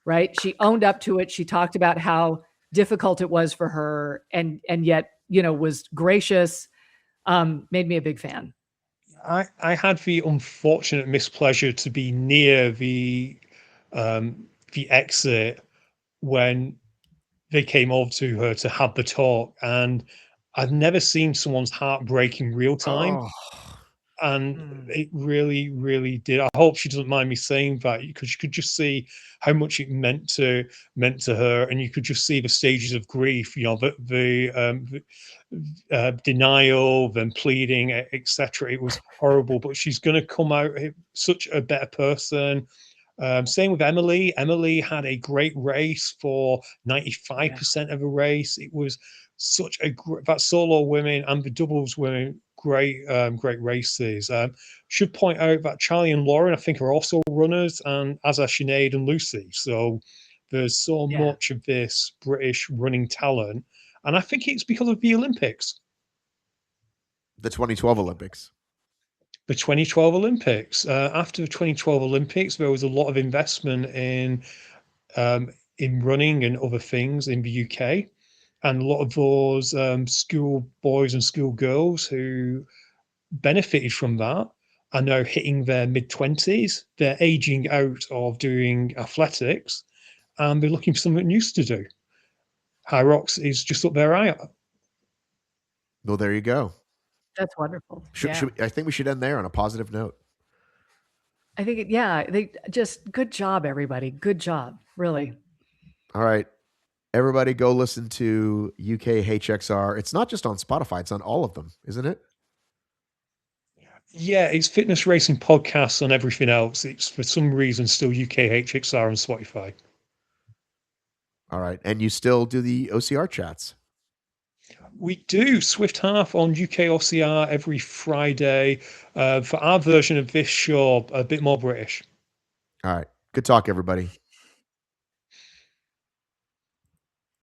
right? She owned up to it. She talked about how difficult it was for her, and yet, was gracious. Made me a big fan. I had the unfortunate mispleasure to be near the exit when they came over to her to have the talk, and I've never seen someone's heart break in real time. And it really, really did. I hope she doesn't mind me saying that, because you could just see how much it meant to her, and you could just see the stages of grief. The denial, then pleading, etc. It was horrible, but she's going to come out such a better person. Same with Emily. Emily had a great race for 95% of a race. It was such a that solo women and the doubles women, great races. Should point out that Charlie and Lauren, I think, are also runners, and as are Sinead and Lucy. So there's so much of this British running talent, and I think it's because of the Olympics. The 2012 Olympics. The 2012 Olympics. After the 2012 Olympics, there was a lot of investment in running and other things in the UK. And a lot of those school boys and school girls who benefited from that are now hitting their mid-20s. They're aging out of doing athletics, and they're looking for something new to do. HYROX is just up their eye. Well, there you go. That's wonderful. I think we should end there on a positive note. I think, they just, good job, everybody. Good job, really. All right. Everybody go listen to UKHXR. It's not just on Spotify. It's on all of them, isn't it? Yeah, it's fitness racing podcasts on everything else. It's for some reason still UKHXR on Spotify. All right. And you still do the OCR chats? We do. Swift Half on UK OCR every Friday for our version of this show, a bit more British. All right. Good talk, everybody.